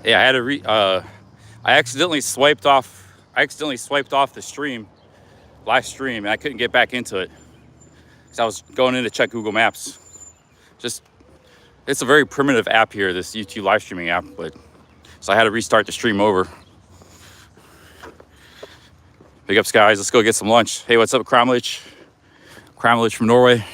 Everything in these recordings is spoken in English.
Yeah, I had to I accidentally swiped off the stream, live stream, and I couldn't get back into it because I was going in to check Google Maps. Just it's a very primitive app here, this YouTube live streaming app, but so I had to restart the stream over. Big ups, guys. Let's go get some lunch. Hey, what's up, Cromlich? Cromlich from Norway.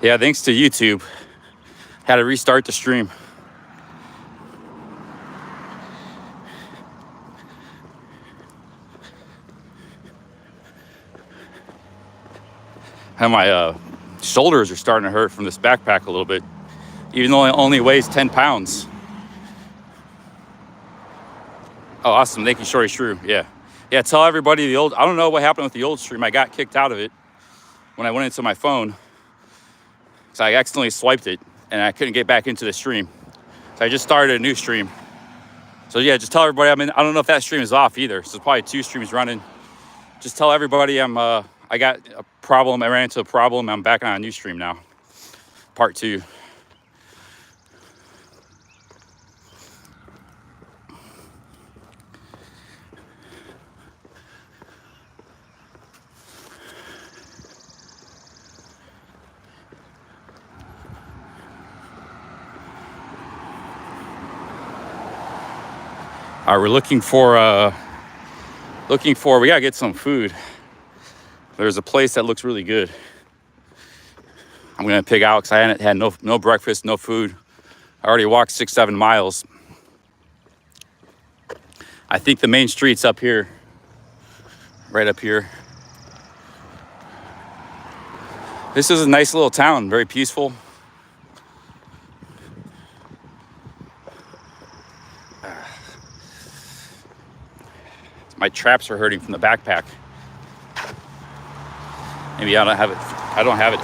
Yeah, thanks to YouTube. Had to restart the stream. And my shoulders are starting to hurt from this backpack a little bit, even though it only weighs 10 pounds. Oh, awesome. Thank you, Shorty Shrew. Yeah. Yeah, tell everybody I don't know what happened with the old stream. I got kicked out of it when I went into my phone. So I accidentally swiped it and I couldn't get back into the stream. So I just started a new stream. So yeah, just tell everybody I don't know if that stream is off either. So there's probably 2 streams running. Just tell everybody I got a problem. I ran into a problem. I'm back on a new stream now. Part 2. All right, we're looking for, we gotta get some food. There's a place that looks really good. I'm gonna pick out because I hadn't had no breakfast, no food. I already walked 6-7 miles. I think the main street's up here, right up here. This is a nice little town, very peaceful. My traps are hurting from the backpack. Maybe I don't have it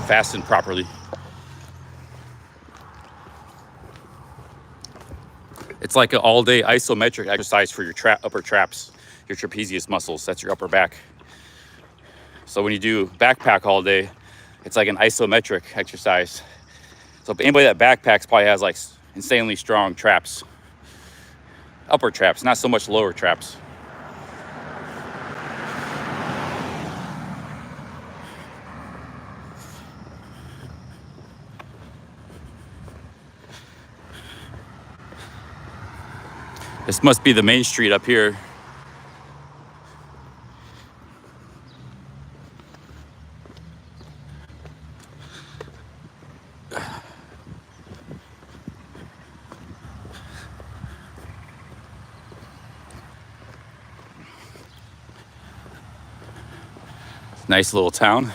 fastened properly. It's like an all-day isometric exercise for your upper traps, your trapezius muscles. That's your upper back. So when you do backpack all day, it's like an isometric exercise. So anybody that backpacks probably has like insanely strong traps. Upper traps, not so much lower traps. This must be the main street up here. Nice little town.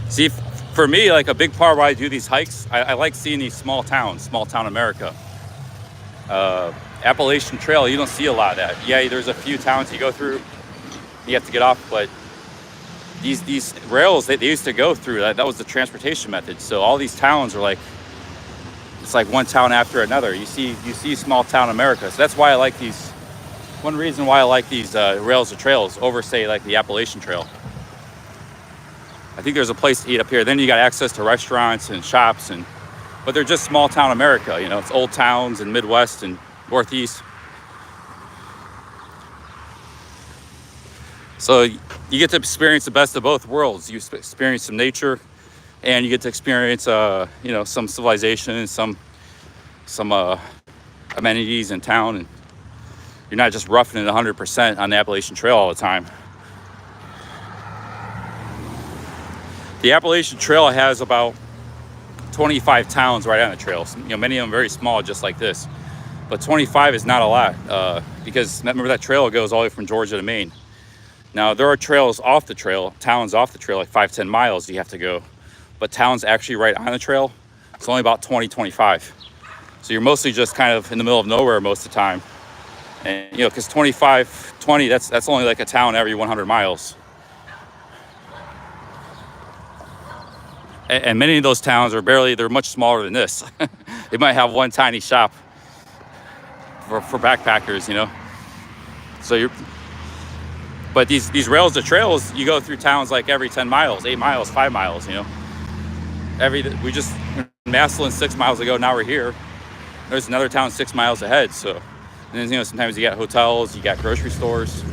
See, for me, like a big part why I do these hikes, I like seeing these small town America. Appalachian Trail, you don't see a lot of that. Yeah, there's a few towns you go through, you have to get off, but these rails they used to go through, that was the transportation method. So all these towns are like, it's like one town after another. You see small town America. So that's why I like these. One reason why I like these rails or trails over, say, like the Appalachian Trail. I think there's a place to eat up here. Then you got access to restaurants and shops, but they're just small town America. You know, it's old towns in Midwest and Northeast. So you get to experience the best of both worlds. You experience some nature, and you get to experience, some civilization and some amenities in town. And you're not just roughing it 100% on the Appalachian Trail all the time. The Appalachian Trail has about 25 towns right on the trail. You know, many of them very small, just like this. But 25 is not a lot because remember that trail goes all the way from Georgia to Maine. Now, there are trails off the trail, towns off the trail, like 5-10 miles you have to go. But towns actually right on the trail, it's only about 20-25. So you're mostly just kind of in the middle of nowhere most of the time. And, you know, because 25-20, that's only like a town every 100 miles. And many of those towns are they're much smaller than this. They might have one tiny shop for backpackers, you know. So but these rails to trails, you go through towns like every 10 miles, 8 miles, 5 miles, you know. We just, Massillon 6 miles ago, now we're here. There's another town 6 miles ahead, so. And then, you know, sometimes you got hotels, you got grocery stores.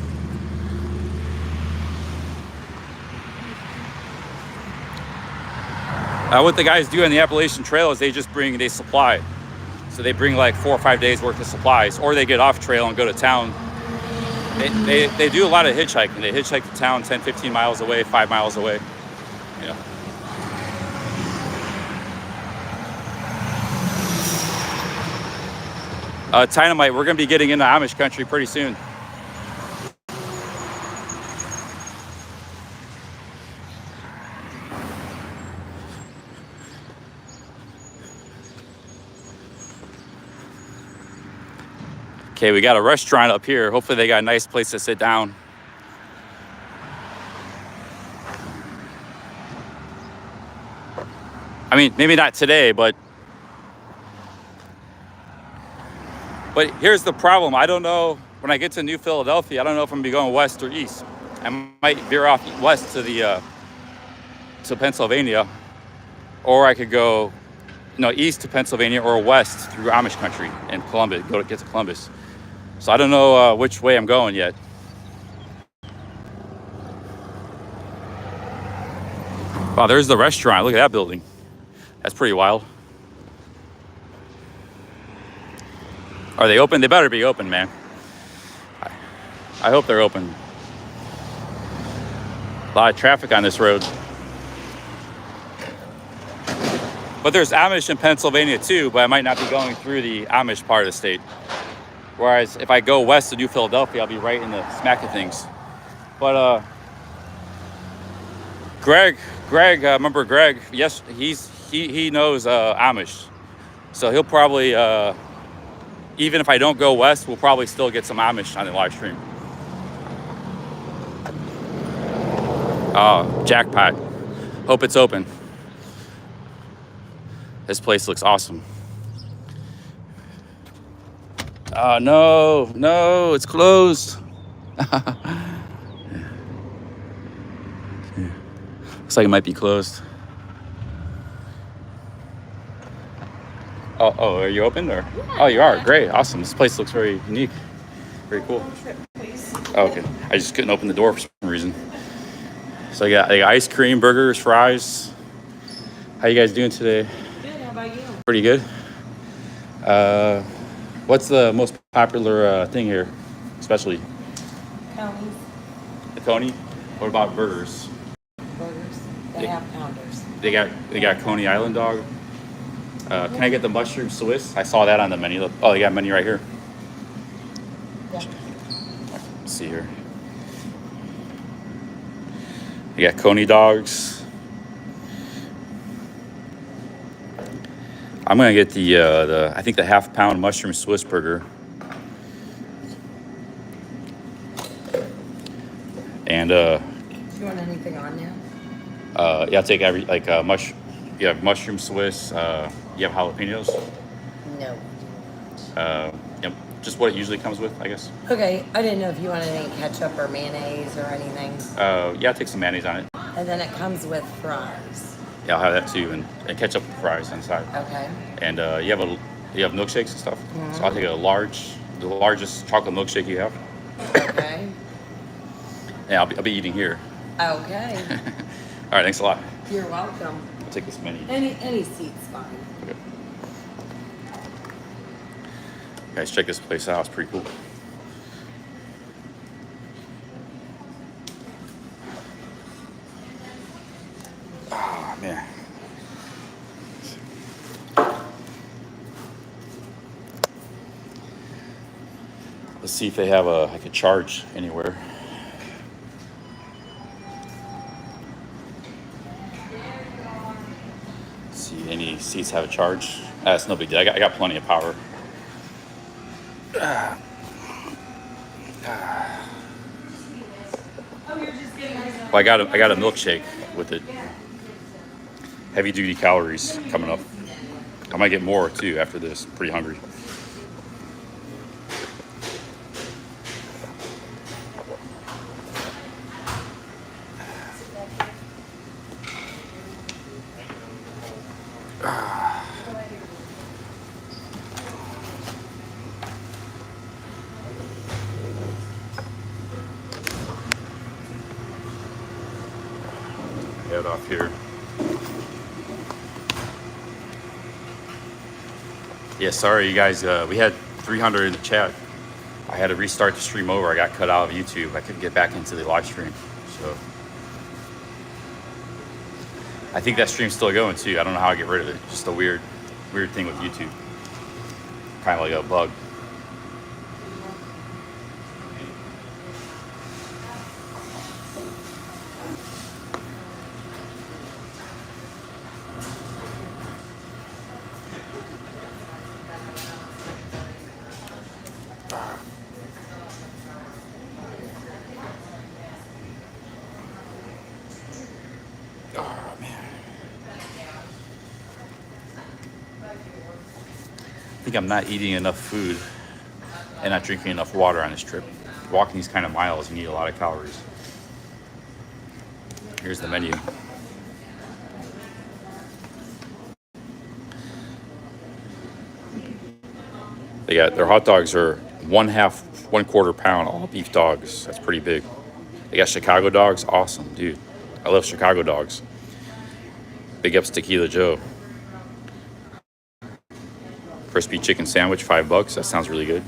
What the guys do on the Appalachian Trail is they supply. So they bring like 4 or 5 days worth of supplies, or they get off trail and go to town. They do a lot of hitchhiking. They hitchhike to town 10, 15 miles away, 5 miles away. You know. Dynamite, we're going to be getting into Amish country pretty soon. Okay, we got a restaurant up here. Hopefully they got a nice place to sit down. I mean, maybe not today, but here's the problem. I don't know, when I get to New Philadelphia, I don't know if I'm gonna be going west or east. I might veer off west to Pennsylvania, or I could go, you know, east to Pennsylvania or west through Amish country and Columbus, get to Columbus. So I don't know which way I'm going yet. Wow, there's the restaurant. Look at that building. That's pretty wild. Are they open? They better be open, man. I hope they're open. A lot of traffic on this road. But there's Amish in Pennsylvania too, but I might not be going through the Amish part of the state. Whereas if I go west to New Philadelphia, I'll be right in the smack of things. But Greg, remember Greg? Yes, he knows Amish, so he'll probably even if I don't go west, we'll probably still get some Amish on the live stream. Oh, jackpot! Hope it's open. This place looks awesome. Oh, no, it's closed. Looks like it might be closed. Oh, are you open or? Yeah, oh, you are. Great, awesome. This place looks very unique. Very cool. Oh, okay. I just couldn't open the door for some reason. So I got ice cream, burgers, fries. How you guys doing today? Good. How about you? Pretty good. What's the most popular thing here, especially? Conies. The Coney? What about burgers? Burgers. They have pounders. They got Coney Island dog. Can I get the mushroom Swiss? I saw that on the menu. Oh, they got a menu right here. Yeah. Let's see here. They got Coney dogs. I'm gonna get the I think the half-pound mushroom Swiss burger. And Do you want anything on now? yeah, I'll take every you have mushroom Swiss. You have jalapenos. No. Yep, just what it usually comes with, I guess. Okay. I didn't know if you wanted any ketchup or mayonnaise or anything. Yeah, I'll take some mayonnaise on it. And then it comes with fries. Yeah, I'll have that too, and ketchup and fries inside. Okay. And you have milkshakes and stuff. Mm-hmm. So I'll take the largest chocolate milkshake you have. Okay. Yeah, I'll be eating here. Okay. All right, thanks a lot. You're welcome. I'll take this menu. Any seat's fine. Okay. Guys, check this place out. It's pretty cool. Oh, man. Let's see if they have I could charge anywhere. Let's see, any seats have a charge? That's no big deal. I got plenty of power. Well, I got a milkshake with it. Heavy duty calories coming up. I might get more too after this. Pretty hungry. Head off here. Yeah, sorry you guys. We had 300 in the chat. I had to restart the stream over. I got cut out of YouTube. I couldn't get back into the live stream. So I think that stream's still going too. I don't know how I get rid of it. Just a weird thing with YouTube. Kind of like a bug. Oh man. I think I'm not eating enough food and not drinking enough water on this trip. Walking these kind of miles, you need a lot of calories. Here's the menu. They got their hot dogs are 1/2 pound, all beef dogs. That's pretty big. They got Chicago dogs. Awesome, dude. I love Chicago dogs. Big ups Tequila Joe. Crispy chicken sandwich, $5. That sounds really good.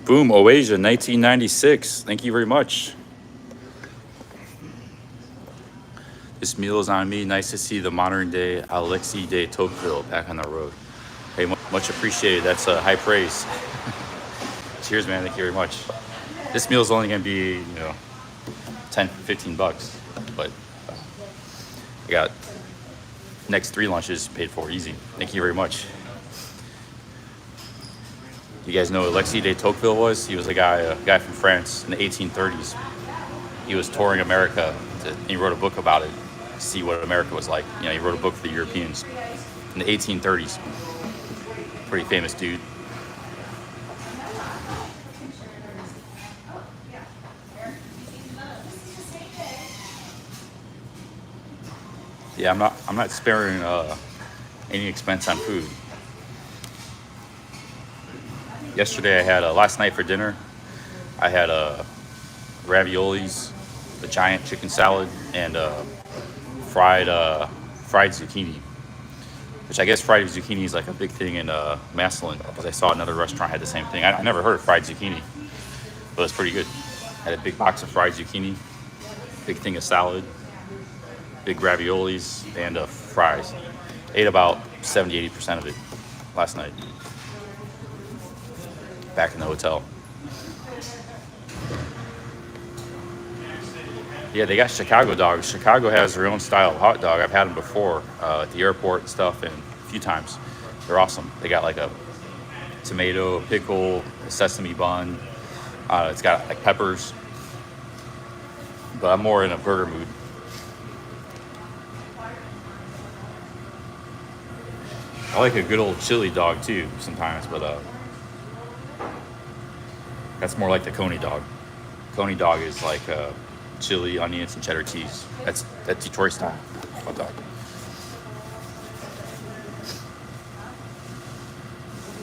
Boom, Oasia, 1996. Thank you very much. This meal is on me. Nice to see the modern day Alexis de Tocqueville back on the road. Hey, much appreciated. That's high praise. Cheers, man. Thank you very much. This meal is only going to be, 10, $15, but I got next 3 lunches paid for easy. Thank you very much. You guys know who Alexis de Tocqueville was? He was a guy from France in the 1830s. He was touring America. He wrote a book about it, to see what America was like. He wrote a book for the Europeans in the 1830s. Pretty famous dude. Yeah, I'm not sparing any expense on food. Yesterday I had last night for dinner. I had raviolis, a giant chicken salad, and fried zucchini. Which I guess fried zucchini is like a big thing in Massillon, because I saw another restaurant had the same thing. I never heard of fried zucchini, but it's pretty good. I had a big box of fried zucchini, big thing of salad, big raviolis, and fries. Ate about 70-80% of it last night. Back in the hotel. Yeah, they got Chicago dogs. Chicago has their own style of hot dog. I've had them before at the airport and stuff, and a few times. They're awesome. They got like a tomato, a pickle, a sesame bun. It's got like peppers. But I'm more in a burger mood. I like a good old chili dog too sometimes, but that's more like the Coney dog. Coney dog is like chili, onions, and cheddar cheese. That's Detroit style hot dog.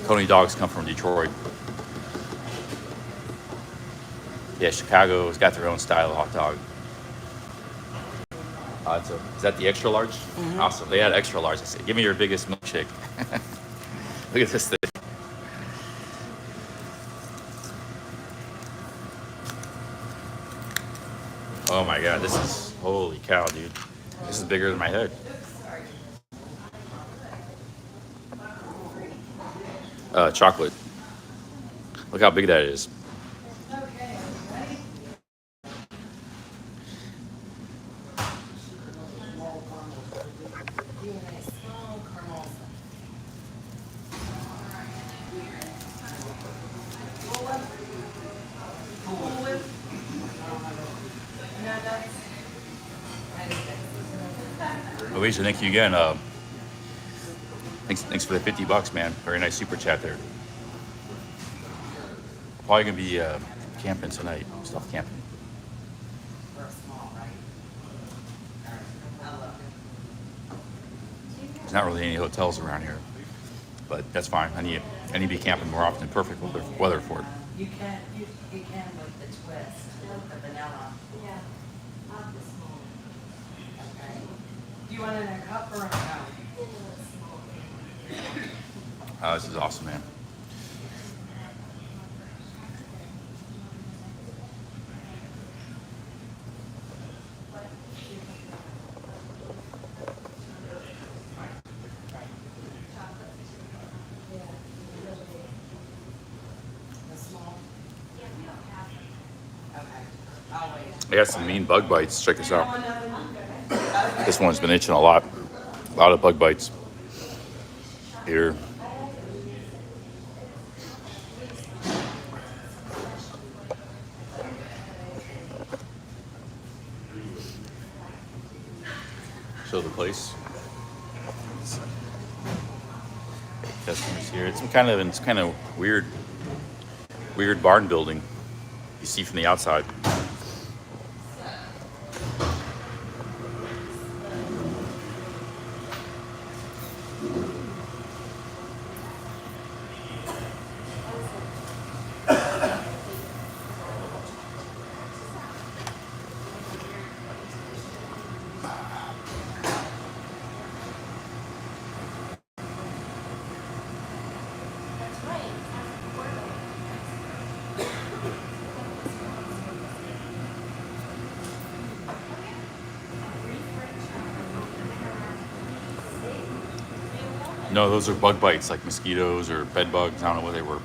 Coney dogs come from Detroit. Yeah, Chicago's got their own style of hot dog. Is that the extra large? Mm-hmm. Awesome. They had extra large. I said, give me your biggest milkshake. Look at this thing. Oh my God, this is, holy cow, dude. This is bigger than my head. Chocolate. Look how big that is. Anyways, thank you again. Thanks for the $50, man. Very nice super chat there. Probably gonna be camping tonight. Stuff camping. There's not really any hotels around here, but that's fine. I need to be camping more often. Perfect weather for it. You can with the twist, the vanilla. Yeah, not the small. Okay. Do you want it in a cup or a no? This is awesome, man. The small? Okay. I'll wait. I got some mean bug bites. Check this out. This one's been itching a lot. A lot of bug bites. Here. Show the place. Customers here. It's kind of weird barn building. You see from the outside. No, those are bug bites, like mosquitoes or bed bugs. I don't know what they were.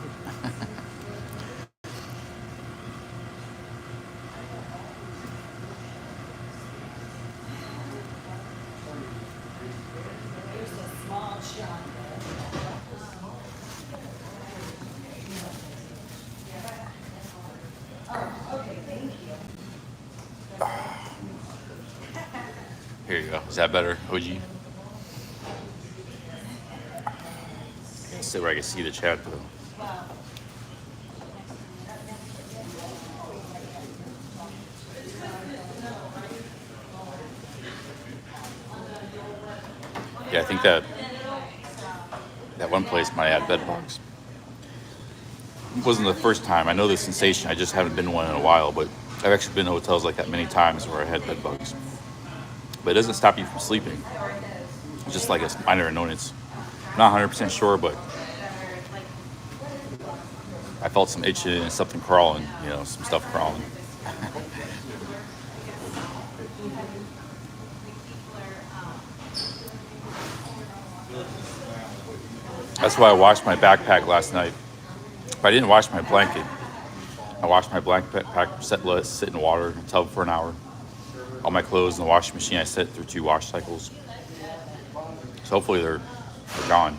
Here's a small chunk. Oh, okay, thank you. Here you go. Is that better, OG? Sit where I can see the chat though. Yeah, I think that one place might add bed bugs. It wasn't the first time. I know the sensation. I just haven't been to one in a while, but I've actually been to hotels like that many times where I had bed bugs. But it doesn't stop you from sleeping. It's just like a minor annoyance. Not 100% sure, but I felt some itching and something crawling, some stuff crawling. That's why I washed my backpack last night. But I didn't wash my blanket. I washed my backpack, let it sit in water, in a tub for an hour. All my clothes in the washing machine, I set through 2 wash cycles. So hopefully they're gone.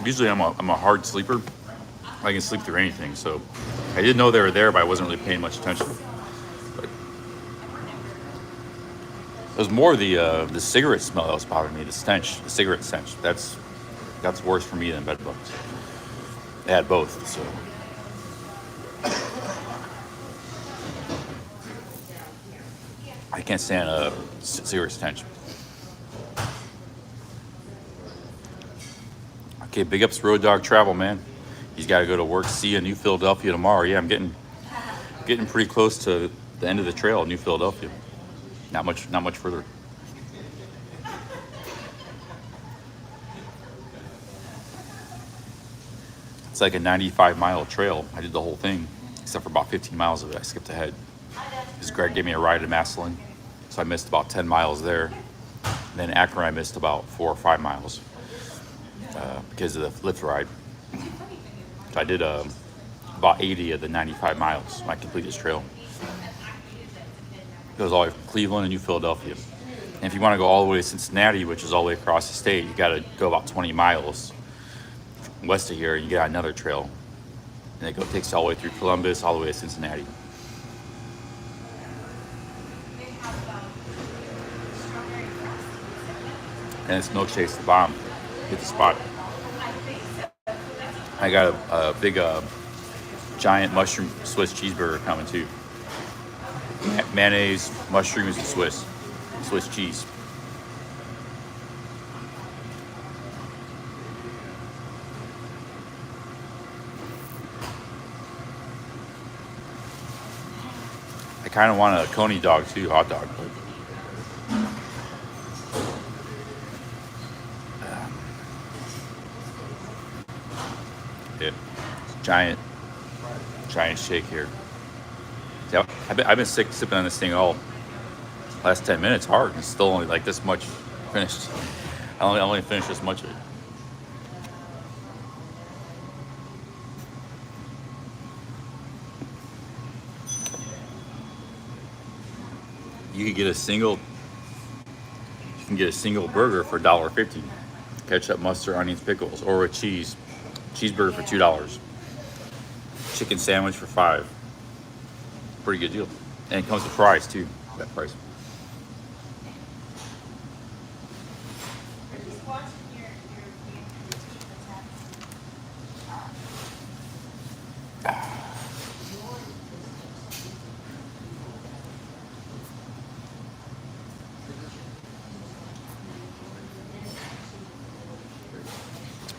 Usually I'm a hard sleeper. I can sleep through anything. So I did know they were there, but I wasn't really paying much attention. But it was more the cigarette smell that was bothering me. The stench, the cigarette stench. That's worse for me than bed bugs. They had both. So I can't stand a cigarette stench. Okay, big ups Road Dog Travel, man. He's got to go to work. See you in New Philadelphia tomorrow. Yeah, I'm getting pretty close to the end of the trail in New Philadelphia. Not much further. It's like a 95-mile trail. I did the whole thing, except for about 15 miles of it. I skipped ahead because Greg gave me a ride to Massillon, so I missed about 10 miles there. And then Akron, I missed about 4 or 5 miles. Because of the lift ride. So I did about 80 of the 95 miles. I completed this trail. It was all from Cleveland and New Philadelphia. And if you want to go all the way to Cincinnati, which is all the way across the state, you got to go about 20 miles west of here, and you got another trail. And it takes you all the way through Columbus, all the way to Cincinnati. And it's milkshake's the bomb. Hit the spot. I got a big giant mushroom Swiss cheeseburger coming too. Mayonnaise, mushrooms, and Swiss cheese. I kind of want a coney dog too, hot dog. But yeah, giant shake here. See, I've been sipping on this thing all last 10 minutes hard, and it's still only like this much finished. I only finished this much of it. You can get a single burger for $1.50. Ketchup, mustard, onions, pickles, or with cheese. Cheeseburger for $2. Chicken sandwich for $5. Pretty good deal. And it comes with fries too, that price.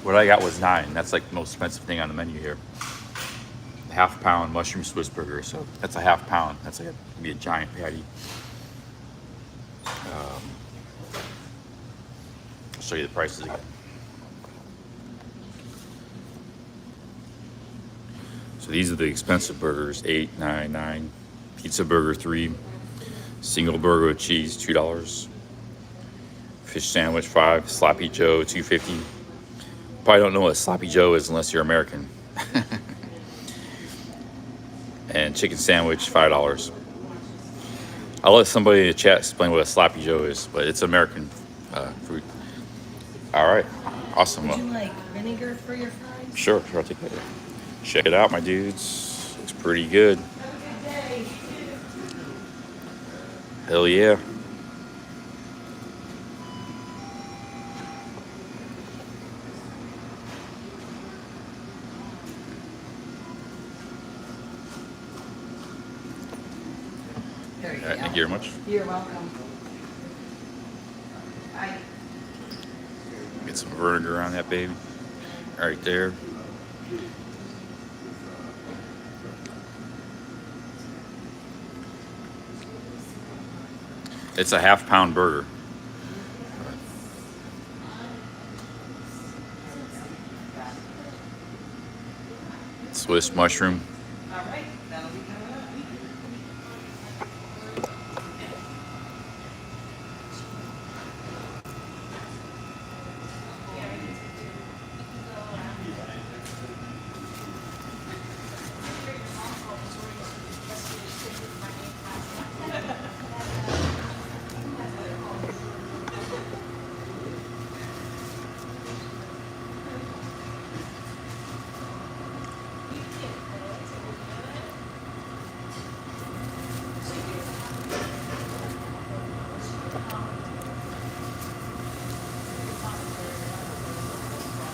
What I got was $9. That's like the most expensive thing on the menu here. Half-pound mushroom Swiss burger. So that's a half pound. That's like be a giant patty. I'll show you the prices again. So these are the expensive burgers: $8, $9, $9. Pizza burger $3. Single burger with cheese $2. Fish sandwich $5. Sloppy Joe $2.50. Probably don't know what a Sloppy Joe is unless you're American. And chicken sandwich $5. I'll let somebody in the chat explain what a Sloppy Joe is, but it's American food. All right, awesome. Would you like vinegar for your fries? Sure, I'll take that. Check it out, my dudes. Looks pretty good. Hell yeah. There you All right, go. thank you very much. You're welcome. Get some vinegar on that baby. Right there. It's a half-pound burger. Swiss mushroom. All right, that'll be coming up.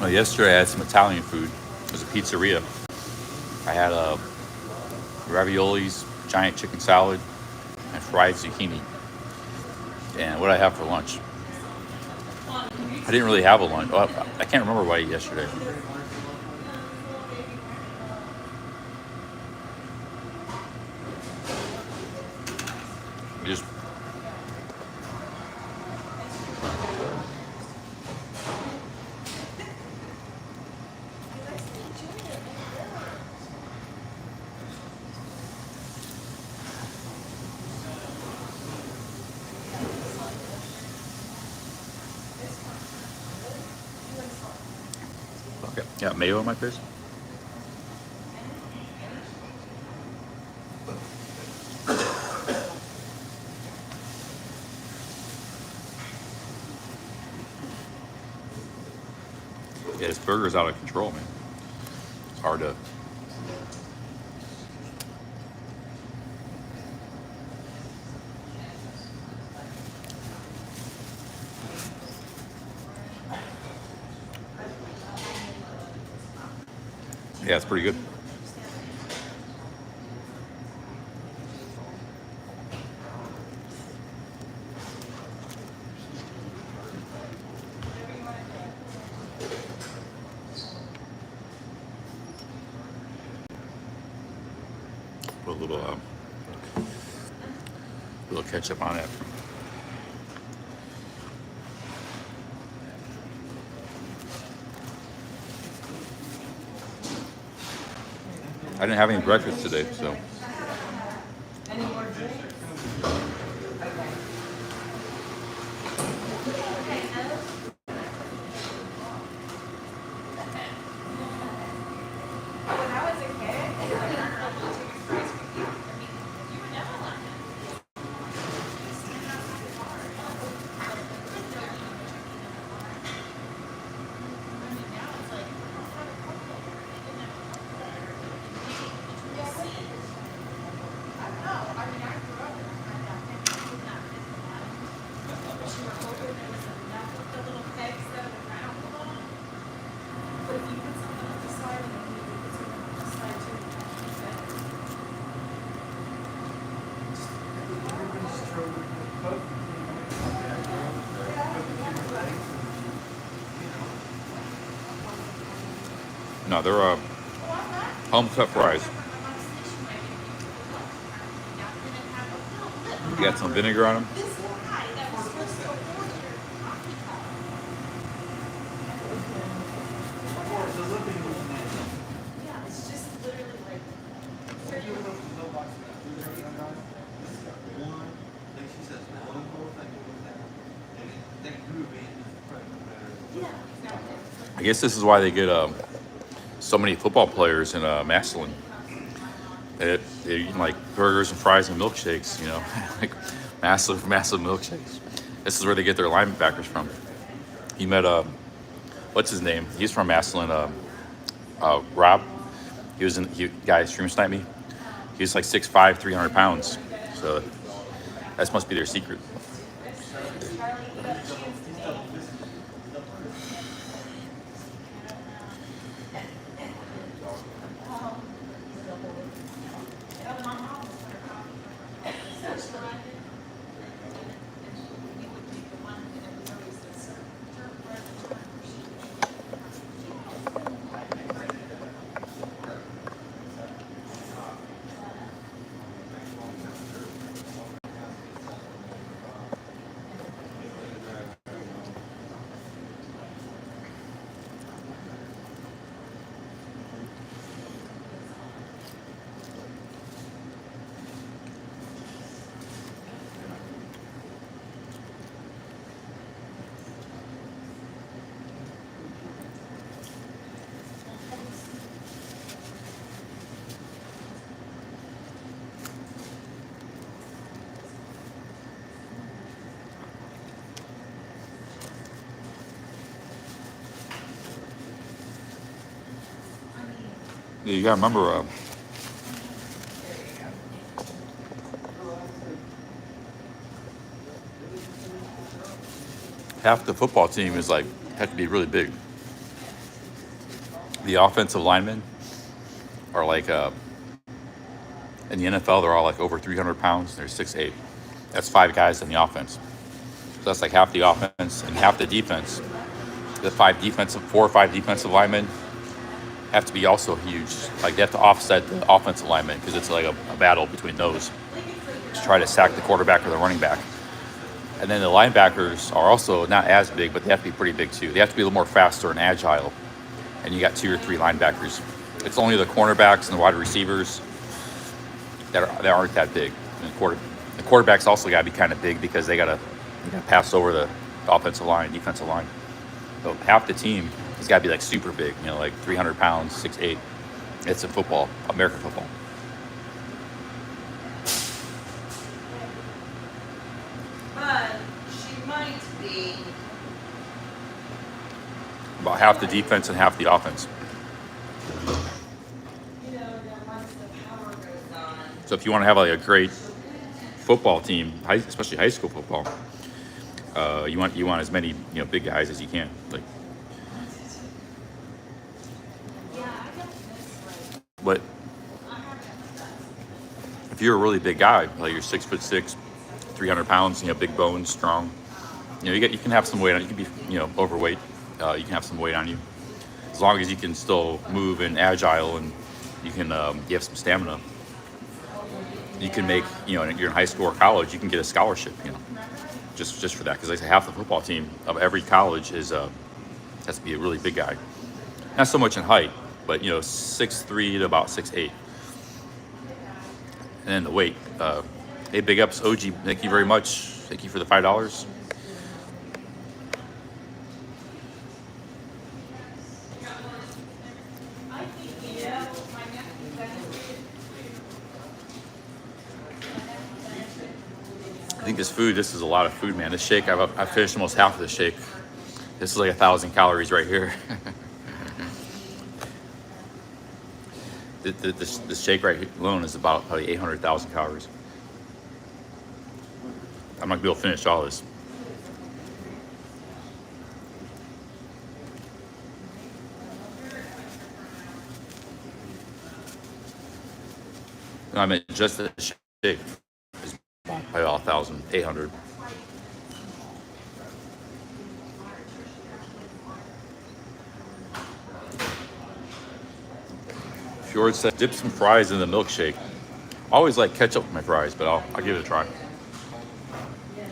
Well, yesterday I had some Italian food. It was a pizzeria. I had raviolis, giant chicken salad, and fried zucchini. And what did I have for lunch? I didn't really have a lunch. Oh, I can't remember what I ate yesterday. Just okay. Got mayo on my face. Yeah, this burger's out of control, man. It's hard to. Yeah, it's pretty good. Put a little ketchup on it. I didn't have any breakfast today, so. No, they're home cut fries. You got some vinegar on them. I guess this is why they get so many football players in Massillon. They're eating like burgers and fries and milkshakes, you know, like massive milkshakes. This is where they get their linebackers from. He met what's his name? He's from Massillon. Rob. Guy stream sniped me. He was like 6'5", 300 pounds. So that must be their secret. Yeah, you gotta remember, half the football team is like have to be really big. The offensive linemen are like in the NFL, they're all like over 300 pounds. They're 6'8". That's 5 guys in the offense. So that's like half the offense and half the defense. The 4 or 5 defensive linemen have to be also huge. Like they have to offset the offensive linemen because it's like a battle between those to try to sack the quarterback or the running back. And then the linebackers are also not as big, but they have to be pretty big too. They have to be a little more faster and agile. And you got 2 or 3 linebackers. It's only the cornerbacks and the wide receivers that aren't that big. And the quarterbacks also got to be kind of big because they got to pass over the offensive line, defensive line. So half the team has got to be like super big, you know, like 300 pounds, 6'8". It's in football, American football. But she might be. about half the defense and half the offense. So if you want to have like a great football team, especially high school football, you want as many big guys as you can. Like, but if you're a really big guy, like you're 6'6", 300 pounds, big bones, strong, you can have some weight on you. You can be overweight. You can have some weight on you, as long as you can still move and agile, and you have some stamina. You can make you're in high school or college, you can get a scholarship, just for that, because like half the football team of every college has to be a really big guy. Not so much in height, but 6'3" to about 6'8". And then the weight. Hey, big ups, OG. Thank you very much. Thank you for the $5. I think this is a lot of food, man. This shake, I've finished almost half of the shake. This is like 1,000 calories right here. This shake right here alone is about probably 800,000 calories. I'm not gonna be able to finish all this. I mean, just the shake is probably about 1,800. Fjord said, dip some fries in the milkshake. I always like ketchup with my fries, but I'll give it a try.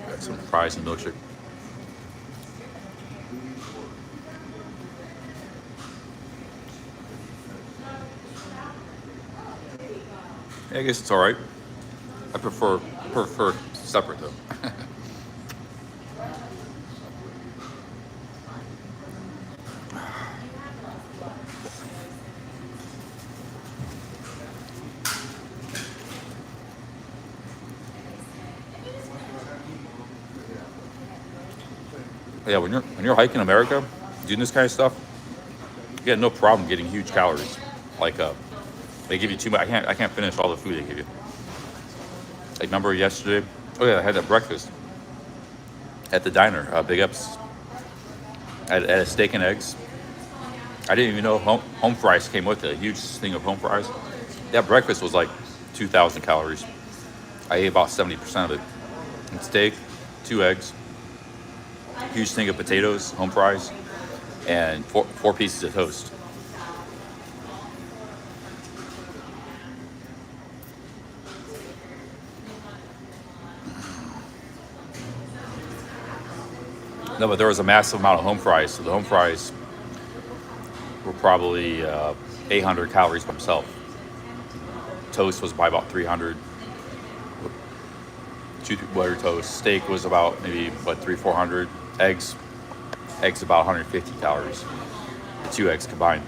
Got some fries and milkshake. Yeah, I guess it's all right. I prefer separate though. Yeah, when you're hiking America, doing this kind of stuff, you got no problem getting huge calories. Like they give you too much. I can't finish all the food they give you. Like, remember yesterday? Oh yeah, I had that breakfast at the diner. Big ups. I had a steak and eggs. I didn't even know home fries came with it. A huge thing of home fries. That breakfast was like 2,000 calories. I ate about 70% of it. And steak, 2 eggs, huge thing of potatoes, home fries, and four pieces of toast. No, but there was a massive amount of home fries. So the home fries were probably 800 calories by themselves. Toast was by about 300. 2 butter toast. Steak was about maybe 300-400. Eggs about 150 calories. 2 eggs combined.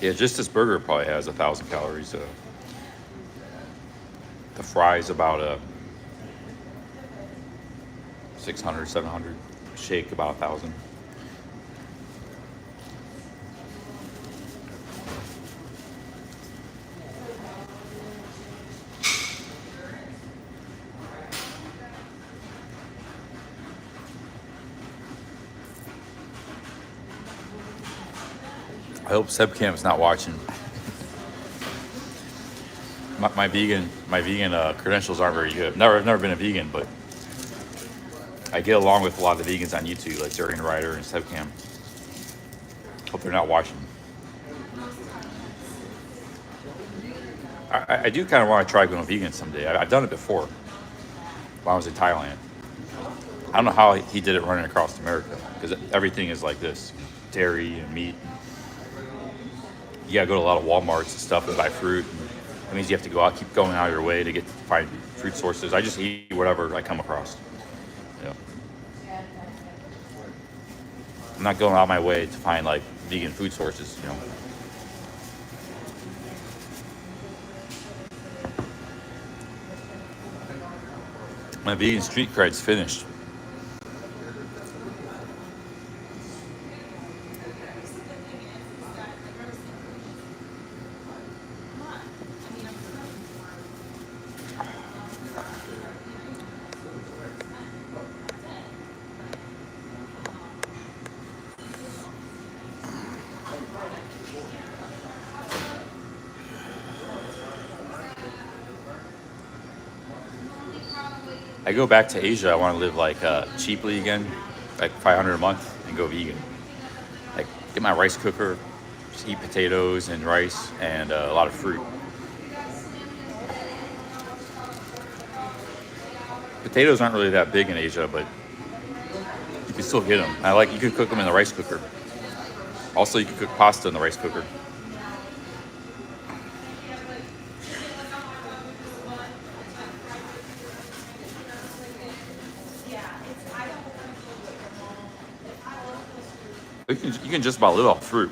Yeah, just this burger probably has 1,000 calories. The fries about 600, 700. Shake about 1,000. I hope Sebcamp's not watching. My vegan credentials aren't very good. I've never been a vegan, but I get along with a lot of the vegans on YouTube, like Durian Ryder and Sebcamp. Hope they're not watching. I do kind of want to try going vegan someday. I've done it before when I was in Thailand. I don't know how he did it running across America, because everything is like this: dairy and meat. you gotta go to a lot of Walmarts and stuff and buy fruit. And that means you have to go out, keep going out of your way to find fruit sources. I just eat whatever I come across. You know, I'm not going out of my way to find like vegan food sources. You know. My vegan street cred's finished. I go back to Asia. I want to live like cheaply again, like 500 a month, and go vegan. Like get my rice cooker, just eat potatoes and rice and a lot of fruit. Potatoes aren't really that big in Asia, but you can still get them. You can cook them in the rice cooker. Also, you can cook pasta in the rice cooker. You can just about live off fruit.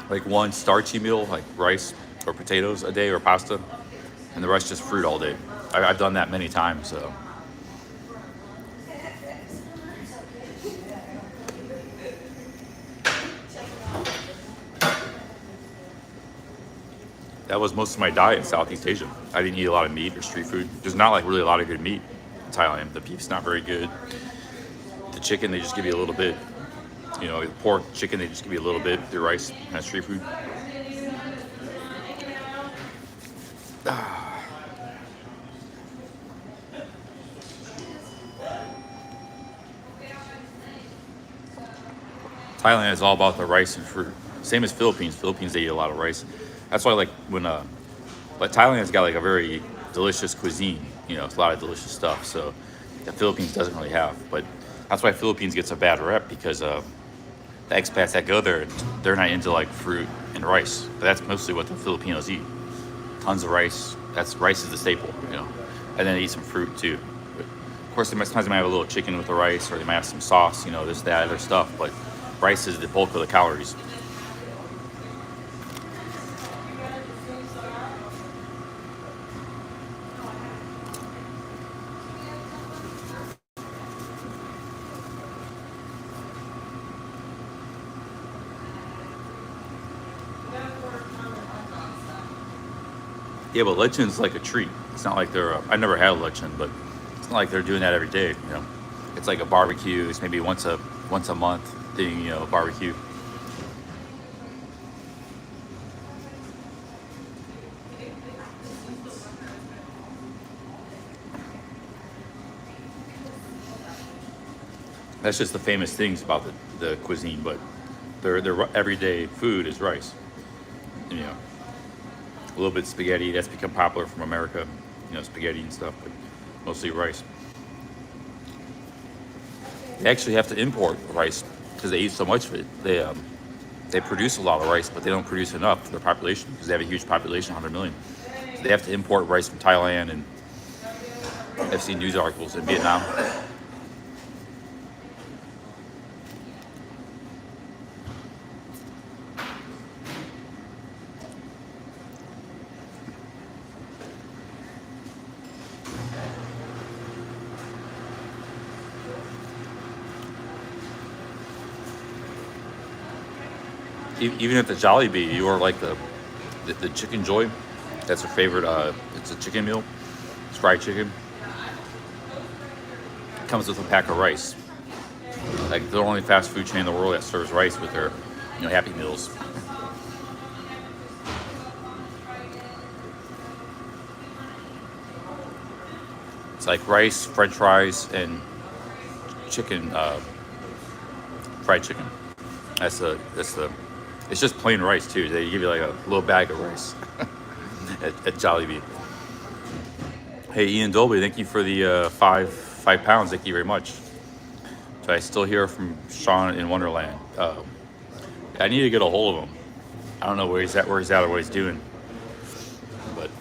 Like one starchy meal, like rice or potatoes a day or pasta, and the rest just fruit all day. I've done that many times. So. That was most of my diet in Southeast Asia. I didn't eat a lot of meat or street food. There's not like really a lot of good meat in Thailand. The beef's not very good. The chicken, they just give you a little bit. You know, pork, chicken, they just give you a little bit. The rice, kind of street food. Thailand is all about the rice and fruit. Same as Philippines. Philippines, they eat a lot of rice. That's why, like, but Thailand's got like a very delicious cuisine. You know, it's a lot of delicious stuff. So the Philippines doesn't really have. But that's why Philippines gets a bad rep, because the expats that go there, they're not into like fruit and rice. But that's mostly what the Filipinos eat. Tons of rice. Rice is the staple, you know. And then they eat some fruit too. But of course, sometimes they might have a little chicken with the rice, or they might have some sauce, you know, this, that, other stuff. But rice is the bulk of the calories. Yeah, but lechin's like a treat. It's not like I never had a lechin, but it's not like they're doing that every day, you know. It's like a barbecue. It's maybe once a month thing, you know, barbecue. That's just the famous things about the cuisine, but their everyday food is rice. You know, a little bit of spaghetti. That's become popular from America, you know, spaghetti and stuff, but mostly rice. They actually have to import rice because they eat so much of it. They produce a lot of rice, but they don't produce enough for their population because they have a huge population, 100 million. So they have to import rice from Thailand, and I've seen news articles in Vietnam. Even at the Jollibee, you are like the Chicken Joy. That's her favorite. It's a chicken meal. It's fried chicken. It comes with a pack of rice. Like, they're the only fast food chain in the world that serves rice with their, you know, Happy Meals. It's like rice, French fries, and chicken, fried chicken. That's the. It's just plain rice too. They give you like a little bag of rice at Jollibee. Hey, Ian Dolby, thank you for the 5 pounds. Thank you very much. So I still hear from Sean in Wonderland. I need to get a hold of him. I don't know where he's at or what he's doing. But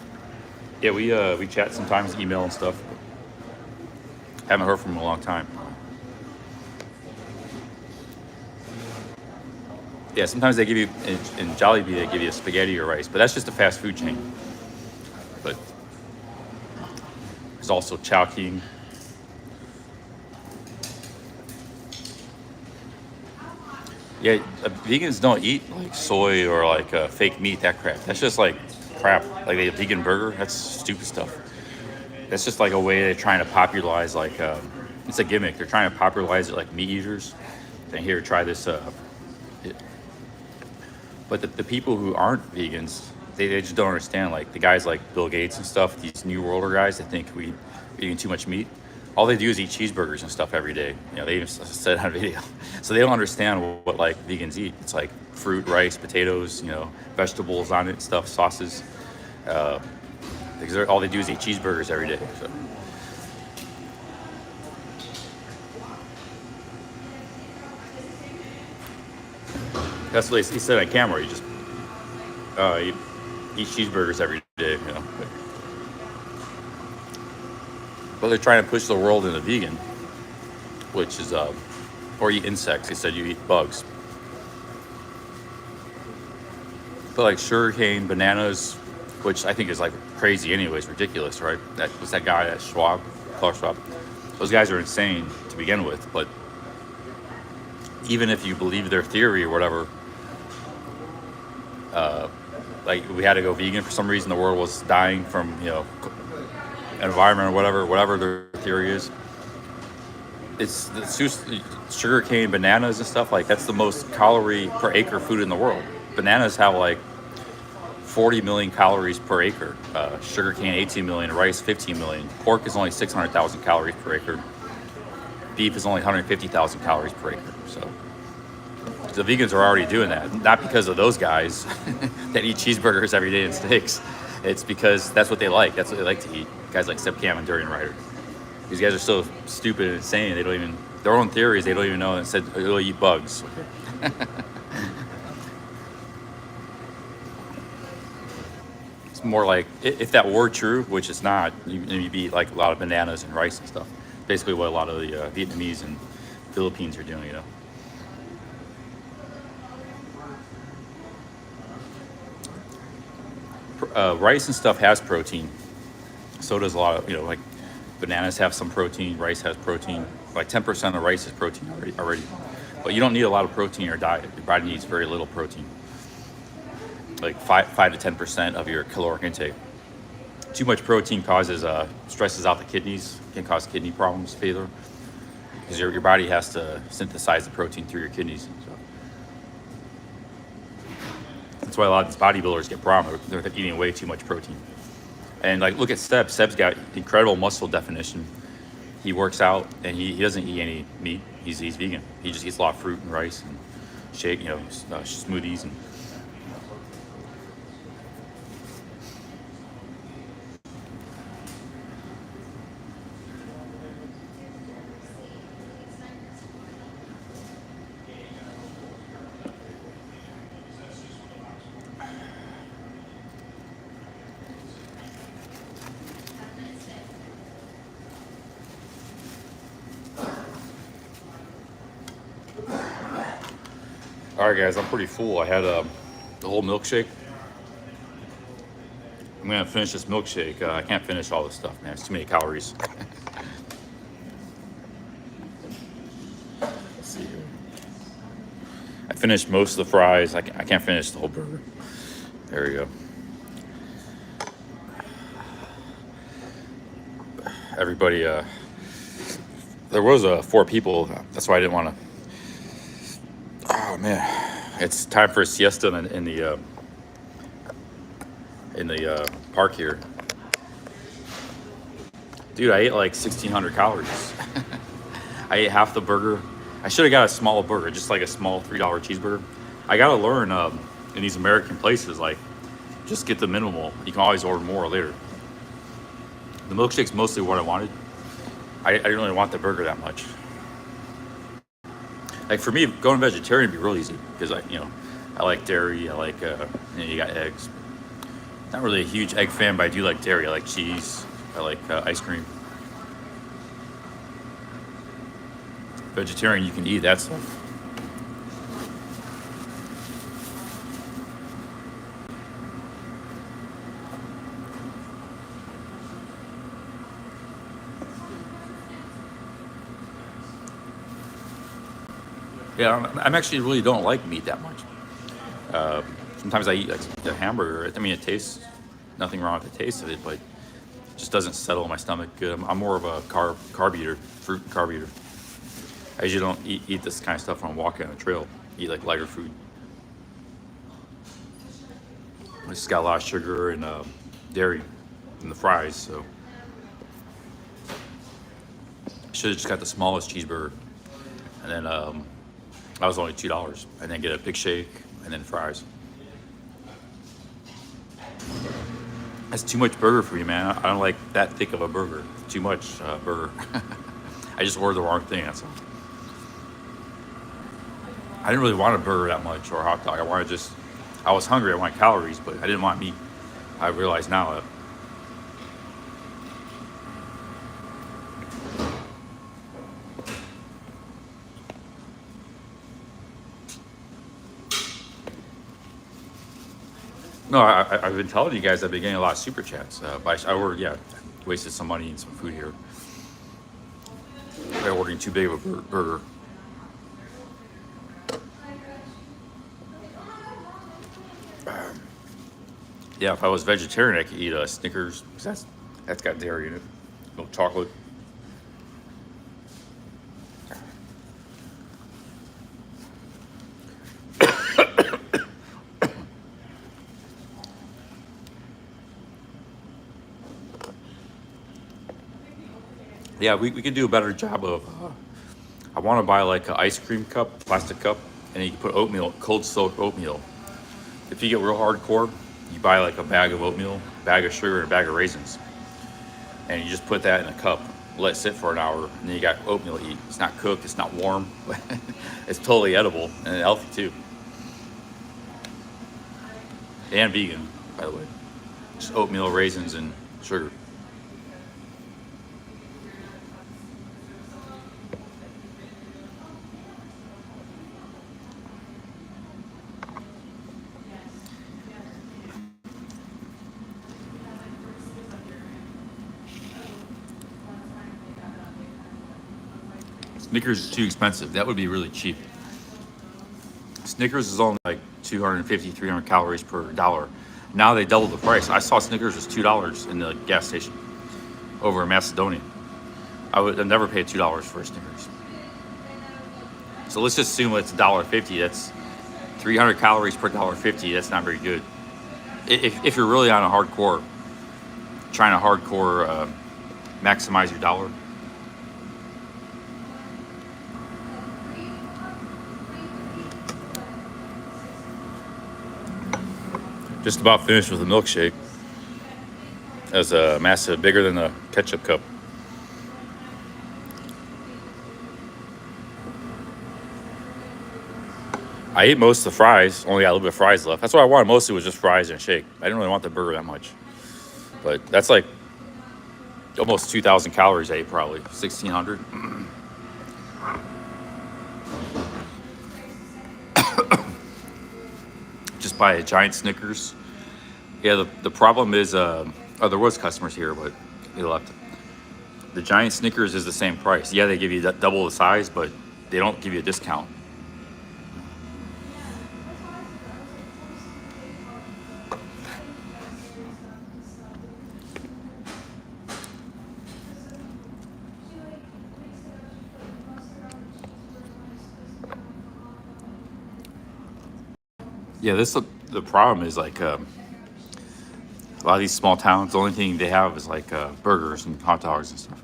yeah, we chat sometimes, email and stuff. Haven't heard from him in a long time. Yeah, sometimes they give you in Jollibee they give you spaghetti or rice, but that's just a fast food chain. But there's also Chowking. Yeah, vegans don't eat like soy or like fake meat, that crap. That's just like crap. Like a vegan burger, that's stupid stuff. That's just like a way they're trying to popularize like it's a gimmick. They're trying to popularize it like meat eaters. And here, try this. But the people who aren't vegans, they just don't understand. Like the guys like Bill Gates and stuff, these New Worlder guys that think we're eating too much meat. All they do is eat cheeseburgers and stuff every day. You know, they even said on video. So they don't understand what like vegans eat. It's like fruit, rice, potatoes, you know, vegetables on it, stuff, sauces. Because all they do is eat cheeseburgers every day. So. That's what he said on camera. You just you eat cheeseburgers every day, you know. But they're trying to push the world into vegan, which is or eat insects. They said you eat bugs. But like sugarcane, bananas, which I think is like crazy anyways, ridiculous, right? That was that guy, that Klaus Schwab. Those guys are insane to begin with, but even if you believe their theory or whatever, like we had to go vegan for some reason, the world was dying from, you know, environment or whatever their theory is. It's sugarcane, bananas and stuff, like that's the most calorie per acre food in the world. Bananas have like 40 million calories per acre. Sugarcane 18 million, rice 15 million. Pork is only 600,000 calories per acre. Beef is only 150,000 calories per acre. So the vegans are already doing that, not because of those guys that eat cheeseburgers every day and steaks. It's because that's what they like. That's what they like to eat. Guys like Seb Cam and Durian Ryder. These guys are so stupid and insane. They don't even, their own theories, they don't even know. And said they'll eat bugs. It's more like, if that were true, which it's not, you'd eat like a lot of bananas and rice and stuff. Basically what a lot of the Vietnamese and Philippines are doing, you know. Rice and stuff has protein. So does a lot of, you know, like bananas have some protein, rice has protein. Like 10% of rice is protein already. But you don't need a lot of protein in your diet. Your body needs very little protein. Like 5 to 10% of your caloric intake. Too much protein causes, stresses out the kidneys, can cause kidney problems, failure. Because your body has to synthesize the protein through your kidneys. So. That's why a lot of these bodybuilders get problems. They're eating way too much protein. And like, look at Seb. Seb's got incredible muscle definition. He works out and he doesn't eat any meat. He's vegan. He just eats a lot of fruit and rice and shake, you know, smoothies and. All right, guys, I'm pretty full. I had the whole milkshake. I'm gonna finish this milkshake. I can't finish all this stuff, man. It's too many calories. Let's see here. I finished most of the fries. I can't finish the whole burger. There we go. Everybody, there was 4 people. That's why I didn't want to. Oh man, it's time for a siesta in the park here. Dude, I ate like 1,600 calories. I ate half the burger. I should have got a small burger, just like a small $3 cheeseburger. I gotta learn in these American places, like, just get the minimal. You can always order more later. The milkshake's mostly what I wanted. I didn't really want the burger that much. Like for me, going vegetarian would be real easy because I like dairy. I like you got eggs. Not really a huge egg fan, but I do like dairy. I like cheese. I like ice cream. Vegetarian, you can eat that stuff. Yeah, I'm actually really don't like meat that much. Sometimes I eat like a hamburger. I mean, it tastes nothing wrong with the taste of it, but it just doesn't settle in my stomach good. I'm more of a carb eater, fruit and carb eater. I usually don't eat this kind of stuff when I'm walking on the trail. Eat like lighter food. It's just got a lot of sugar and dairy in the fries, so should have just got the smallest cheeseburger, and then that was only $2, and then get a big shake and then fries. That's too much burger for me, man. I don't like that thick of a burger. Too much burger. I just ordered the wrong thing. That's all. I didn't really want a burger that much or a hot dog. I was hungry. I wanted calories, but I didn't want meat. I realize now that. No, I've been telling you guys I've been getting a lot of super chats. But I ordered, wasted some money and some food here by ordering too big of a burger. Yeah, if I was vegetarian, I could eat a Snickers, because that's got dairy in it, milk chocolate. Yeah, we could do a better job of. I want to buy like an ice cream cup, plastic cup, and you can put oatmeal, cold soaked oatmeal. If you get real hardcore, you buy like a bag of oatmeal, a bag of sugar, and a bag of raisins, and you just put that in a cup, let it sit for an hour, and then you got oatmeal to eat. It's not cooked, it's not warm, it's totally edible and healthy too, and vegan, by the way. Just oatmeal, raisins, and sugar. Snickers is too expensive. That would be really cheap. Snickers is only like 250, 300 calories per dollar. Now they doubled the price. I saw Snickers was $2 in the gas station over in Macedonia. I would have never paid $2 for a Snickers. So let's just assume it's $1.50. That's 300 calories per $1.50. That's not very good. If you're really on a hardcore, trying to hardcore maximize your dollar. Just about finished with a milkshake. That was a massive, bigger than a ketchup cup. I ate most of the fries, only got a little bit of fries left. That's what I wanted mostly, was just fries and a shake. I didn't really want the burger that much. But that's like almost 2,000 calories I ate, probably 1,600. Just buy a giant Snickers. Yeah, the problem is, there was customers here, but they left. The giant Snickers is the same price. Yeah, they give you double the size, but they don't give you a discount. Yeah, the problem is like a lot of these small towns, the only thing they have is like burgers and hot dogs and stuff.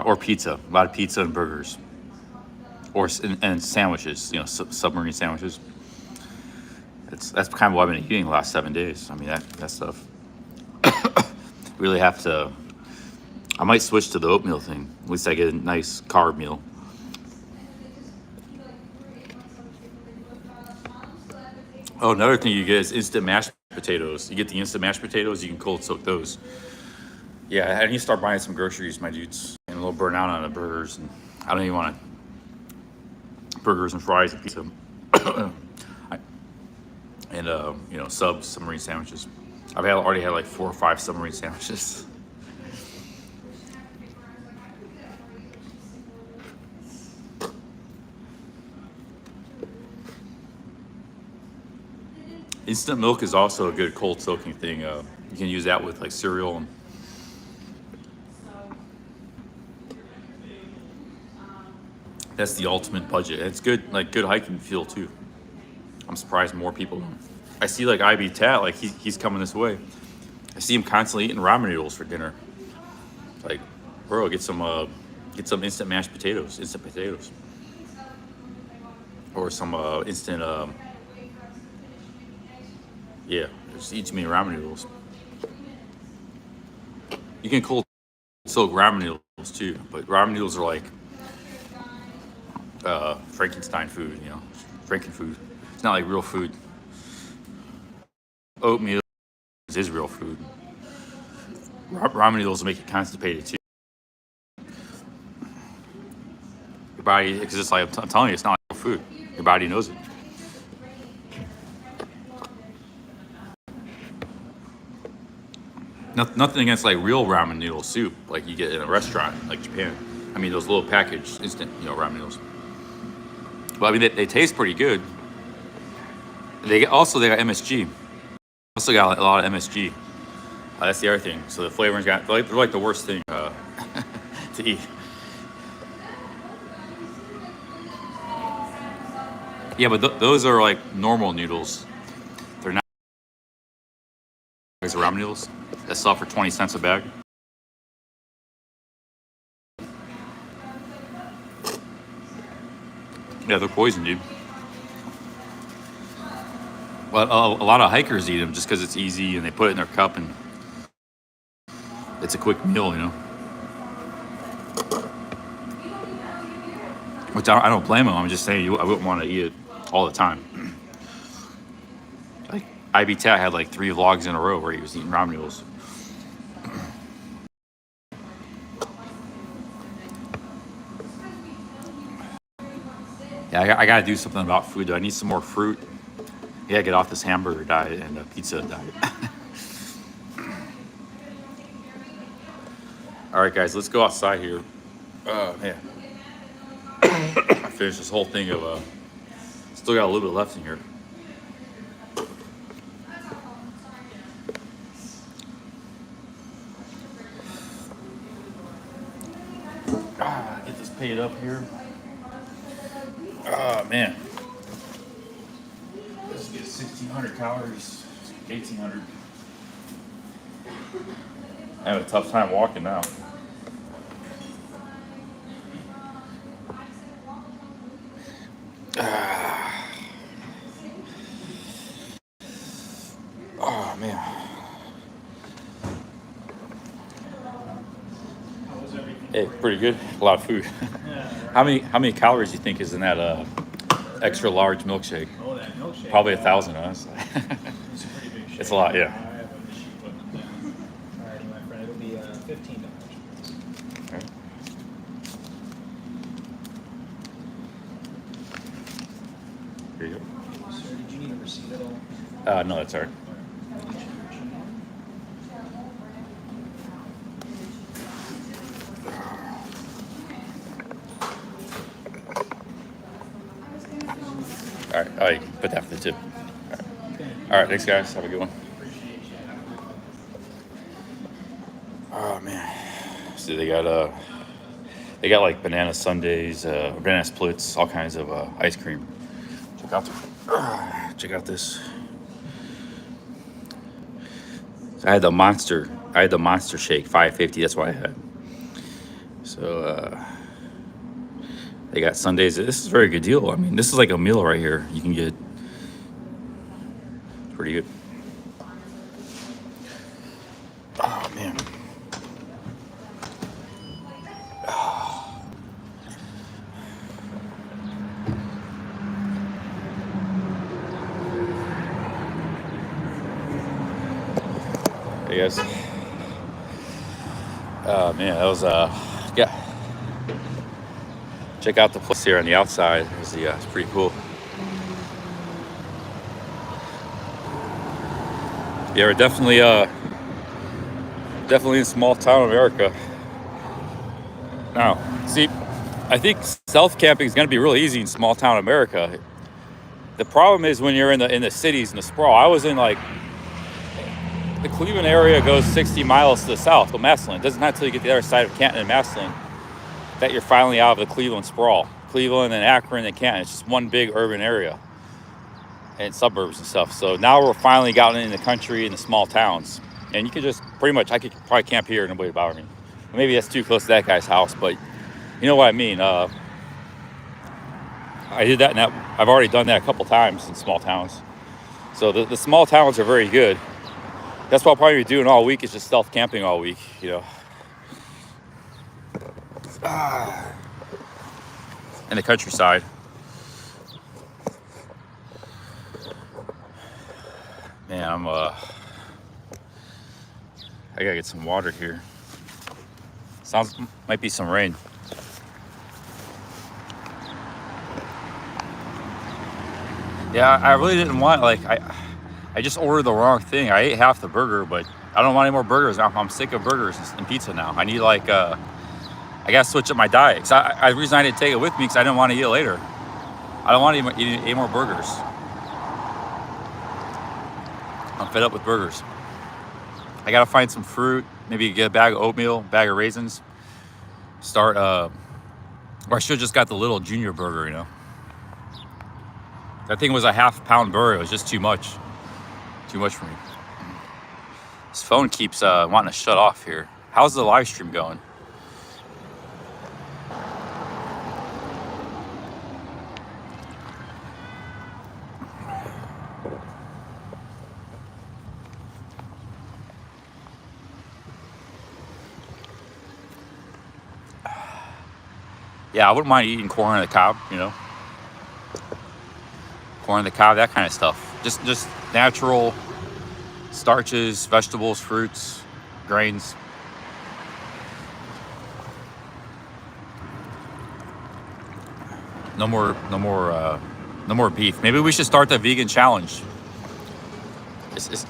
Or pizza. A lot of pizza and burgers, and sandwiches. Submarine sandwiches. That's kind of what I've been eating the last 7 days. I mean that stuff. Really have to. I might switch to the oatmeal thing. At least I get a nice carb meal. Oh, another thing you get is instant mashed potatoes. You get the instant mashed potatoes, you can cold soak those. Yeah, I need to start buying some groceries, my dudes. And a little burnout on the burgers. And I don't even want burgers and fries and pizza. And, subs, submarine sandwiches. Already had like 4 or 5 submarine sandwiches. Instant milk is also a good cold soaking thing. You can use that with like cereal. And that's the ultimate budget. It's good, like good hiking fuel too. I'm surprised more people. I see like IB Tat, like he's coming this way. I see him constantly eating ramen noodles for dinner. Like, bro, get some instant mashed potatoes, or some instant. Yeah, just eat too many ramen noodles. You can cold soak ramen noodles too, but ramen noodles are like Frankenstein food, Franken food. It's not like real food. Oatmeal is real food. Ramen noodles make you constipated too. Your body, because it's like I'm telling you, it's not like real food. Your body knows it. Nothing against like real ramen noodle soup, like you get in a restaurant, like Japan. I mean, those little packaged instant, ramen noodles. But I mean, they taste pretty good. They got MSG. Also got a lot of MSG. That's the other thing. So the flavorings they're like the worst thing to eat. Yeah, but those are like normal noodles. They're not ramen noodles that sell for 20 cents a bag. Yeah, they're poison, dude. Well, a lot of hikers eat them just because it's easy and they put it in their cup and it's a quick meal, Which I don't blame them. I'm just saying I wouldn't want to eat it all the time. Like IB Tat had like 3 vlogs in a row where he was eating ramen noodles. Yeah, I got to do something about food. I need some more fruit. Yeah, get off this hamburger diet and pizza diet. All right, guys, let's go outside here. Man, I finished this whole thing of. Still got a little bit left in here. Get this paid up here. Man. Let's get 1,600 calories, 1,800. I have a tough time walking now. Oh man. Hey, pretty good. A lot of food. How many calories do you think is in that extra large milkshake? Oh, that milkshake. Probably 1,000, honestly. It's a pretty big shake. It's a lot, yeah. I have a machine putting them down. All right, my friend, it'll be $15. Okay. Here you go. Sir, did you need a receipt at all? No, that's all right. All right, I put that for the tip. All right, thanks guys. Have a good one. Oh man, so they got like banana sundaes, banana splits, all kinds of ice cream. Check out this. I had the monster shake, $5.50. That's what I had. So they got sundaes. This is a very good deal. I mean, this is like a meal right here. You can get pretty good. Oh man. I guess. Oh man, that was yeah. Check out the place here on the outside. It's pretty cool. Yeah, we're definitely in small town America. Now, see, I think stealth camping is going to be really easy in small town America. The problem is when you're in the cities and the sprawl. I was in like the Cleveland area goes 60 miles to the south, but Massillon. It doesn't not until you get to the other side of Canton and Massillon that you're finally out of the Cleveland sprawl. Cleveland and Akron and Canton. It's just one big urban area and suburbs and stuff. So now we're finally gotten in the country and the small towns. And you could just pretty much, I could probably camp here and nobody would bother me. Maybe that's too close to that guy's house, but you know what I mean. I did that, and I've already done that a couple times in small towns. So the small towns are very good. That's what I'll probably be doing all week is just stealth camping all week, you know. In the countryside. Man, I gotta get some water here. Might be some rain. Yeah, I really didn't want, like, I just ordered the wrong thing. I ate half the burger, but I don't want any more burgers. I'm sick of burgers and pizza now. I need like, I gotta switch up my diet. Cause the reason I didn't take it with me because I didn't want to eat it later. I don't want to eat any more burgers. I'm fed up with burgers. I gotta find some fruit, maybe get a bag of oatmeal, bag of raisins. Or I should have just got the little junior burger, you know. That thing was a half-pound burger. It was just too much. Too much for me. This phone keeps wanting to shut off here. How's the live stream going? Yeah, I wouldn't mind eating corn on the cob, you know. Corn on the cob, that kind of stuff. Just natural starches, vegetables, fruits, grains. No more beef. Maybe we should start the vegan challenge. It's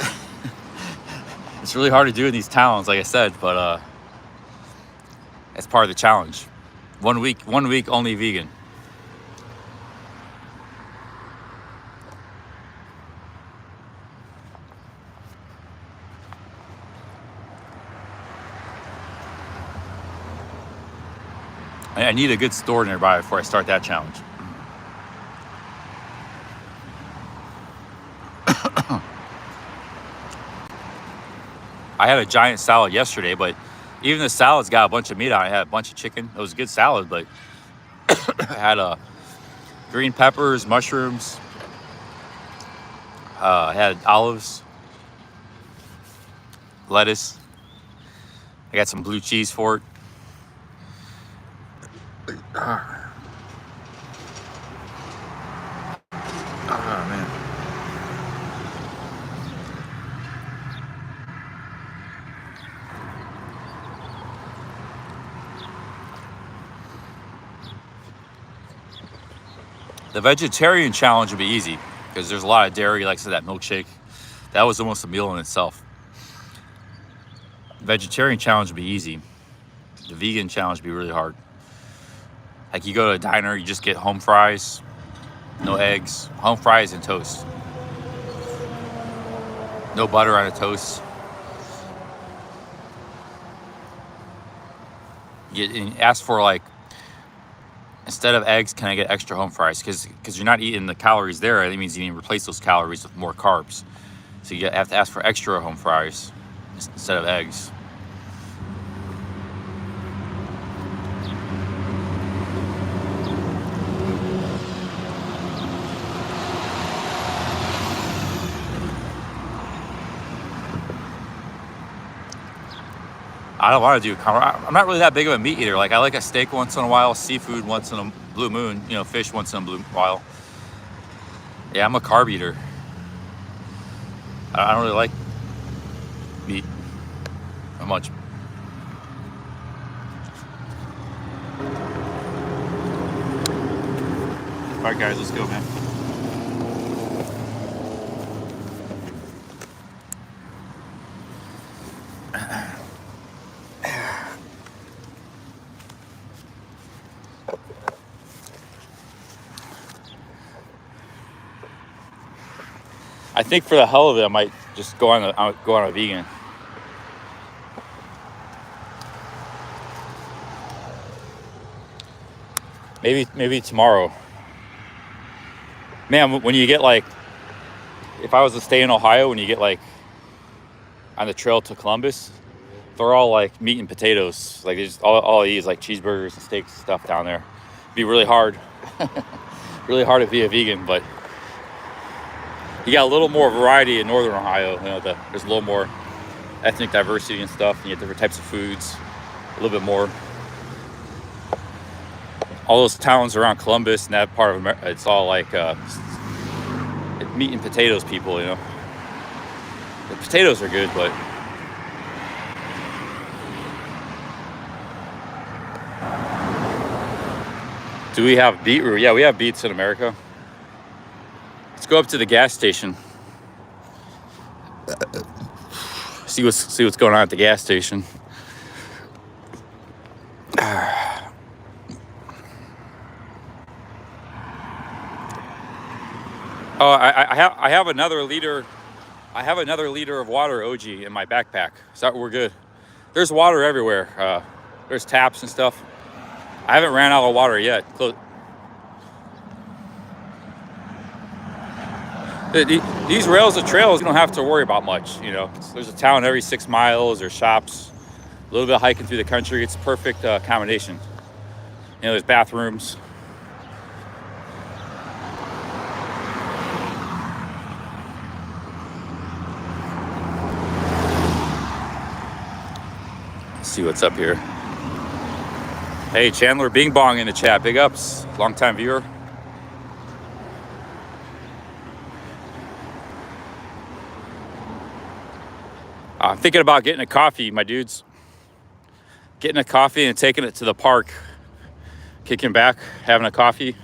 it's really hard to do in these towns, like I said, but it's part of the challenge. 1 week only vegan. I need a good store nearby before I start that challenge. I had a giant salad yesterday, but even the salad's got a bunch of meat on it. I had a bunch of chicken. It was a good salad, but it had green peppers, mushrooms, had olives, lettuce. I got some blue cheese for it. Oh, man. The vegetarian challenge would be easy because there's a lot of dairy, like I said, that milkshake. That was almost a meal in itself. The vegetarian challenge would be easy. The vegan challenge would be really hard. Like you go to a diner, you just get home fries, no eggs, home fries and toast. No butter on a toast. You ask for like, instead of eggs, can I get extra home fries? Because you're not eating the calories there. That means you need to replace those calories with more carbs. So you have to ask for extra home fries instead of eggs. I don't want to do, I'm not really that big of a meat eater. Like I like a steak once in a while, seafood once in a blue moon, you know, fish once in a blue while. Yeah, I'm a carb eater. I don't really like meat. Not much. All right, guys, let's go, man. I think for the hell of it, I might just go on a vegan. Maybe tomorrow. Man, when you get like, if I was to stay in Ohio, when you get like on the trail to Columbus, they're all like meat and potatoes. Like they just all I eat is like cheeseburgers and steaks and stuff down there. It'd be really hard, really hard to be a vegan, but you got a little more variety in Northern Ohio. You know, there's a little more ethnic diversity and stuff. And you get different types of foods, a little bit more. All those towns around Columbus and that part of America, it's all like meat and potatoes people, you know. The potatoes are good, but do we have beetroot? Yeah, we have beets in America. Let's go up to the gas station. See what's going on at the gas station. Oh, I have another liter. I have another liter of water, OG, in my backpack. So we're good. There's water everywhere. There's taps and stuff. I haven't ran out of water yet. These rails of trails, you don't have to worry about much. You know, there's a town every 6 miles. There's shops. A little bit of hiking through the country. It's a perfect accommodation. You know, there's bathrooms. See what's up here. Hey, Chandler Bing Bong in the chat. Big ups. Long-time viewer. I'm thinking about getting a coffee, my dudes. Getting a coffee and taking it to the park. Kicking back, having a coffee.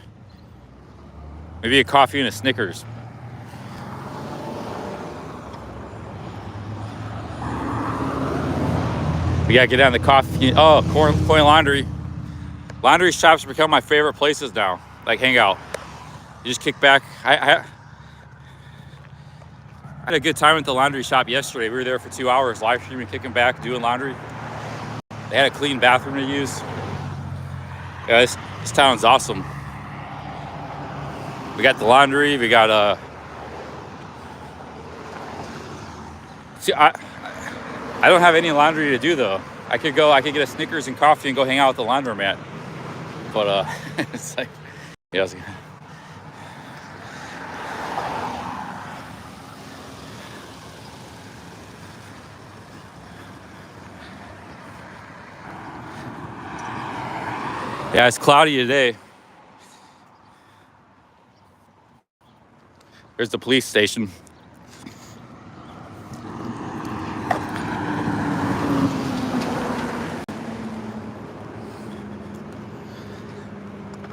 Maybe a coffee and a Snickers. We gotta get down the coffee. Oh, coin laundry. Laundry shops become my favorite places now. Like hang out. You just kick back. I had a good time at the laundry shop yesterday. We were there for 2 hours, live streaming, kicking back, doing laundry. They had a clean bathroom to use. Yeah, this town's awesome. We got the laundry. We got See, I don't have any laundry to do though. I could get a Snickers and coffee and go hang out with the laundromat. But it's like, yeah. Yeah, it's cloudy today. There's the police station.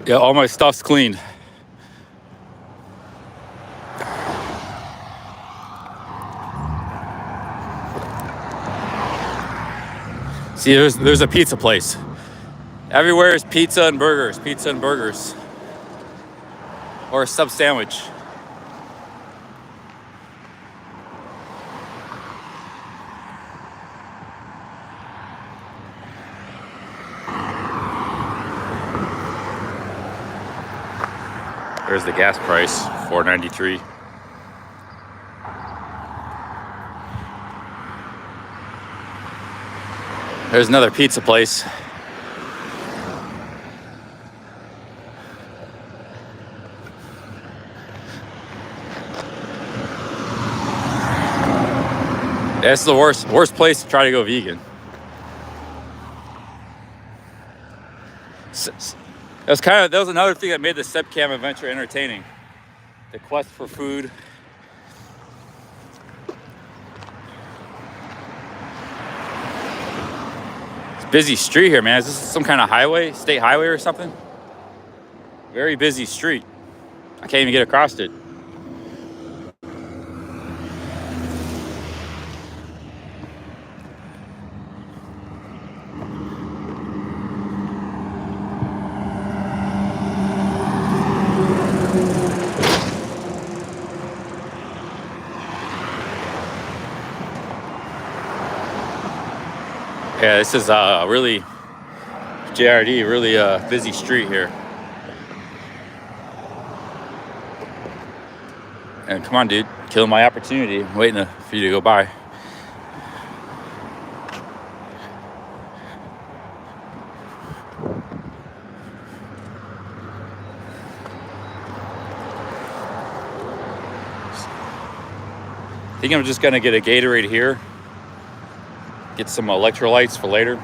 Yeah, all my stuff's cleaned. See, there's a pizza place. Everywhere is pizza and burgers, or a sub sandwich. There's the gas price, $4.93. There's another pizza place. That's the worst place to try to go vegan. That was another thing that made the StepCam adventure entertaining. The quest for food. Busy street here, man. Is this some kind of highway, state highway or something? Very busy street. I can't even get across it. Yeah, this is really JRD, really busy street here. And come on, dude, killing my opportunity. I'm waiting for you to go by. I think I'm just gonna get a Gatorade here. Get some electrolytes for later.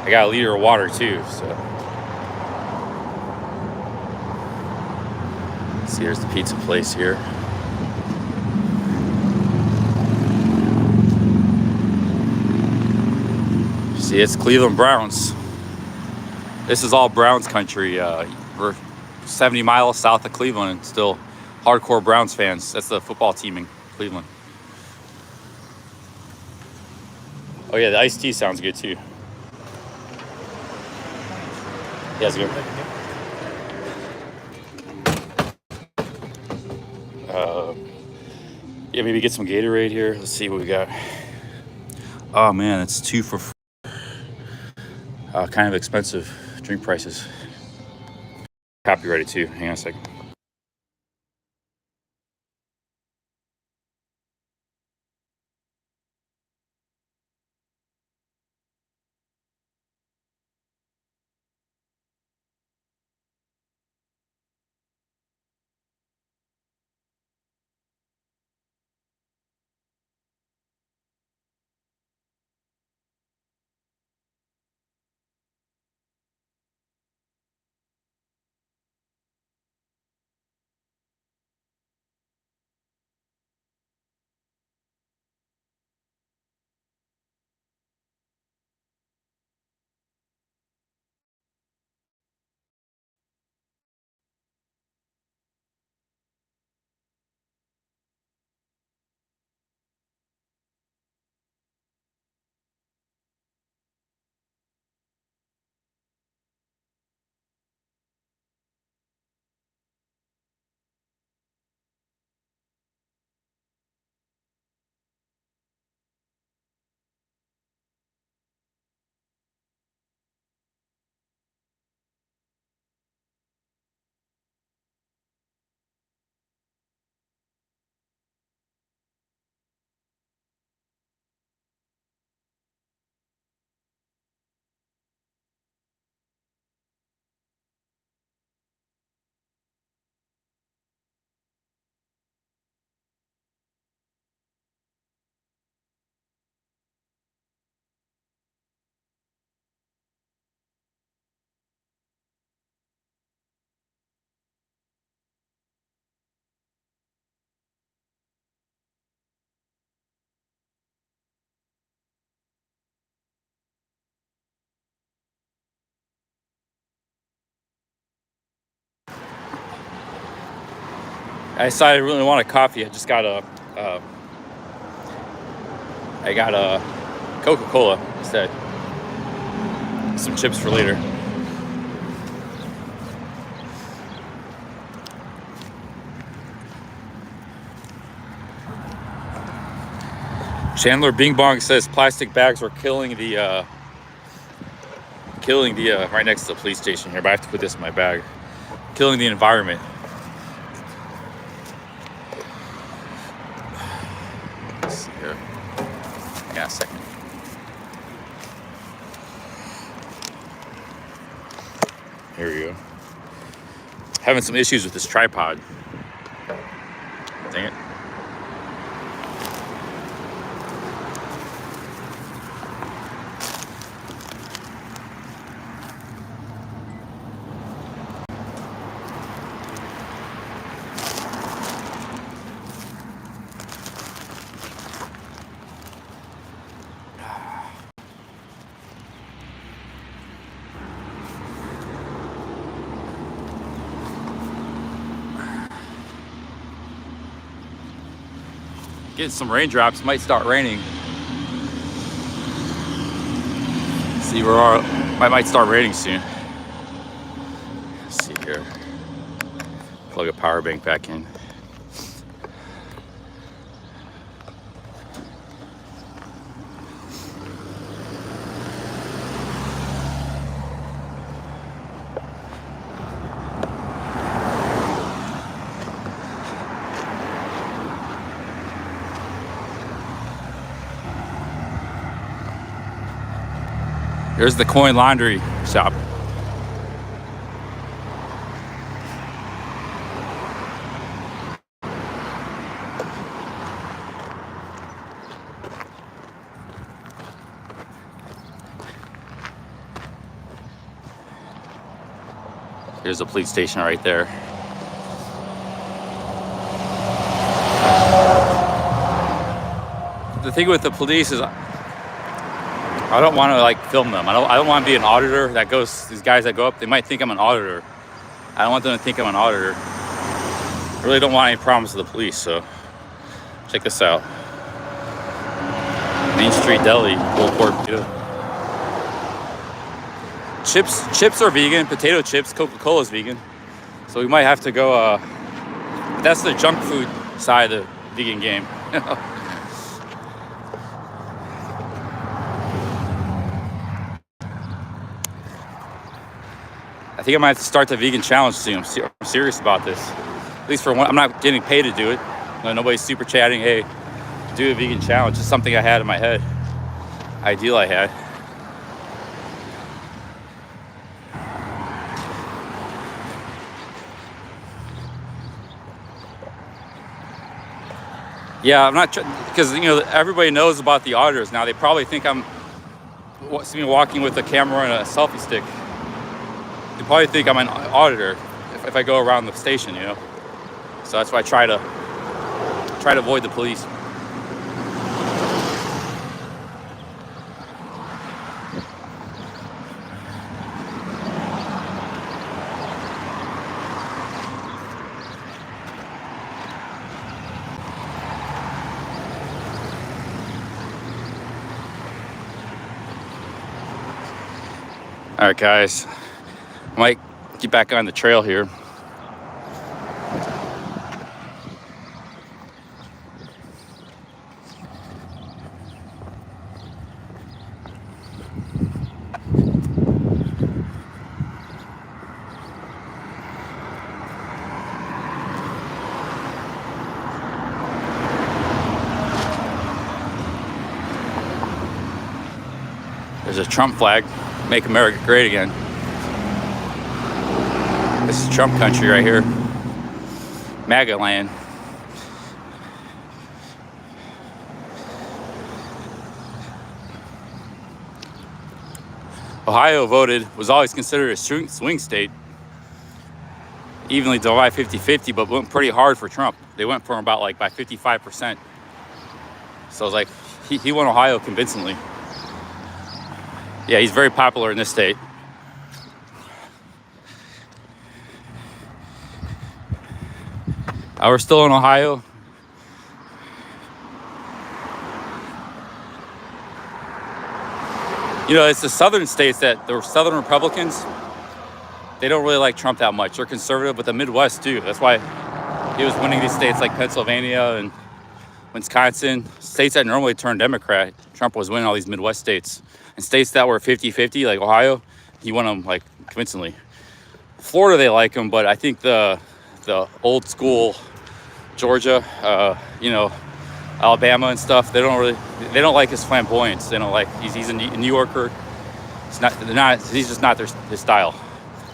I got a liter of water too, so. Let's see, here's the pizza place here. See, it's Cleveland Browns. This is all Browns country. We're 70 miles south of Cleveland and still hardcore Browns fans. That's the football team in Cleveland. Oh yeah, the iced tea sounds good too. Yeah, it's good. Yeah, maybe get some Gatorade here. Let's see what we got. Oh man, it's 2 for kind of expensive drink prices. Copyrighted too. Hang on a second. I decided I really want a coffee. I just got a Coca-Cola instead. Some chips for later. Chandler Bing Bong says plastic bags are killing the right next to the police station here, but I have to put this in my bag. Killing the environment. Let's see here. Hang on a second. Here we go. Having some issues with this tripod. Dang it. Getting some raindrops. Might start raining. See where our might start raining soon. Let's see here. Plug a power bank back in. Here's the coin laundry shop. Here's the police station right there. The thing with the police is I don't want to like film them. I don't want to be an auditor that goes, these guys that go up, they might think I'm an auditor. I don't want them to think I'm an auditor. I really don't want any problems with the police, so check this out. Main Street Deli, pulled pork potato. Chips are vegan, potato chips, Coca-Cola's vegan. So we might have to go, that's the junk food side of the vegan game. I think I might have to start the vegan challenge soon. I'm serious about this. At least for one, I'm not getting paid to do it. Nobody's super chatting, hey, do a vegan challenge. It's something I had in my head. Ideal I had. Yeah, I'm not, because everybody knows about the auditors now. They probably think I'm see me walking with a camera and a selfie stick. They probably think I'm an auditor if I go around the station, So that's why I try to avoid the police. All right, guys. I might get back on the trail here. There's a Trump flag, Make America Great Again. This is Trump country right here. MAGA land. Ohio was always considered a swing state. Evenly divided 50-50, but went pretty hard for Trump. They went for him about by 55%. So it's like, he won Ohio convincingly. Yeah, he's very popular in this state. We're still in Ohio. It's the southern states that the southern Republicans, they don't really like Trump that much. They're conservative, but the Midwest too. That's why he was winning these states like Pennsylvania and Wisconsin, states that normally turn Democrat. Trump was winning all these Midwest states. And states that were 50-50, like Ohio, he won them convincingly. Florida, they like him, but I think the old school Georgia, Alabama and stuff, they don't like his flamboyance. They don't like, he's a New Yorker. He's just not his style.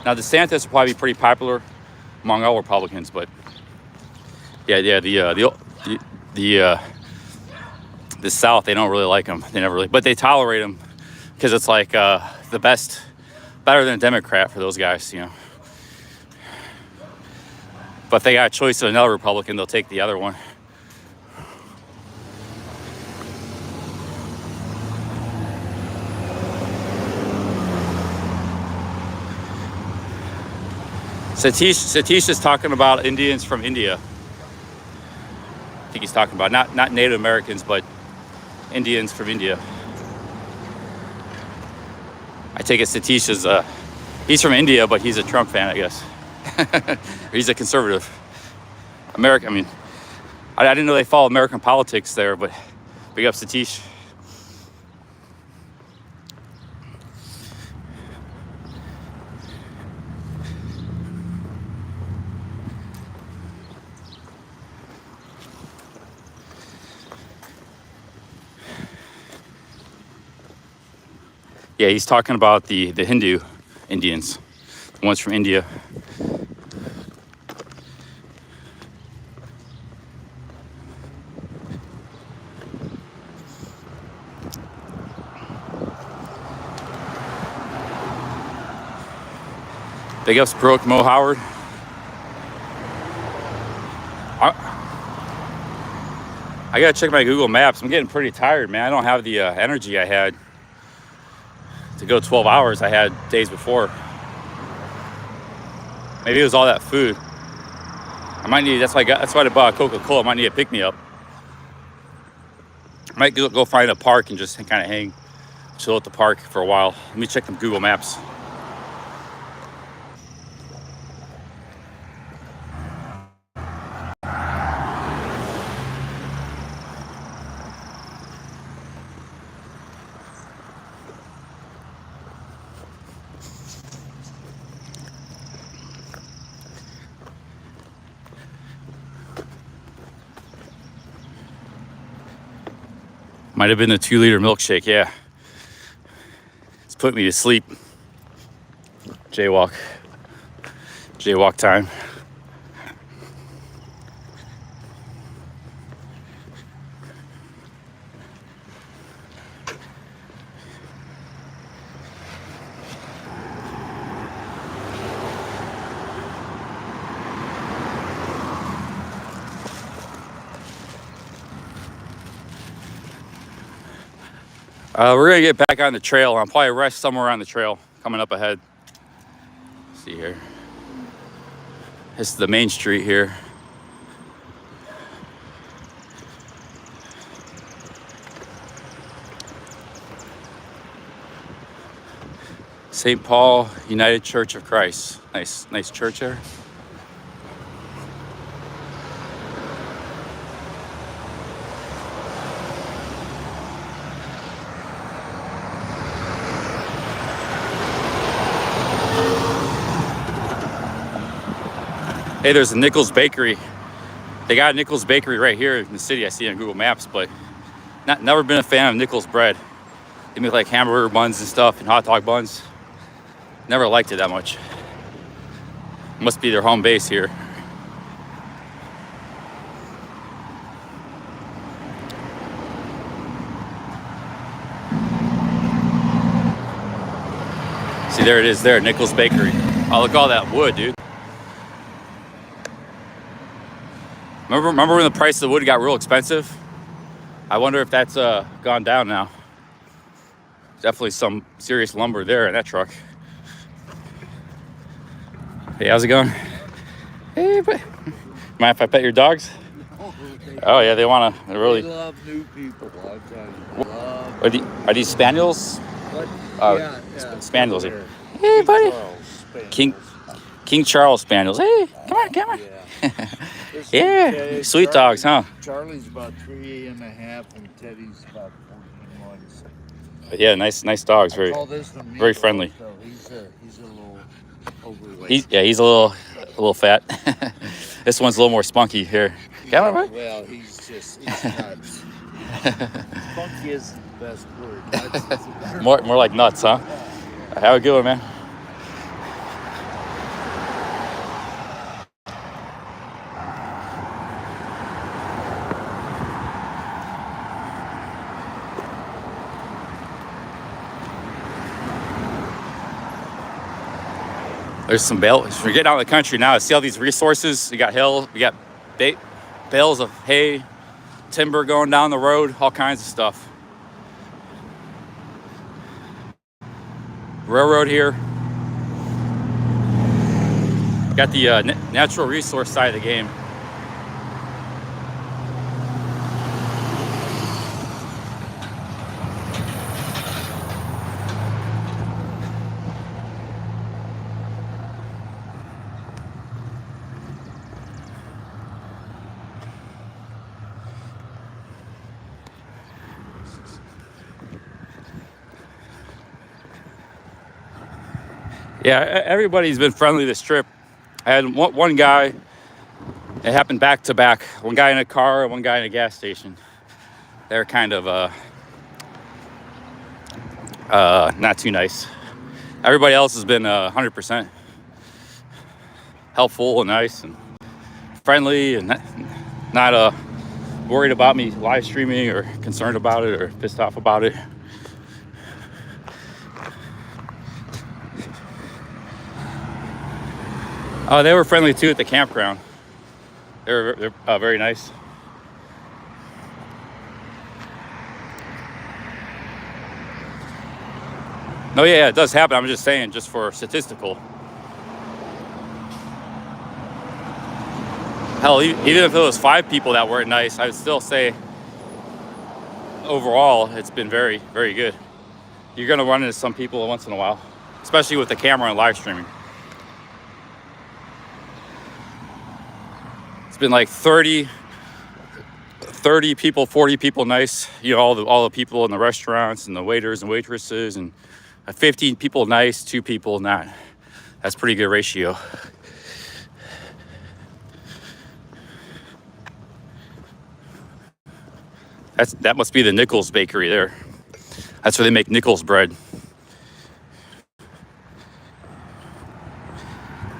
Now DeSantis will probably be pretty popular among all Republicans, but the South, they don't really like him. They never really, but they tolerate him because it's the best, better than a Democrat for those guys, But if they got a choice of another Republican, they'll take the other one. Satish is talking about Indians from India. think he's talking about. Not Native Americans, but Indians from India. I take it Satish is he's from India, but he's a Trump fan, I guess. He's a conservative. American. I mean, I didn't know they follow American politics there, but big up Satish. Yeah, he's talking about the Hindu Indians, the ones from India. Big ups, Brooke Mo Howard. I gotta check my Google Maps. I'm getting pretty tired, man. I don't have the energy I had to go 12 hours I had days before. Maybe it was all that food. I might need. That's why I bought a Coca-Cola. I might need a pick-me-up. I might go find a park and just kind of hang, chill at the park for a while. Let me check them Google Maps. Might have been the 2-liter milkshake, yeah. It's put me to sleep. Jaywalk time. We're gonna get back on the trail. I'll probably rest somewhere on the trail coming up ahead. Let's see here. This is the main street here. St. Paul United Church of Christ. Nice church there. Hey, there's a Nichols Bakery. They got a Nichols Bakery right here in the city. I see on Google Maps, but never been a fan of Nichols bread. They make like hamburger buns and stuff and hot dog buns. Never liked it that much. Must be their home base here. See, there it is there, Nichols Bakery. Oh, look at all that wood, dude. Remember when the price of the wood got real expensive? I wonder if that's gone down now. Definitely some serious lumber there in that truck. Hey, how's it going? Hey, but mind if I pet your dogs? Oh yeah, they wanna. They really love new people. I tell you, Are these spaniels? What? Yeah, spaniels. Hey, buddy. King Charles spaniels. Hey, come on. Yeah. Yeah, sweet dogs, huh? Charlie's about 3.5, and Teddy's about 14 months. Yeah, nice dogs. Very friendly. So he's a little overweight. He's a little fat. This one's a little more spunky here. Yeah, well, he's nuts. Spunky isn't the best word. Nuts is a better more like nuts, huh? Have a good one, man. There's some bales. We're getting out of the country now. See all these resources. We got bales of hay, timber going down the road, all kinds of stuff. Railroad here. Got the natural resource side of the game. Yeah, everybody's been friendly this trip. I had one guy, it happened back to back. One guy in a car and one guy in a gas station. They're kind of not too nice. Everybody else has been 100% helpful and nice and friendly and not worried about me live streaming or concerned about it or pissed off about it. Oh, they were friendly too at the campground. They're very nice. No, yeah, it does happen. I'm just saying, just for statistical. Hell, even if it was 5 people that weren't nice, I would still say overall it's been very, very good. You're gonna run into some people once in a while, especially with the camera and live streaming. It's been like 30 people, 40 people nice. You know, all the people in the restaurants and the waiters and waitresses, and 15 people nice, 2 people not. That's pretty good ratio. That must be the Nichols Bakery there. That's where they make Nichols bread.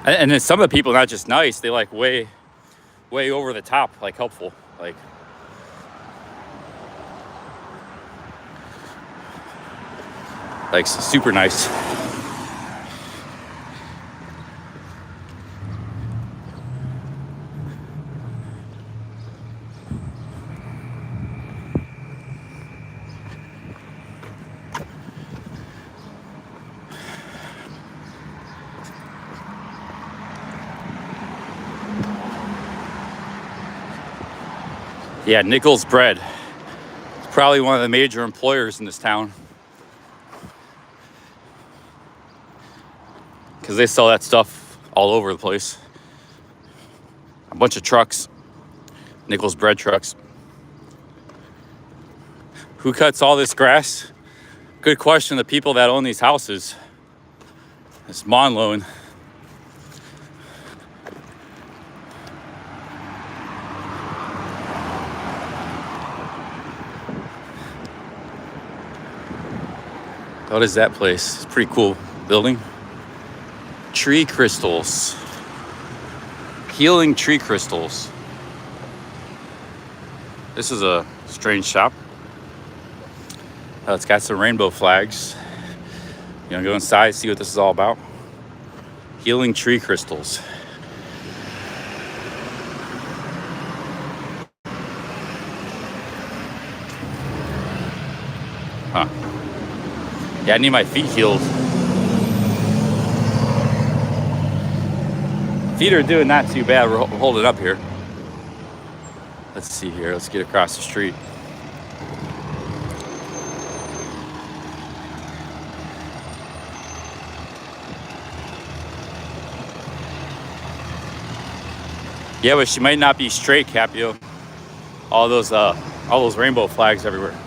And then some of the people not just nice, they like way over the top, like helpful, like super nice. Yeah, Nichols Bread. It's probably one of the major employers in this town, because they sell that stuff all over the place. A bunch of trucks, Nichols Bread trucks. Who cuts all this grass? Good question. The people that own these houses. This lawn loan. What is that place? It's a pretty cool building. Tree crystals. Healing tree crystals. This is a strange shop. It's got some rainbow flags. You know, go inside, see what this is all about. Healing tree crystals. Huh. Yeah, I need my feet healed. Feet are doing not too bad. We're holding up here. Let's see here. Let's get across the street. Yeah, but she might not be straight, Capio. All those rainbow flags everywhere.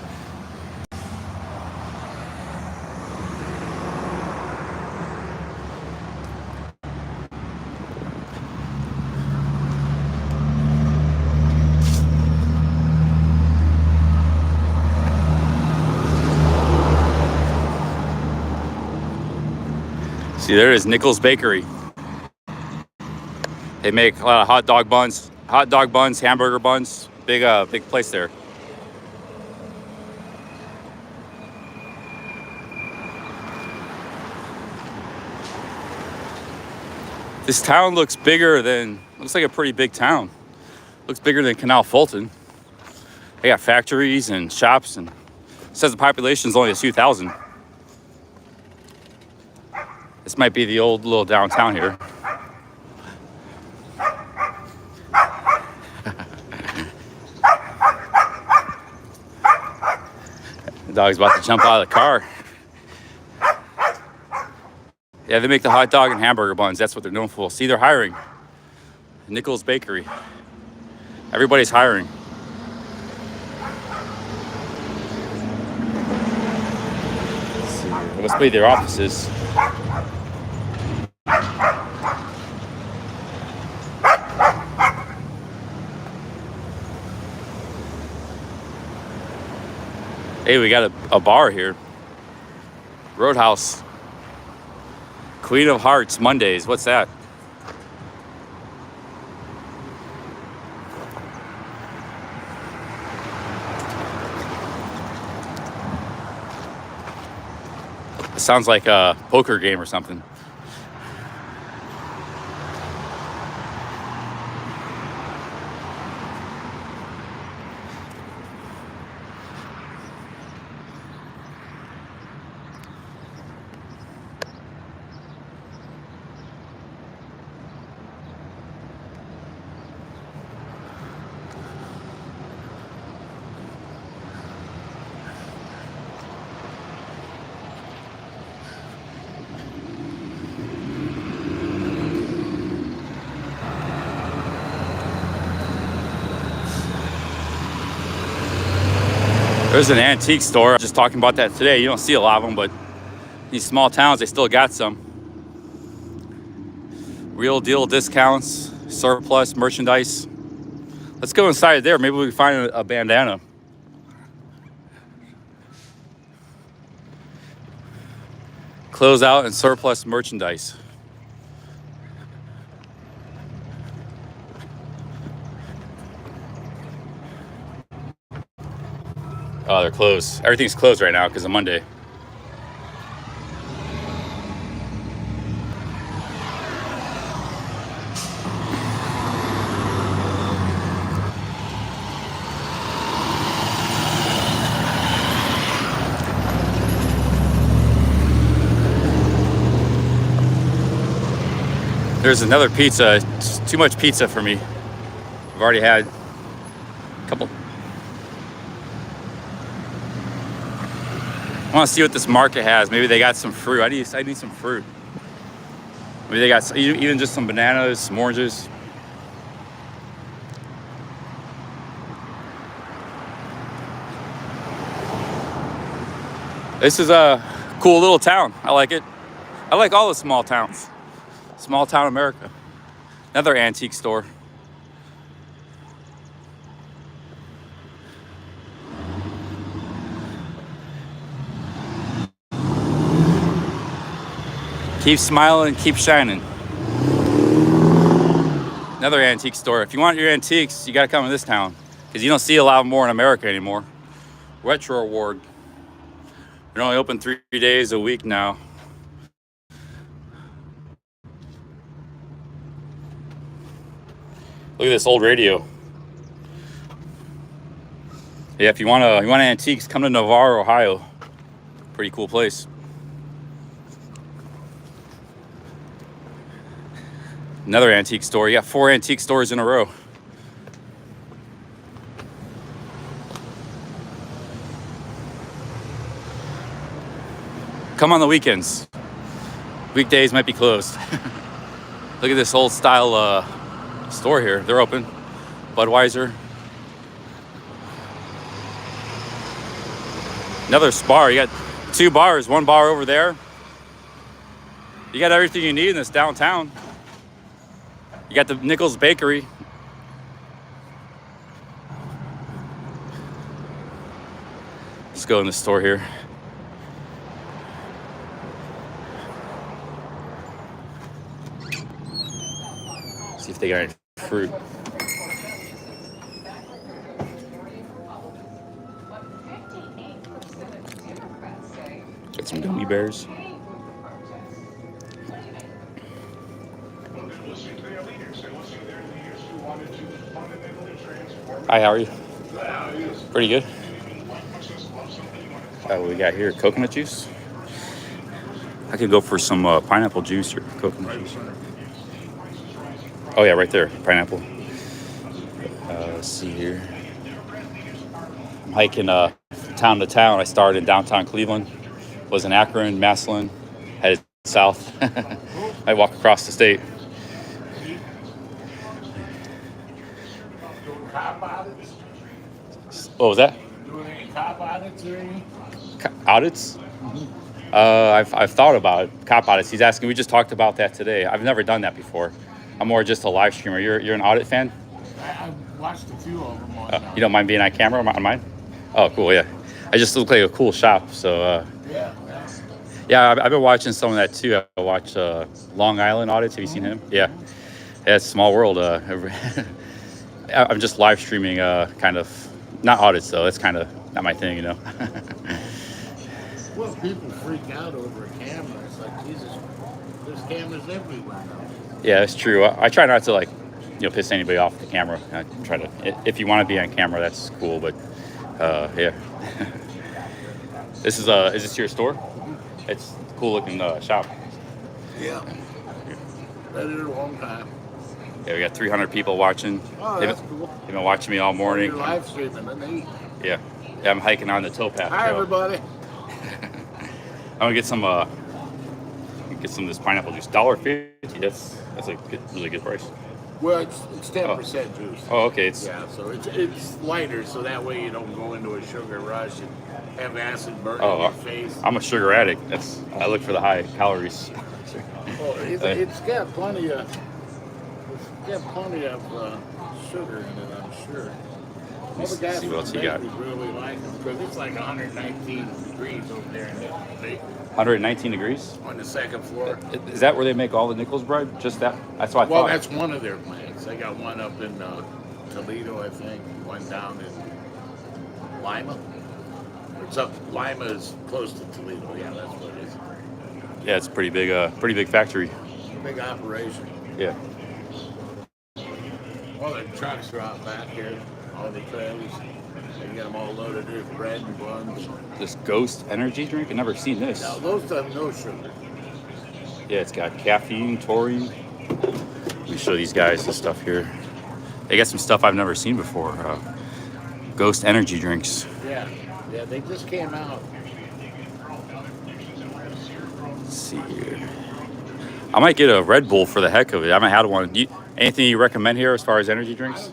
See, there is Nichols Bakery. They make a lot of hot dog buns, hamburger buns. Big place there. This town looks like a pretty big town. Looks bigger than Canal Fulton. They got factories and shops, and it says the population is only a few thousand. This might be the old little downtown here. The dog's about to jump out of the car. Yeah, they make the hot dog and hamburger buns. That's what they're known for. See, they're hiring. Nichols Bakery. Everybody's hiring. Let's see here. It must be their offices. Hey, we got a bar here. Roadhouse. Queen of Hearts Mondays. What's that? It sounds like a poker game or something. There's an antique store. I was just talking about that today. You don't see a lot of them, but these small towns, they still got some. Real deal discounts, surplus merchandise. Let's go inside there. Maybe we can find a bandana. Close out and surplus merchandise. Oh, they're closed. Everything's closed right now because of Monday. There's another pizza. It's too much pizza for me. I've already had a couple. I want to see what this market has. Maybe they got some fruit. I need some fruit. Maybe they got even just some bananas, some oranges. This is a cool little town. I like it. I like all the small towns. Small town America. Another antique store. Keep smiling, keep shining. Another antique store. If you want your antiques, you gotta come to this town because you don't see a lot more in America anymore. Retro Award. They're only open 3 days a week now. Look at this old radio. Yeah, if you want antiques, come to Navarre, Ohio. Pretty cool place. Another antique store. You got 4 antique stores in a row. Come on the weekends. Weekdays might be closed. Look at this old style store here. They're open. Budweiser. Another bar. You got 2 bars. 1 bar over there. You got everything you need in this downtown. You got the Nichols Bakery. Let's go in the store here. See if they got any fruit. Got some gummy bears. Hi, how are you? Pretty good. What we got here? Coconut juice. I could go for some pineapple juice or coconut juice. Oh yeah, right there, pineapple. Let's see here. I'm hiking town to town. I started in downtown Cleveland, was in Akron, Massillon, headed south. I walk across the state. What was that? Doing any cop audits or anything? Audits? I've thought about it. Cop audits. He's asking. We just talked about that today. I've never done that before. I'm more just a live streamer. You're an audit fan? I've watched a few of them. You don't mind being on camera on mine? Oh, cool. Yeah. I just look like a cool shop. So Yeah. yeah, I've been watching some of that too. I watch Long Island Audits. Have you seen him? Yeah, it's a small world. I'm just live streaming, kind of, not audits though. It's kind of not my thing, you know. Well, people freak out over a camera. It's like, Jesus, there's cameras everywhere now. Yeah, it's true. I try not to, like, piss anybody off with the camera. I try to, if you want to be on camera, that's cool. But yeah, is this your store? It's a cool looking shop. Yeah. Been here a long time. Yeah, we got 300 people watching. Oh, that's cool. They've been watching me all morning. You're live streaming, isn't it? Yeah, I'm hiking on the towpath Hi, trail. everybody. I'm gonna get some of this pineapple juice. $1.50. That's a really good price. Well, it's 10% juice. Oh, okay. It's Yeah, so it's lighter, so that way you don't go into a sugar rush and have acid burn in your face. I'm a sugar addict. I look for the high calories. Well, it's got plenty of sugar in it, I'm sure. All the guys see what else from you got. the bakery really like them because it's like 119 degrees over there in the bakery 119 degrees. on the second floor. Is that where they make all the Nichols bread? Just that? That's what I Well, thought. that's one of their plants. They got one up in Toledo, I think. One down in Lima. It's up. Lima is close to Toledo. Yeah, that's what it is. Yeah, it's a pretty big factory. Big operation. Yeah. All the trucks are out back here. All the trailers. They get them all loaded with bread and buns. This Ghost energy drink. I've never seen this. Now, those have no sugar. Yeah, it's got caffeine, taurine. Let me show these guys the stuff here. They got some stuff I've never seen before. Ghost energy drinks. Yeah, they just came out. Let's see here. I might get a Red Bull for the heck of it. I haven't had one. Anything you recommend here as far as energy drinks?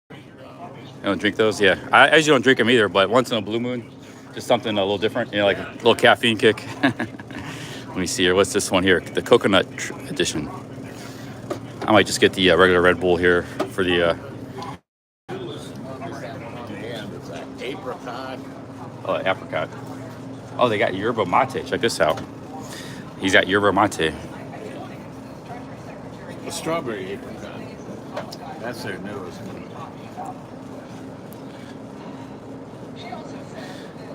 You don't drink those? Yeah. I usually don't drink them either, but once in a blue moon, just something a little different, like a little caffeine kick. Let me see here. What's this one here? The coconut edition. I might just get the regular Red Bull here for the... It's like apricot. apricot. Oh, they got Yerba mate. Check this out. He's got Yerba mate. A strawberry apricot. That's their newest one.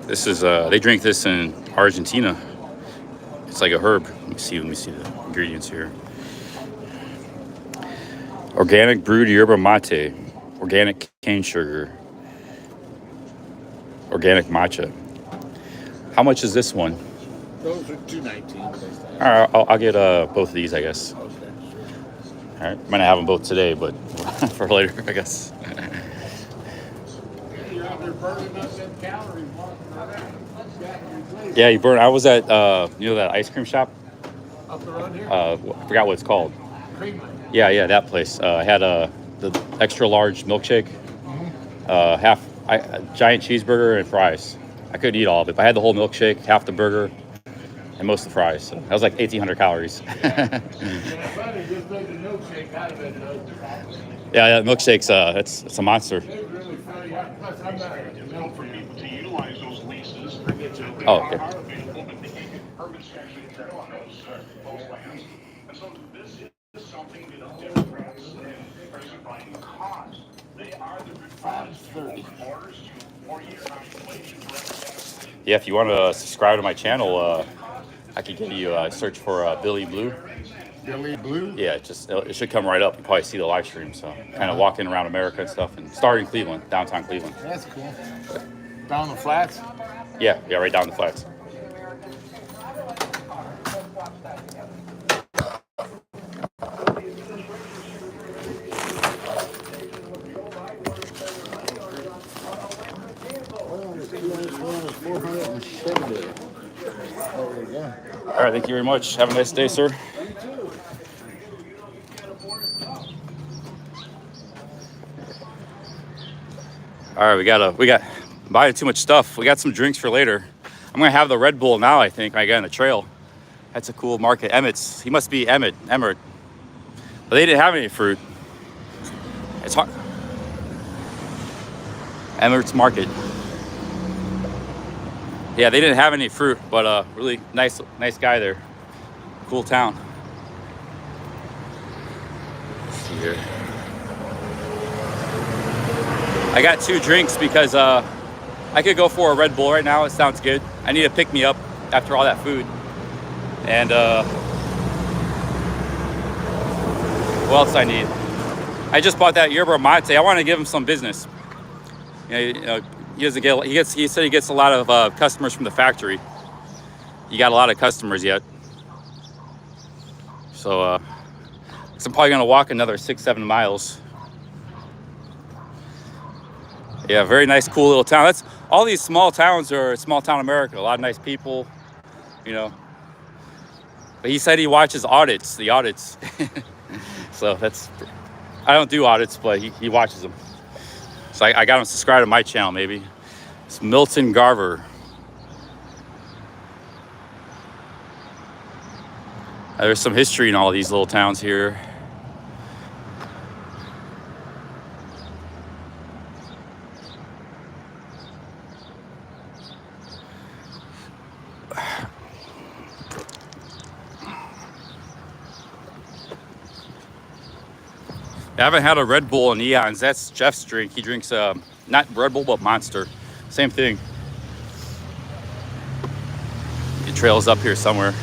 This is they drink this in Argentina. It's like a herb. Let me see the ingredients here. Organic brewed yerba mate, organic cane sugar, organic matcha. How much is this one? Those are $2.19. All right, I'll get both of these, I guess. Okay, sure. All right, might not have them both today, but for later, I guess. You're out there burning up them calories walking around. Yeah, you burn. I was at that ice cream shop. Up the road here? I forgot what it's called. Creamery. Yeah, that place. I had the extra large milkshake, a giant cheeseburger and fries. I couldn't eat all of it, but I had the whole milkshake, half the burger, and most of the fries. So that was like 1,800 calories. Yeah, buddy, just make a milkshake out of it. Yeah, milkshake's it's a monster. They really funny. Plus, I'm not a milk for people to utilize those leases. Oh, okay. Yeah, if you want to subscribe to my channel, I could get you search for Billy Blue. Billy Blue? Yeah, it should come right up. You probably see the live stream. So kind of walking around America and stuff, and starting Cleveland, downtown Cleveland. That's cool. Down the flats? Yeah, right down the flats. All right, thank you very much. Have a nice day, sir. All right, we got buying too much stuff. We got some drinks for later. I'm gonna have the Red Bull now, I think, when I get on the trail. That's a cool market. He must be Emmett. But they didn't have any fruit. It's hard. Emmert's Market. Yeah, they didn't have any fruit, but really nice guy there. Cool town. Let's see here. I got 2 drinks because I could go for a Red Bull right now. It sounds good. I need to pick me up after all that food. And what else I need? I just bought that Yerba mate. I want to give him some business. You know, he doesn't get. He said he gets a lot of customers from the factory. You got a lot of customers yet. So I'm probably gonna walk another 6-7 miles. Yeah, very nice, cool little town. That's all these small towns are small town America. A lot of nice people, you know. But he said he watches audits, the audits. So that's, I don't do audits, but he watches them. So I got him subscribed to my channel, maybe. It's Milton Garver. There's some history in all these little towns here. I haven't had a Red Bull in eons. That's Jeff's drink. He drinks not Red Bull, but Monster. Same thing. It trails up here somewhere.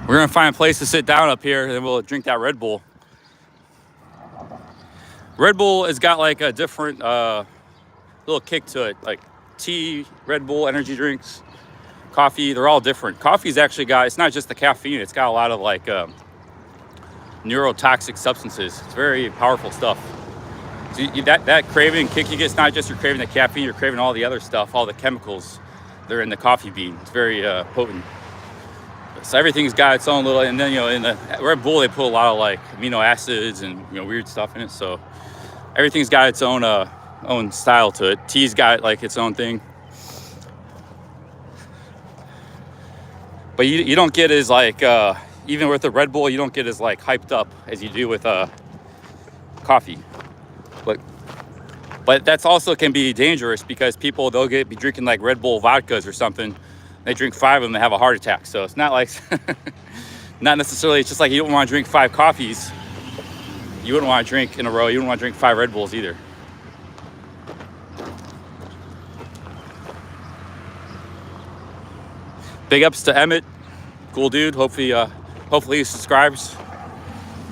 We're gonna find a place to sit down up here, and then we'll drink that Red Bull. Red Bull has got like a different little kick to it, like tea, Red Bull, energy drinks, coffee, they're all different. Coffee's actually got, it's not just the caffeine, it's got a lot of like neurotoxic substances. It's very powerful stuff. So that craving kick you get, it's not just you're craving the caffeine, you're craving all the other stuff, all the chemicals that are in the coffee bean. It's very potent. So everything's got its own little, and then, you know, in the Red Bull, they put a lot of like amino acids and, you know, weird stuff in it. So everything's got its own own style to it. Tea's got like its own thing. But you don't get as like, even with the Red Bull, you don't get as like hyped up as you do with coffee. But that's also can be dangerous because people, they'll be drinking like Red Bull vodkas or something. They drink 5 of them, they have a heart attack. So it's not like, not necessarily, it's just like you don't want to drink 5 coffees. You wouldn't want to drink in a row. You wouldn't want to drink 5 Red Bulls either. Big ups to Emmett, cool dude. Hopefully he subscribes.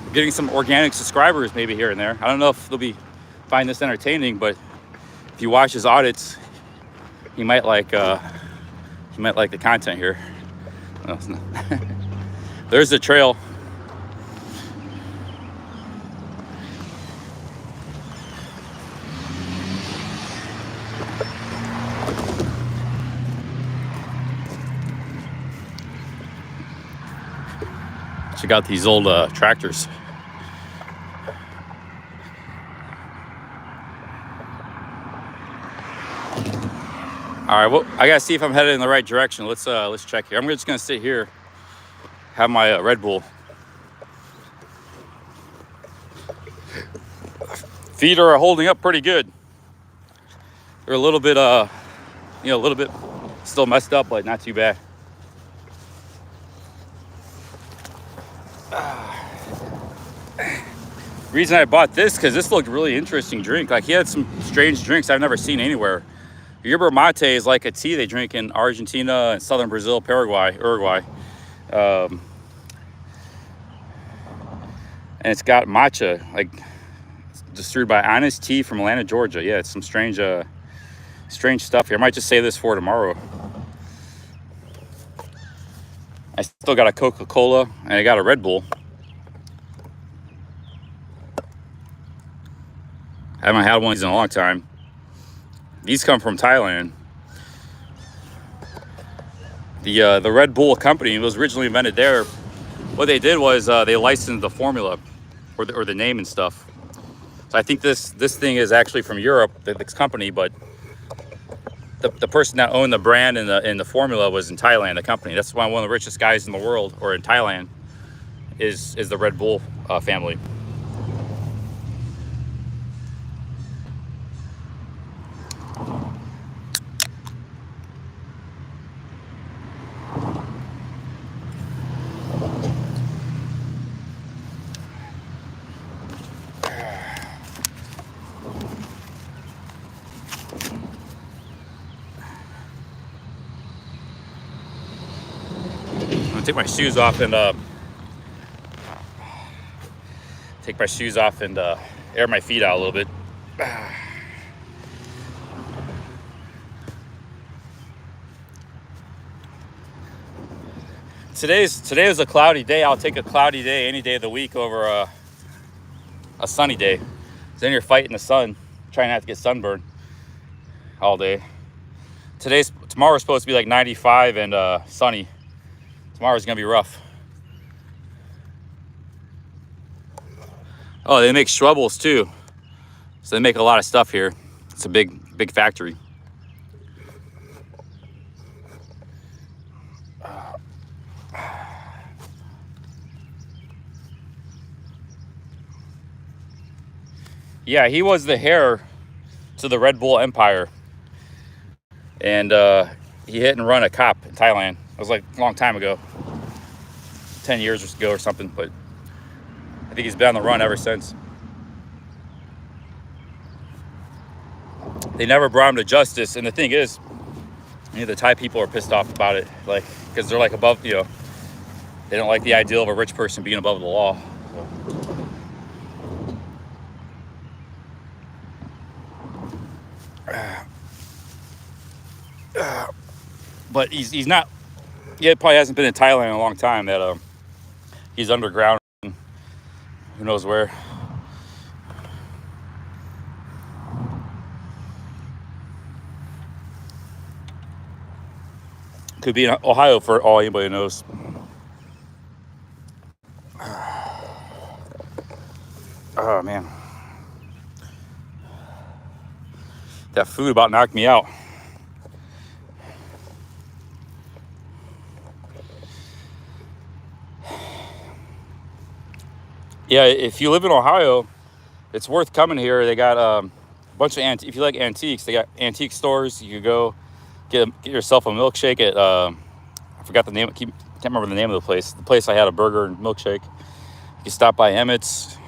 We're getting some organic subscribers maybe here and there. I don't know if they'll find this entertaining, but if you watch his audits, he might like the content here. No, it's not. There's the trail. Check out these old tractors. All right, well, I gotta see if I'm headed in the right direction. Let's check here. I'm just gonna sit here, have my Red Bull. Feet are holding up pretty good. They're a little bit, a little bit still messed up, but not too bad. Reason I bought this because this looked really interesting drink. Like he had some strange drinks I've never seen anywhere. Yerba mate is like a tea they drink in Argentina and southern Brazil, Uruguay. And it's got matcha, like it's distributed by Honest Tea from Atlanta, Georgia. Yeah, it's some strange stuff here. I might just save this for tomorrow. I still got a Coca-Cola and I got a Red Bull. I haven't had one of these in a long time. These come from Thailand. The Red Bull company was originally invented there. What they did was they licensed the formula or the name and stuff. So I think this thing is actually from Europe, this company, but the person that owned the brand and the formula was in Thailand, the company. That's why one of the richest guys in the world, or in Thailand, is the Red Bull family. I'm gonna take my shoes off and air my feet out a little bit. Today is a cloudy day. I'll take a cloudy day any day of the week over a sunny day. Then you're fighting the sun, trying not to get sunburned all day. Tomorrow's supposed to be like 95 and sunny. Tomorrow's gonna be rough. Oh, they make Schwebels too. So they make a lot of stuff here. It's a big factory. Yeah, he was the heir to the Red Bull empire. And he hit and run a cop in Thailand. It was like a long time ago, 10 years ago or something, but I think he's been on the run ever since. They never brought him to justice, and the thing is, the Thai people are pissed off about it, like, because they're like above, they don't like the ideal of a rich person being above the law. But he's not. Yeah, it probably hasn't been in Thailand in a long time. That he's underground. Who knows where? Could be in Ohio for all anybody knows. Oh man, that food about knocked me out. Yeah, if you live in Ohio, it's worth coming here. They got a bunch of if you like antiques, they got antique stores. You could go get yourself a milkshake at I forgot the name. Can't remember the name of the place. The place I had a burger and milkshake. You can stop by Emmett's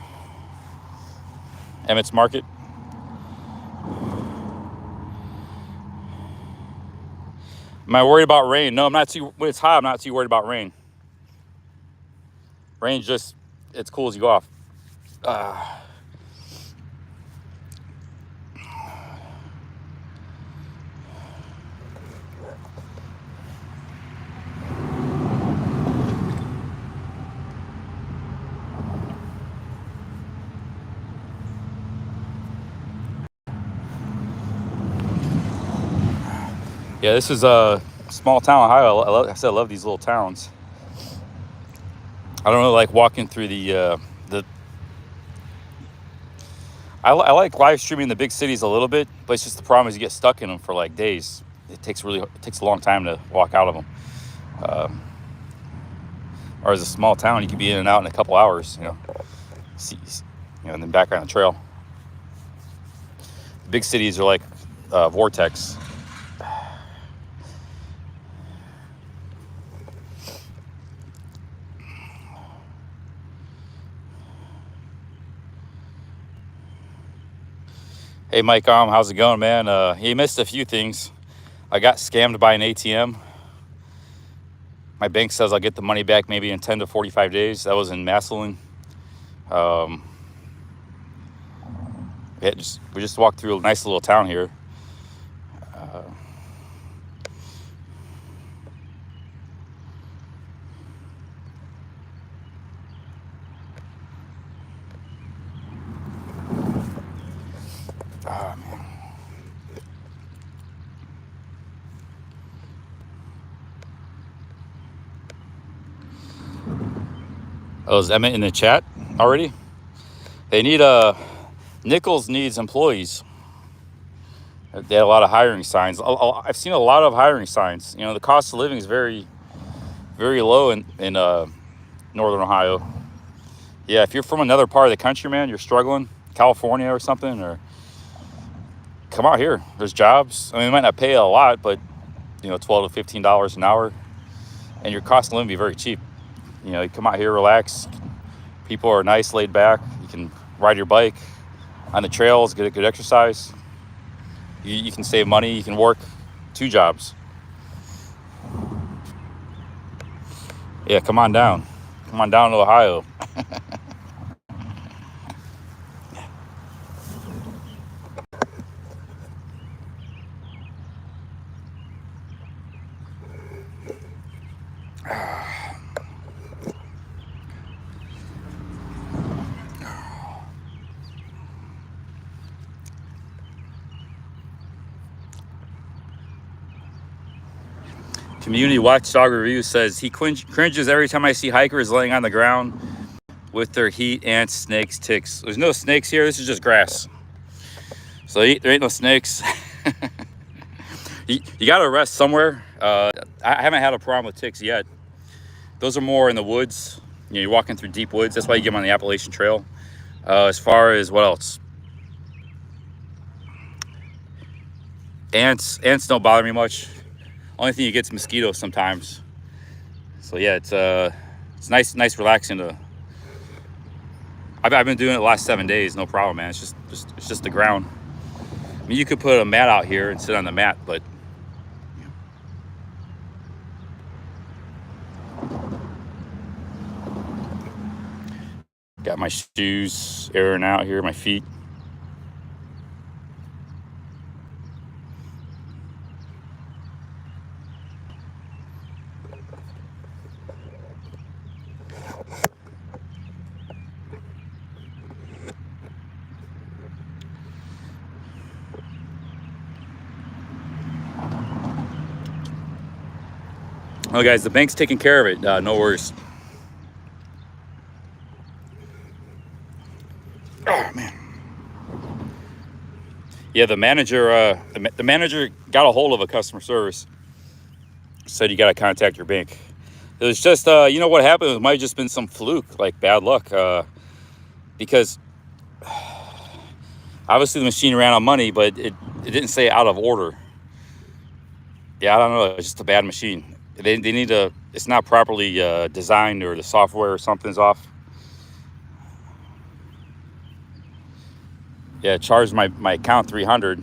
Market. Am I worried about rain? No, I'm not too. When it's hot, I'm not too worried about rain. Rain just, it's cool as you go off. Yeah, this is a small town, Ohio. I love these little towns. I don't really like walking through I like live streaming the big cities a little bit, but it's just the problem is you get stuck in them for like days. It takes a long time to walk out of them. Or as a small town, you can be in and out in a couple hours, and then back on the trail. Big cities are like vortex. Hey Mike, how's it going, man? He missed a few things. I got scammed by an ATM. My bank says I'll get the money back maybe in 10 to 45 days. That was in Massillon. We just walked through a nice little town here. Oh, is Emmett in the chat already? They need Nichols needs employees. They had a lot of hiring signs. I've seen a lot of hiring signs. You know, the cost of living is very, very low in Northern Ohio. Yeah, if you're from another part of the country, man, you're struggling, California or something, or come out here. There's jobs. I mean, it might not pay a lot, but you know, $12 to $15 an hour, and your cost of living be very cheap. You know, you come out here, relax. People are nice, laid back. You can ride your bike on the trails, get a good exercise. You can save money. You can work 2 jobs. Yeah, come on down. Come on down to Ohio. Community Watchdog Review says he cringes every time I see hikers laying on the ground with their heat, ants, snakes, ticks. There's no snakes here. This is just grass. So there ain't no snakes. You got to rest somewhere. I haven't had a problem with ticks yet. Those are more in the woods. You know, you're walking through deep woods. That's why you get them on the Appalachian Trail. As far as what else? Ants don't bother me much. Only thing you get is mosquitoes sometimes. So yeah, it's nice, relaxing to. I've been doing it the last 7 days, no problem, man. It's just the ground. I mean, you could put a mat out here and sit on the mat, but got my shoes airing out here, my feet. Oh, guys, the bank's taking care of it. No worries. Oh man. Yeah, the manager got a hold of a customer service. Said you got to contact your bank. It was just, you know what happened? It might have just been some fluke, like bad luck, because obviously the machine ran on money, but it didn't say out of order. Yeah, I don't know. It's just a bad machine. They need to. It's not properly designed, or the software or something's off. Yeah, it charged my account $300.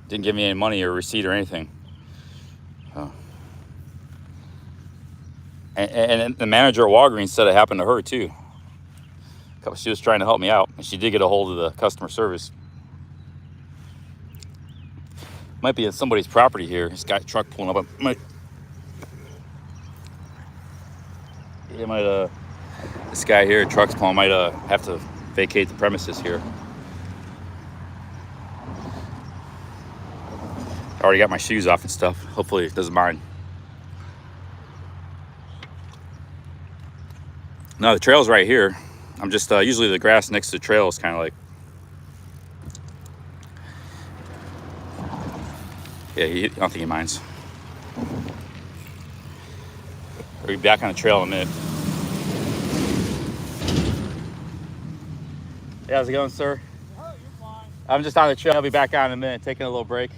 Didn't give me any money or receipt or anything. So. And the manager at Walgreens said it happened to her too. She was trying to help me out, and she did get a hold of the customer service. Might be at somebody's property here. This guy truck pulling up. This guy here, truck's pulling, might have to vacate the premises here. I already got my shoes off and stuff. Hopefully it doesn't mind. No, the trail's right here. I'm just, usually the grass next to the trail is kind of like, yeah, I don't think he minds. We'll be back on the trail in a minute. Hey, how's it going, sir? Oh, you're fine. I'm just on the trail. I'll be back on in a minute, taking a little break.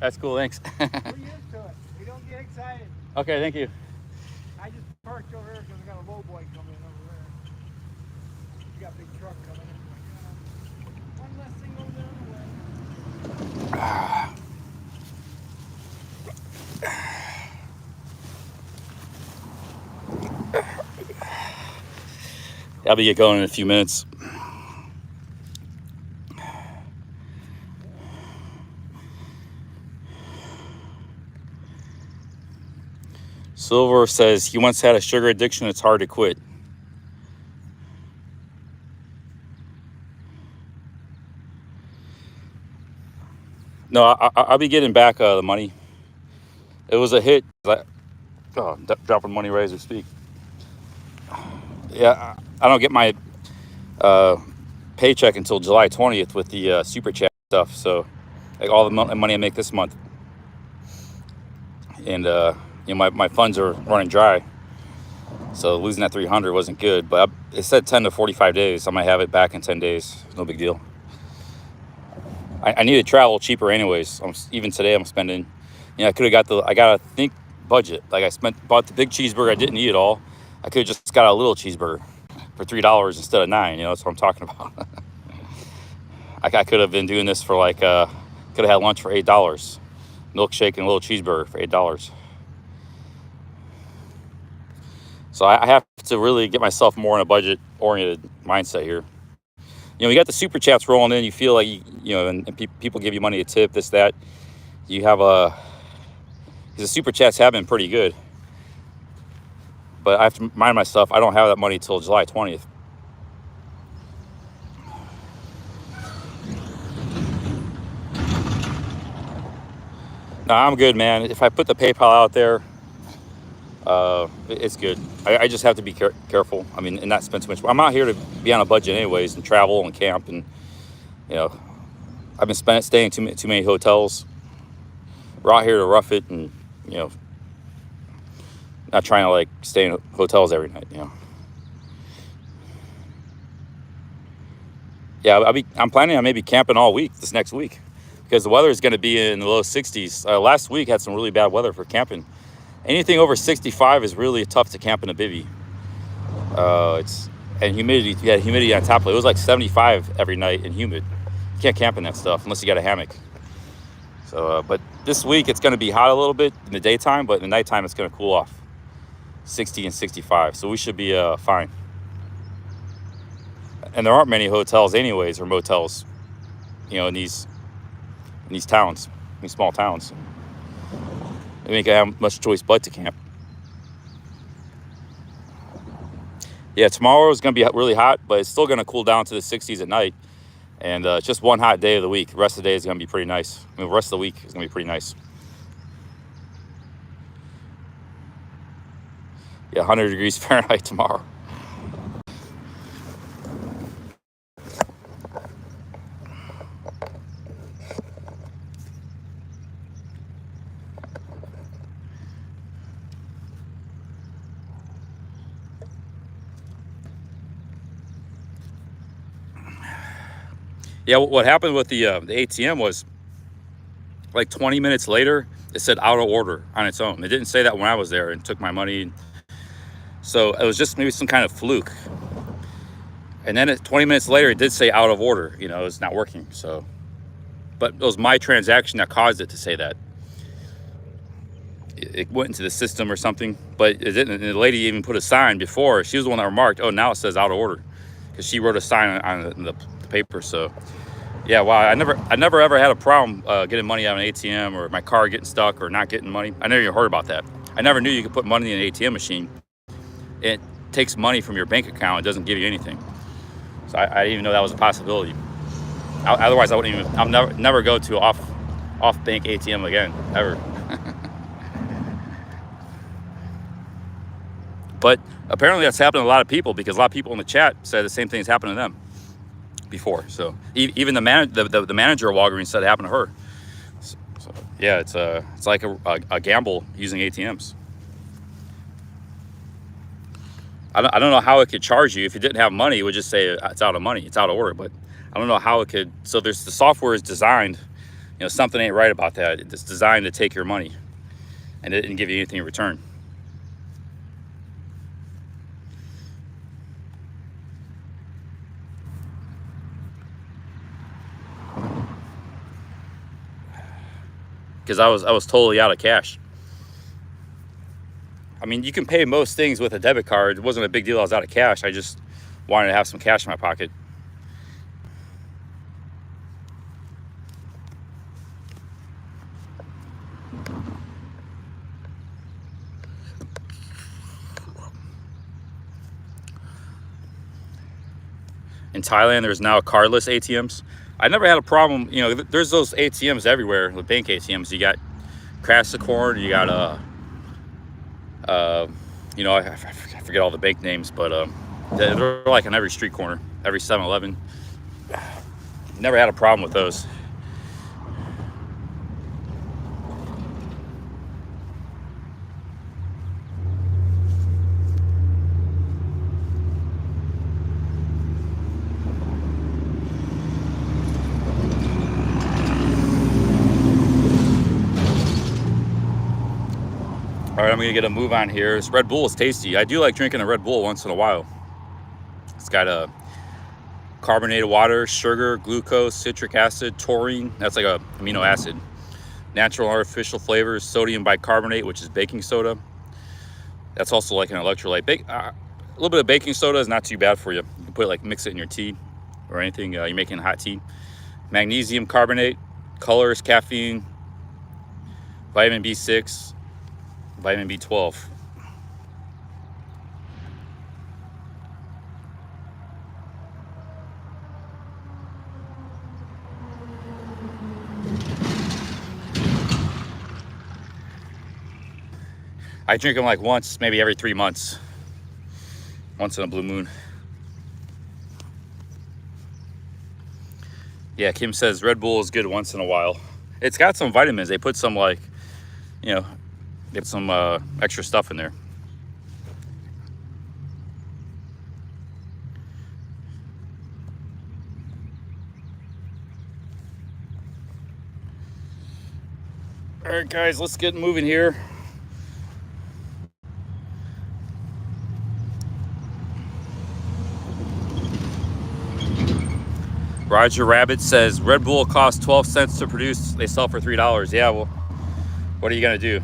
That's cool, thanks. We're used to it. We don't get excited. Okay, thank you. I just parked over here because I got a low boy coming over there. You got a big truck coming in. One less thing over there on the way. I'll be going in a few minutes. Silver says he once had a sugar addiction. It's hard to quit. No, I'll be getting back the money. It was a hit. Dropping money right as we speak. Yeah, I don't get my paycheck until July 20th with the super chat stuff. So like all the money I make this month. And you know, my funds are running dry, so losing that 300 wasn't good. But it said 10 to 45 days. I might have it back in 10 days. No big deal. I need to travel cheaper anyways. Even today I'm spending, you know, I gotta think budget. Like bought the big cheeseburger. I didn't eat it all. I could have just got a little cheeseburger for $3 instead of $9. You know, that's what I'm talking about. I could have been doing this for like, could have had lunch for $8. Milkshake and a little cheeseburger for $8. So I have to really get myself more in a budget-oriented mindset here. You know, you got the super chats rolling in. You feel like, you know, and people give you money, a tip, this, that. You have because the super chats have been pretty good. But I have to remind myself, I don't have that money till July 20th. No, I'm good, man. If I put the PayPal out there, it's good. I just have to be careful. I mean, and not spend too much. I'm out here to be on a budget anyways, and travel and camp, and you know, I've been staying too many hotels. We're out here to rough it, and you know, not trying to like stay in hotels every night. You know. Yeah, I'm planning on maybe camping all week this next week, because the weather is going to be in the low 60s. Last week had some really bad weather for camping. Anything over 65 is really tough to camp in a bivvy. And humidity. You had humidity on top of it. It was like 75 every night and humid. You can't camp in that stuff unless you got a hammock. So, but this week it's going to be hot a little bit in the daytime, but in the nighttime it's going to cool off. 60 and 65. So we should be fine. And there aren't many hotels anyways, or motels, you know, in these towns, these small towns. They ain't gonna have much choice but to camp. Yeah, tomorrow is gonna be really hot, but it's still gonna cool down to the 60s at night. And it's just one hot day of the week. The rest of the day is gonna be pretty nice. I mean, the rest of the week is gonna be pretty nice. Yeah, 100 degrees Fahrenheit tomorrow. Yeah, what happened with the ATM was like 20 minutes later, it said out of order on its own. It didn't say that when I was there and took my money. So it was just maybe some kind of fluke. And then 20 minutes later, it did say out of order. You know, it's not working. So, but it was my transaction that caused it to say that. It went into the system or something, but it didn't. And the lady even put a sign before. She was the one that remarked, oh, now it says out of order, because she wrote a sign on the paper. So yeah, wow, I never ever had a problem getting money out of an ATM, or my car getting stuck or not getting money. I never even heard about that. I never knew you could put money in an ATM machine. It takes money from your bank account. It doesn't give you anything. So I didn't even know that was a possibility. Otherwise I wouldn't even, I'll never go to off bank ATM again, ever. But apparently that's happened to a lot of people, because a lot of people in the chat said the same thing's happened to them before. So even the manager of Walgreens said it happened to her. So yeah, it's like a gamble using ATMs. I don't know how it could charge you. If you didn't have money, it would just say it's out of money, it's out of order. But I don't know how it could. So the software is designed, you know, something ain't right about that. It's designed to take your money, and it didn't give you anything in return. Because I was totally out of cash. I mean, you can pay most things with a debit card. It wasn't a big deal I was out of cash. I just wanted to have some cash in my pocket. In Thailand, there's now cardless ATMs. I never had a problem. You know, there's those ATMs everywhere, the bank ATMs. You got Crassicorn, you got you know, I forget all the bank names, but they're like on every street corner, every 7-Eleven. Never had a problem with those. All right, I'm gonna get a move on here. This Red Bull is tasty. I do like drinking a Red Bull once in a while. It's got a carbonated water, sugar, glucose, citric acid, taurine. That's like a amino acid. Natural artificial flavors, sodium bicarbonate, which is baking soda. That's also like an electrolyte. A little bit of baking soda is not too bad for you. You can put it, like, mix it in your tea or anything you're making hot tea. Magnesium carbonate, colors, caffeine, vitamin B6, vitamin B12. I drink them like once, maybe every 3 months. Once in a blue moon. Yeah, Kim says Red Bull is good once in a while. It's got some vitamins. They put some, like, you know, get some extra stuff in there. All right, guys, let's get moving here. Roger Rabbit says Red Bull costs 12 cents to produce. They sell for $3. Yeah, well, what are you gonna do?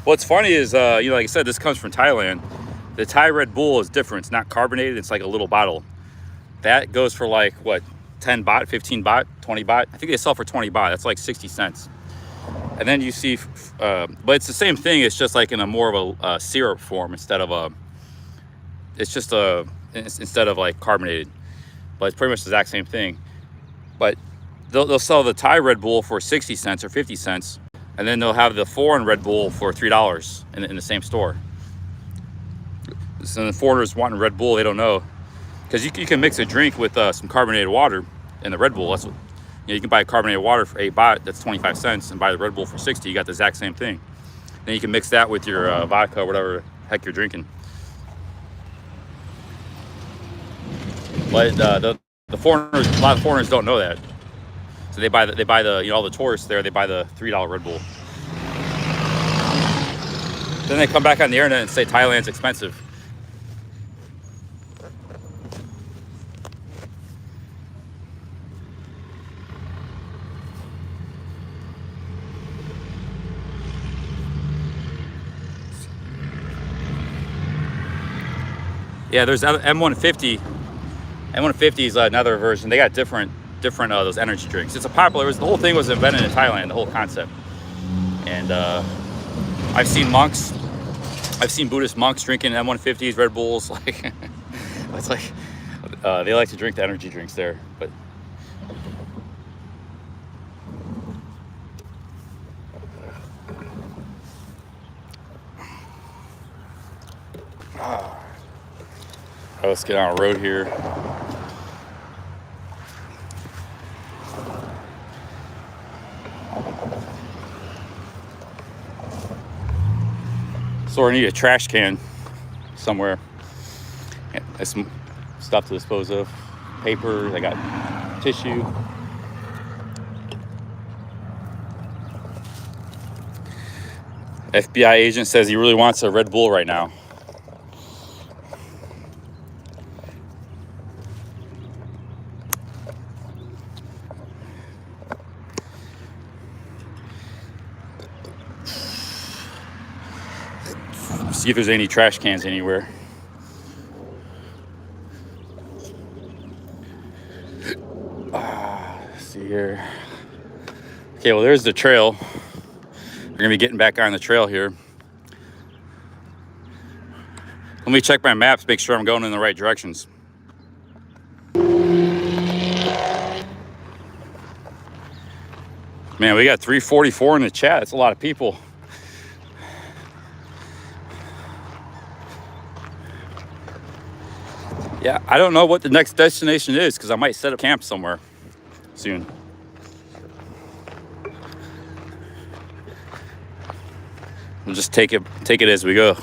What's funny is, you know, like I said, this comes from Thailand. The Thai Red Bull is different. It's not carbonated. It's like a little bottle. That goes for like, what, 10 baht, 15 baht, 20 baht? I think they sell for 20 baht. That's like 60 cents. And then you see, but it's the same thing. It's just like in a more of a syrup form instead of a, it's just a, instead of like carbonated. But it's pretty much the exact same thing. But they'll sell the Thai Red Bull for 60 cents or 50 cents. And then they'll have the foreign Red Bull for $3 in the same store. So the foreigners wanting Red Bull, they don't know. Because you can mix a drink with some carbonated water in the Red Bull. That's what, you know, you can buy carbonated water for 8 baht, that's 25 cents, and buy the Red Bull for 60. You got the exact same thing. Then you can mix that with your vodka, whatever the heck you're drinking. But the foreigners, a lot of foreigners don't know that. So they buy the you know, all the tourists there, they buy the $3 Red Bull. Then they come back on the internet and say Thailand's expensive. Yeah, there's M150. M150 is another version. They got different those energy drinks. It's a popular. The whole thing was invented in Thailand. The whole concept. And I've seen monks. I've seen Buddhist monks drinking M150s, Red Bulls. Like it's like they like to drink the energy drinks there. But let's get on a road here. So I need a trash can somewhere. Yeah, there's some stuff to dispose of. Paper, I got tissue. FBI agent says he really wants a Red Bull right now. See if there's any trash cans anywhere. Let's see here. Okay, well, there's the trail. We're gonna be getting back on the trail here. Let me check my maps, make sure I'm going in the right directions. Man, we got 344 in the chat. That's a lot of people. Yeah, I don't know what the next destination is because I might set up camp somewhere soon. We'll just take it as we go.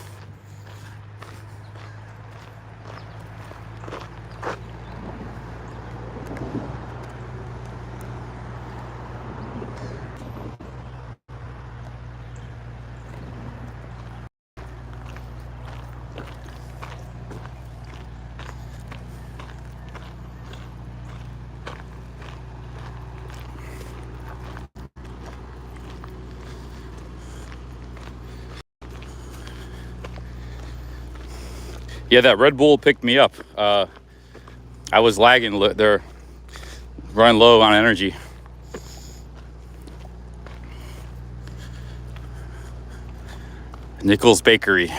Yeah, that Red Bull picked me up. I was lagging. They're running low on energy. Nichols Bakery.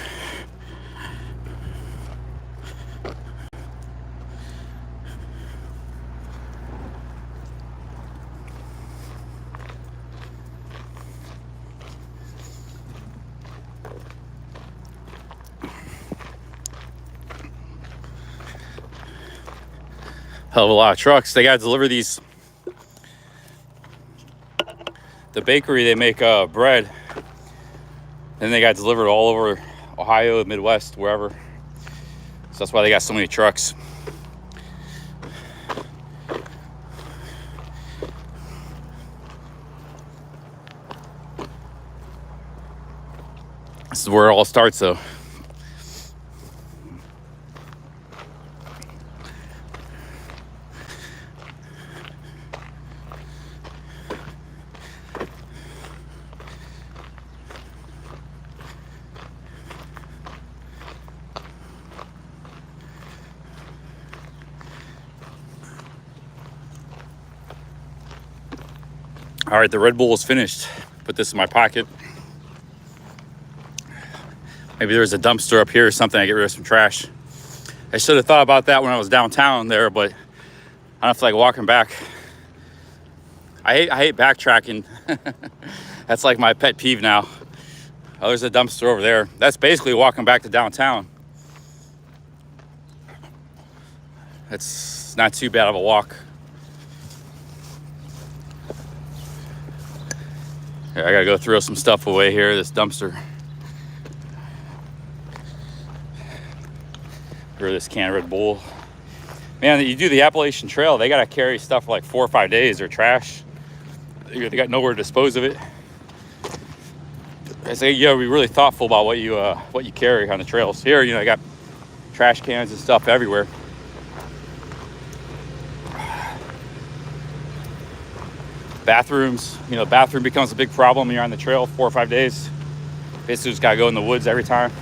Hell of a lot of trucks. They got to deliver these. The bakery, they make bread. And they got delivered all over Ohio, Midwest, wherever. So that's why they got so many trucks. This is where it all starts, though. All right, the Red Bull is finished. Put this in my pocket. Maybe there's a dumpster up here or something. I get rid of some trash. I should have thought about that when I was downtown there, but I don't feel like walking back. I hate backtracking. That's like my pet peeve now. Oh, there's a dumpster over there. That's basically walking back to downtown. It's not too bad of a walk. Here, I gotta go throw some stuff away here, this dumpster. Or this can of Red Bull. Man, you do the Appalachian Trail, they gotta carry stuff for like 4 or 5 days or trash. They got nowhere to dispose of it. I say you gotta be really thoughtful about what you carry on the trails. Here, you know, I got trash cans and stuff everywhere. Bathrooms, you know, bathroom becomes a big problem when you're on the trail 4 or 5 days. Basically just gotta go in the woods every time.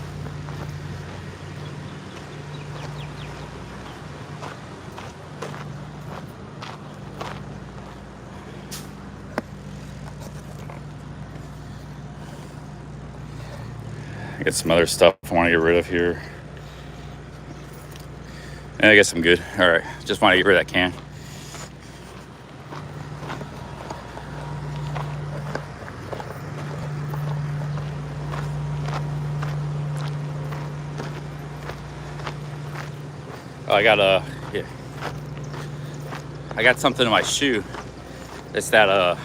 I got some other stuff I want to get rid of here. And I guess I'm good. All right, just want to get rid of that can. Oh, I got something in my shoe. It's that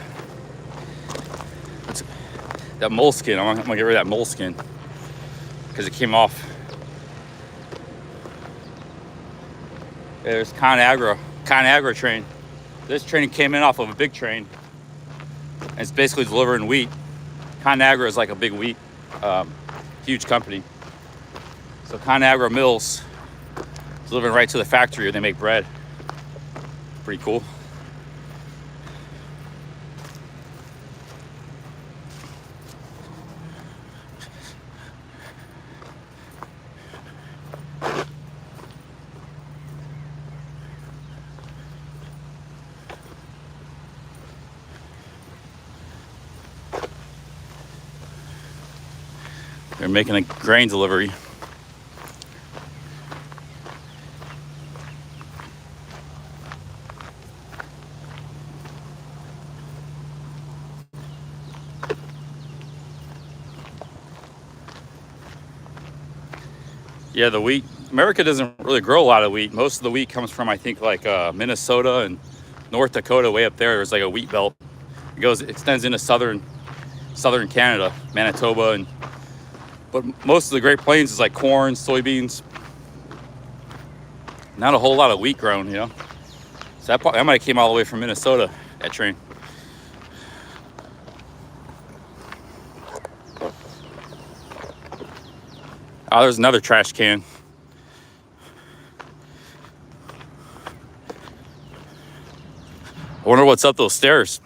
that moleskin. I'm gonna get rid of that moleskin because it came off. There's ConAgra train. This train came in off of a big train, and it's basically delivering wheat. ConAgra is like a big wheat, huge company. So ConAgra Mills delivering right to the factory where they make bread. Pretty cool. They're making a grain delivery. Yeah, the wheat. America doesn't really grow a lot of wheat. Most of the wheat comes from, I think, like Minnesota and North Dakota, way up there. There's like a wheat belt. It extends into southern Canada, Manitoba, but most of the Great Plains is like corn, soybeans. Not a whole lot of wheat grown, you know. So that might have came all the way from Minnesota, that train. Oh, there's another trash can. I wonder what's up those stairs.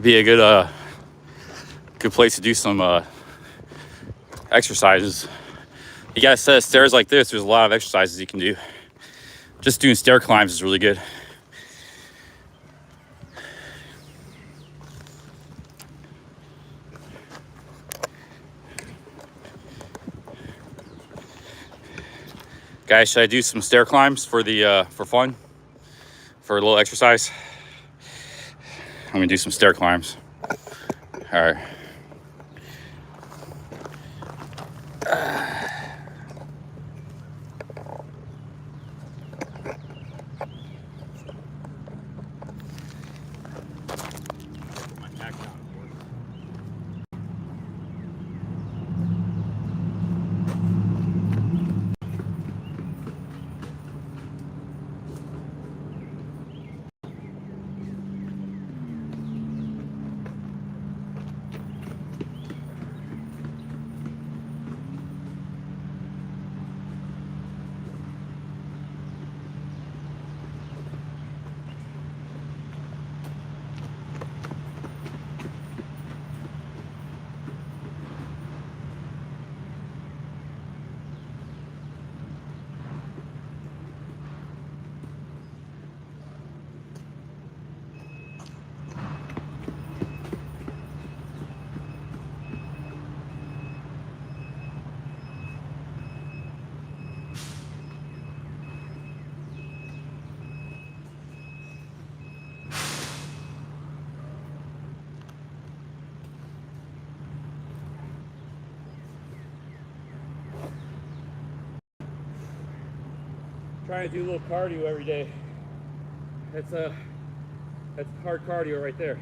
It'd be a good place to do some exercises. You got a set of stairs like this, there's a lot of exercises you can do. Just doing stair climbs is really good. Guys, should I do some stair climbs for fun? For a little exercise? I'm gonna do some stair climbs. All right. Trying to do a little cardio every day. That's hard cardio right there.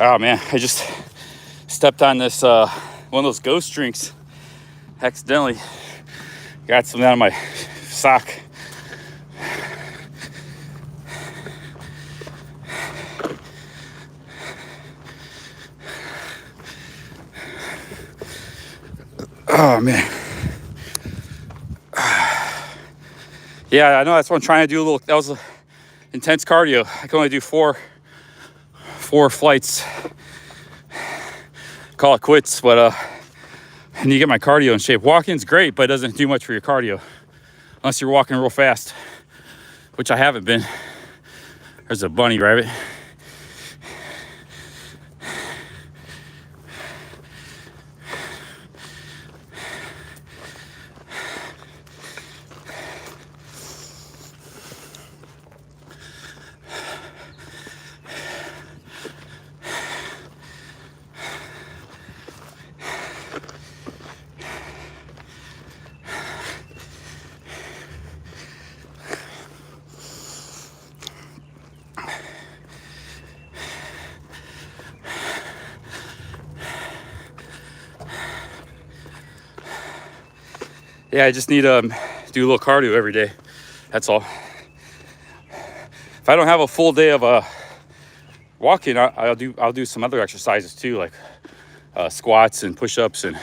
Oh man, I just stepped on this one of those ghost drinks accidentally. Got some out of my sock. Oh man. Yeah, I know, that's what I'm trying to do. That was intense cardio. I can only do four flights. Call it quits, but I need to get my cardio in shape. Walking's great, but it doesn't do much for your cardio unless you're walking real fast, which I haven't been. There's a bunny rabbit. Yeah, I just need to do a little cardio every day. That's all. If I don't have a full day of walking, I'll do some other exercises too, like squats and push-ups and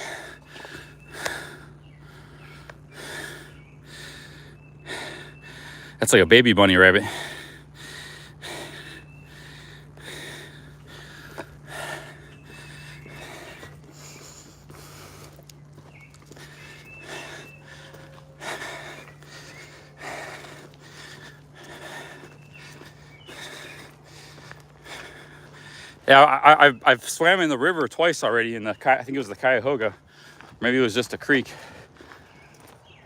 that's like a baby bunny rabbit. Yeah, I've swam in the river twice already. I think it was the Cuyahoga. Maybe it was just a creek.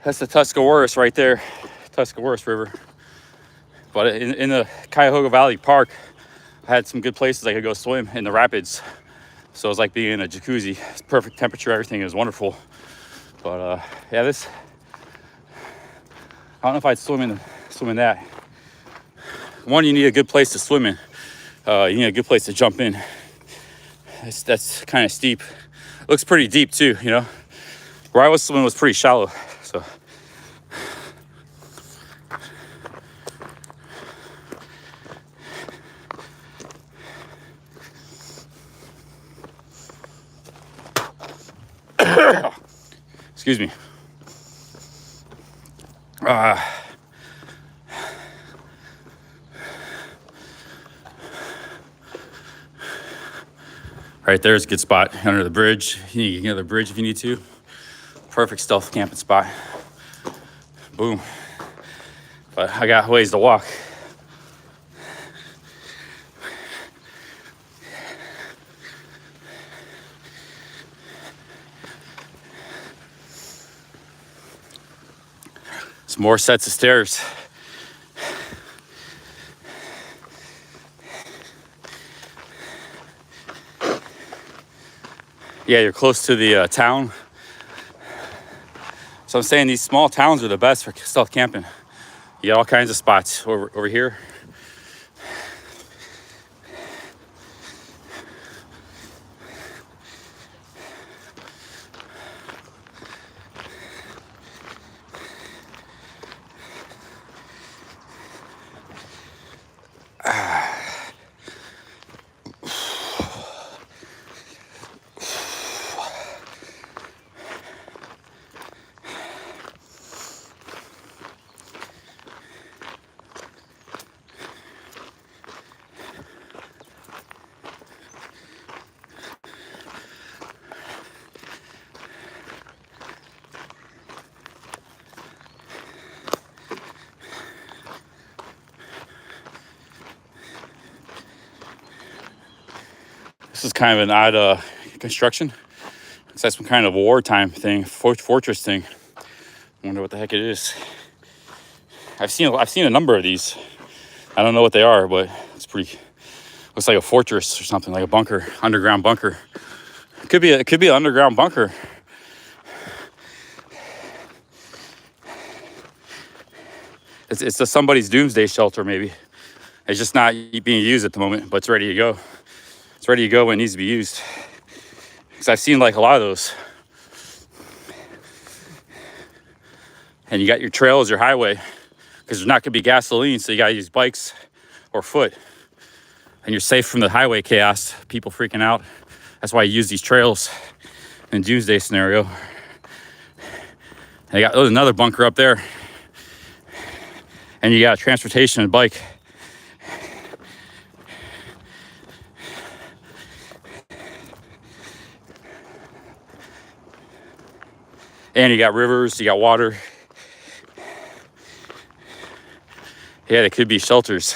That's the Tuscarawas right there, Tuscarawas River. But in the Cuyahoga Valley Park, I had some good places I could go swim in the rapids. So it was like being in a jacuzzi. It's perfect temperature, everything is wonderful. But yeah, this, I don't know if I'd swim in that. One, you need a good place to swim in. You need a good place to jump in. That's kind of steep. Looks pretty deep too, you know. Where I was swimming was pretty shallow, so. Excuse me. Right there's a good spot under the bridge. You need to get another bridge if you need to. Perfect stealth camping spot. Boom. But I got ways to walk. Some more sets of stairs. Yeah, you're close to the town. So I'm saying these small towns are the best for stealth camping. You got all kinds of spots over here. This is kind of an odd construction. It's like some kind of wartime thing, fortress thing. I wonder what the heck it is. I've seen a number of these. I don't know what they are, but it's pretty. Looks like a fortress or something, like a bunker, underground bunker. It could be an underground bunker. It's just somebody's doomsday shelter, maybe. It's just not being used at the moment, but it's ready to go. It's ready to go when it needs to be used. Because I've seen like a lot of those. And you got your trails, your highway, because there's not gonna be gasoline, so you gotta use bikes or foot. And you're safe from the highway chaos, people freaking out. That's why you use these trails in doomsday scenario. And you got another bunker up there. And you got transportation and bike. And you got rivers, you got water. Yeah, they could be shelters.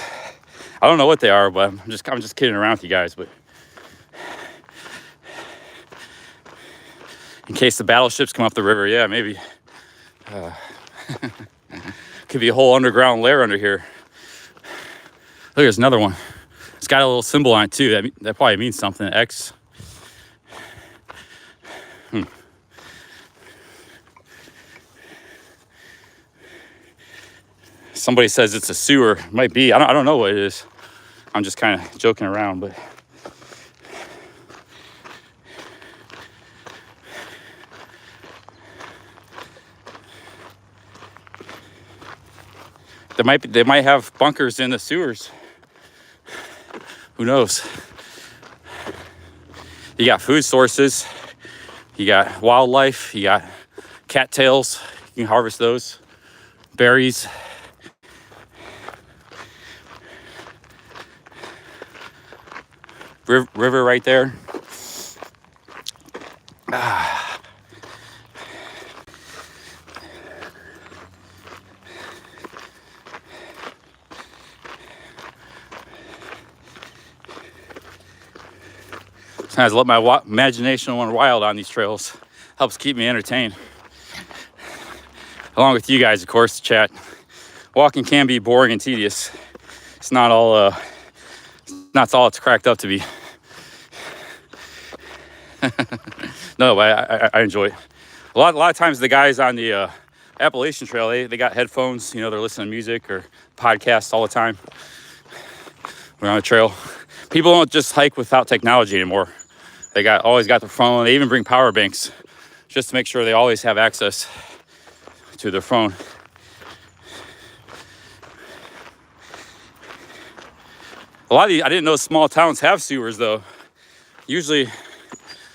I don't know what they are, but I'm just kidding around with you guys. But in case the battleships come up the river, yeah, maybe. Could be a whole underground lair under here. Look, there's another one. It's got a little symbol on it too. That probably means something. X. Somebody says it's a sewer. It might be. I don't know what it is. I'm just kind of joking around, but they might have bunkers in the sewers. Who knows? You got food sources. You got wildlife. You got cattails. You can harvest those. Berries. River right there. Sometimes I let my imagination run wild on these trails. Helps keep me entertained. along with you guys, of course, chat. Walking can be boring and tedious. It's not all it's cracked up to be. No, but I enjoy it. A lot of times the guys on the Appalachian Trail, they got headphones, you know, they're listening to music or podcasts all the time. We're on the trail. People don't just hike without technology anymore. They always got their phone. They even bring power banks just to make sure they always have access to their phone. A lot of these, I didn't know small towns have sewers though. Usually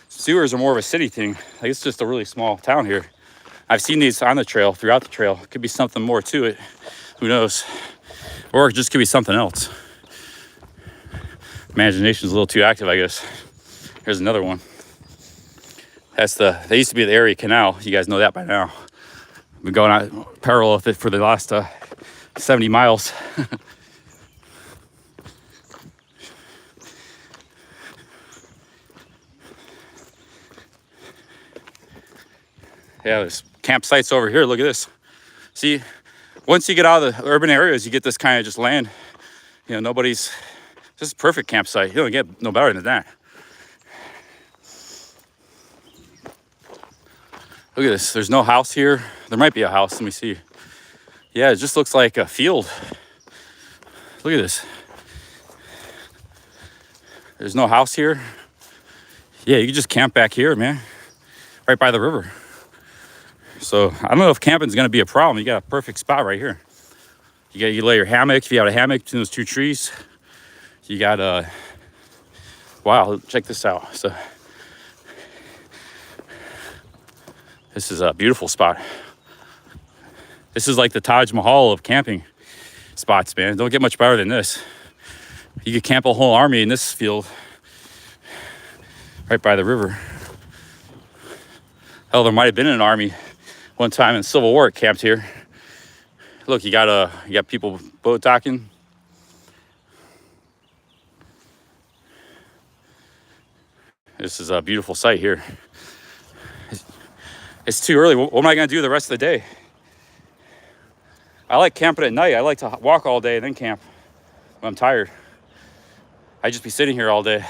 sewers are more of a city thing. Like it's just a really small town here. I've seen these on the trail, throughout the trail. Could be something more to it. Who knows? Or it just could be something else. Imagination's a little too active, I guess. Here's another one. They used to be the Erie Canal. You guys know that by now. I've been going out parallel with it for the last 70 miles. Yeah, there's campsites over here. Look at this. See, once you get out of the urban areas, you get this kind of just land. You know, this is a perfect campsite. You don't get no better than that. Look at this. There's no house here. There might be a house. Let me see. Yeah, it just looks like a field. Look at this. There's no house here. Yeah, you can just camp back here, man. Right by the river. So I don't know if camping's gonna be a problem. You got a perfect spot right here. You lay your hammock. If you have a hammock between those two trees, you got wow, check this out. So this is a beautiful spot. This is like the Taj Mahal of camping spots, man. Don't get much better than this. You could camp a whole army in this field right by the river. Hell, there might have been an army one time in the Civil War. It camped here. Look, you got people boat docking. This is a beautiful sight here. It's too early. What am I gonna do the rest of the day? I like camping at night. I like to walk all day and then camp when I'm tired. I just be sitting here all day.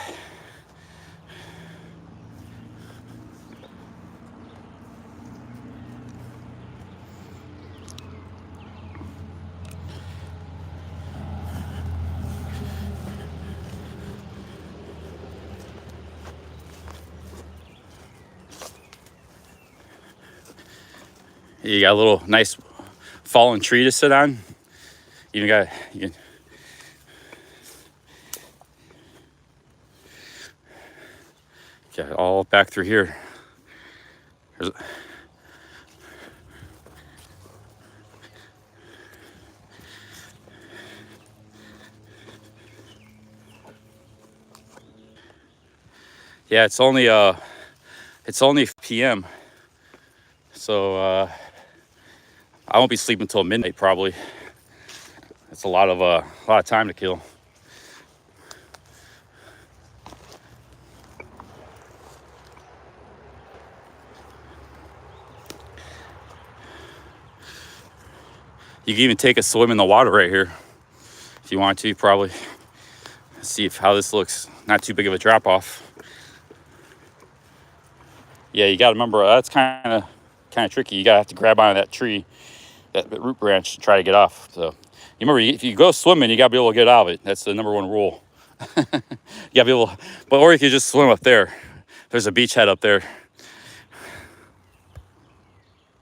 You got a little nice fallen tree to sit on. You can get all back through here. Yeah, it's only PM. So I won't be sleeping until midnight probably. That's a lot of time to kill. You can even take a swim in the water right here if you want to, probably. See how this looks. Not too big of a drop off. Yeah, you got to remember that's kind of tricky. You gotta have to grab onto that tree, that root branch, to try to get off. So you remember, if you go swimming, you gotta be able to get out of it. That's the number one rule. You gotta be able, or you could just swim up there. There's a beachhead up there.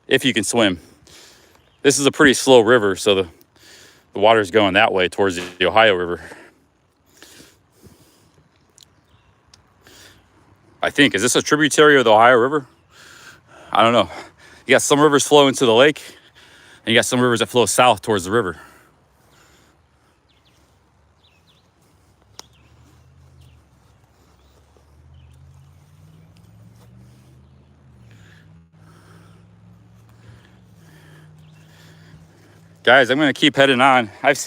If you can swim. This is a pretty slow river, so the water's going that way towards the Ohio River. I think, is this a tributary of the Ohio River? I don't know. You got some rivers flow into the lake, and you got some rivers that flow south towards the river. Guys, I'm gonna keep heading on. I've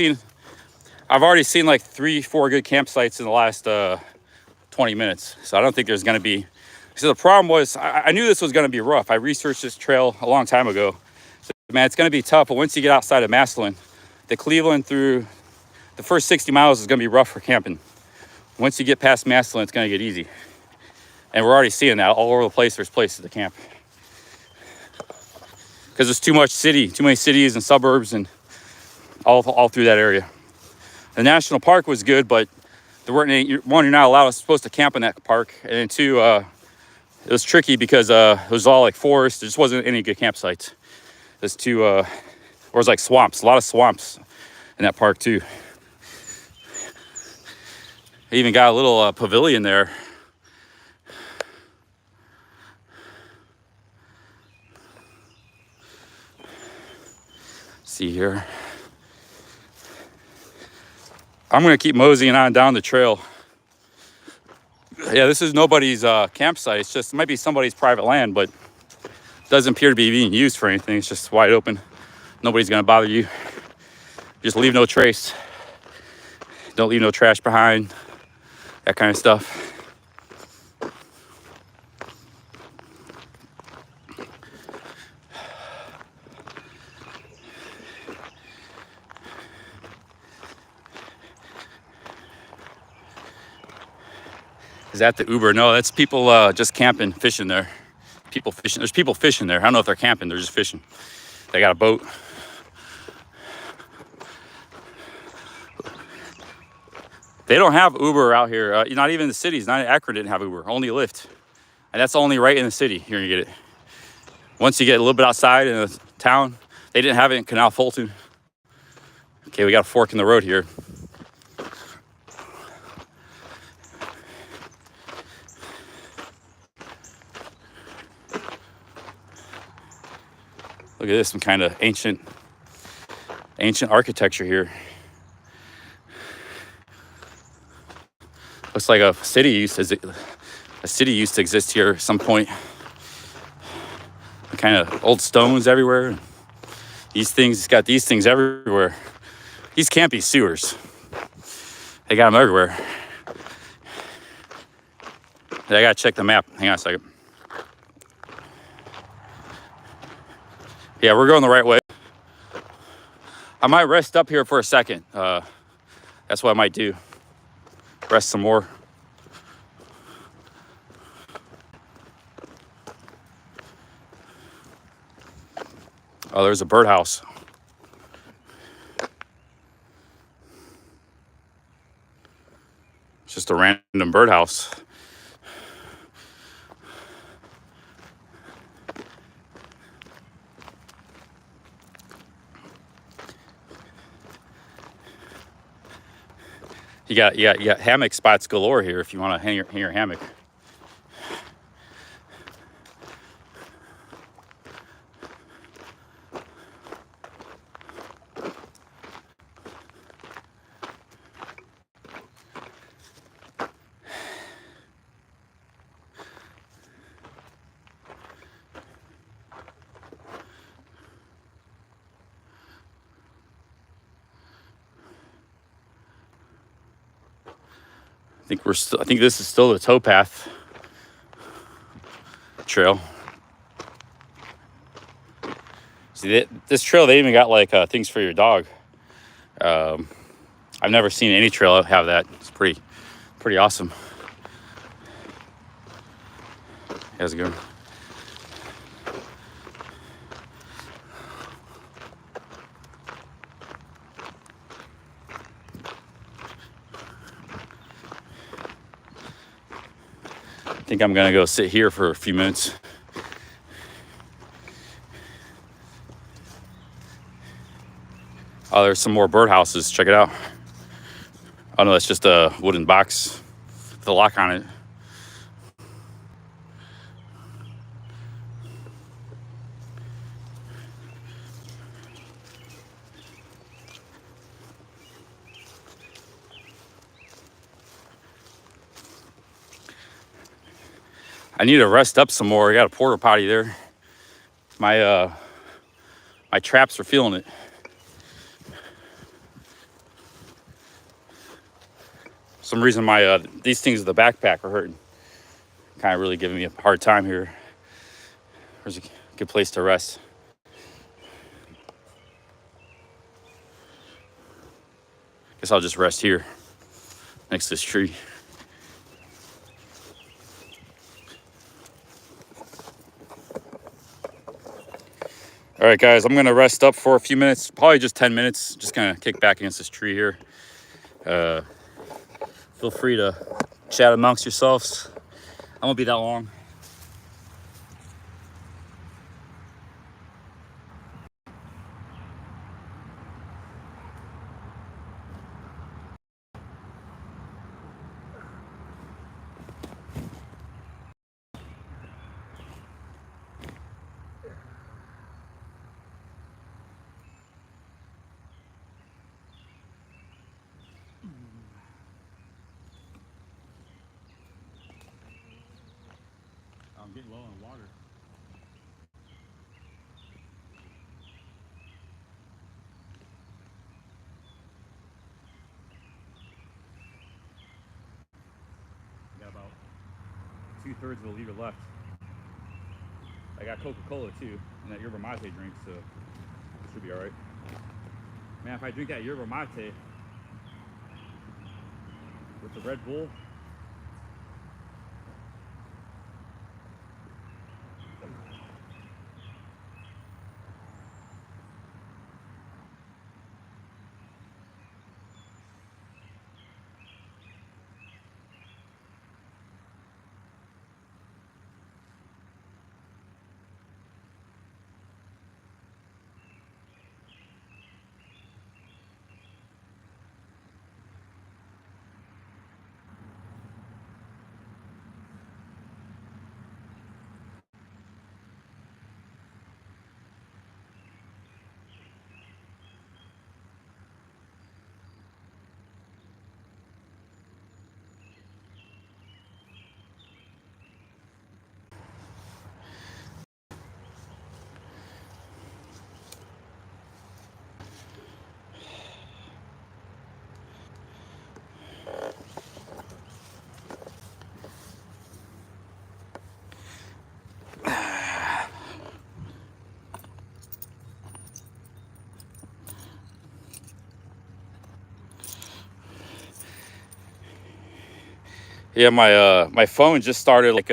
already seen like 3-4 good campsites in the last 20 minutes. So I don't think there's gonna be. So the problem was, I knew this was gonna be rough. I researched this trail a long time ago. man, it's going to be tough. But once you get outside of Massillon, the Cleveland through the first 60 miles is going to be rough for camping. Once you get past Massillon, it's going to get easy. And we're already seeing that all over the place. There's places to camp because there's too many cities and suburbs and all through that area. The national park was good, but there weren't any. One, you're not supposed to camp in that park, and then two, it was tricky because it was all like forest. There just wasn't any good campsites. There's two, or it was like swamps, a lot of swamps in that park too. They even got a little pavilion there. See here. I'm gonna keep moseying on down the trail. Yeah, this is nobody's campsite. It might be somebody's private land, but it doesn't appear to be being used for anything. It's just wide open. Nobody's gonna bother you. Just leave no trace. Don't leave no trash behind. That kind of stuff. Is that the Uber? No, that's people just camping, fishing there. People fishing. There's people fishing there. I don't know if they're camping. They're just fishing. They got a boat. They don't have Uber out here. Not even in the cities. Not Akron didn't have Uber. Only Lyft. And that's only right in the city. You're going to get it. Once you get a little bit outside in the town, they didn't have it in Canal Fulton. Okay, we got a fork in the road here. Look at this, some kind of ancient architecture here. Looks like a city used to exist here at some point. Kind of old stones everywhere. These things, it's got these things everywhere. These can't be sewers. They got them everywhere. I gotta check the map. Hang on a second. Yeah, we're going the right way. I might rest up here for a second. That's what I might do. Rest some more. Oh, there's a birdhouse. It's just a random birdhouse. You got hammock spots galore here if you want to hang your hammock. I think this is still the towpath trail. See, this trail, they even got like things for your dog. I've never seen any trail have that. It's pretty awesome. How's it going? I think I'm gonna go sit here for a few minutes. Oh, there's some more birdhouses. Check it out. Oh no, that's just a wooden box with a lock on it. I need to rest up some more. I got a porta potty there. My traps are feeling it. For some reason these things in the backpack are hurting. Kind of really giving me a hard time here. Where's a good place to rest? Guess I'll just rest here next to this tree. All right, guys, I'm gonna rest up for a few minutes, probably just 10 minutes. Just gonna kick back against this tree here. Feel free to chat amongst yourselves. I won't be that long. I'm getting low on water. Got about 2/3 of a liter left. I got Coca-Cola too, and that Yerba Mate drink, so it should be all right. Man, if I drink that Yerba Mate with the Red Bull, yeah, my phone just started like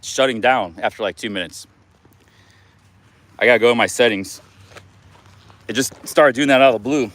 shutting down after like 2 minutes. I gotta go in my settings. It just started doing that out of the blue.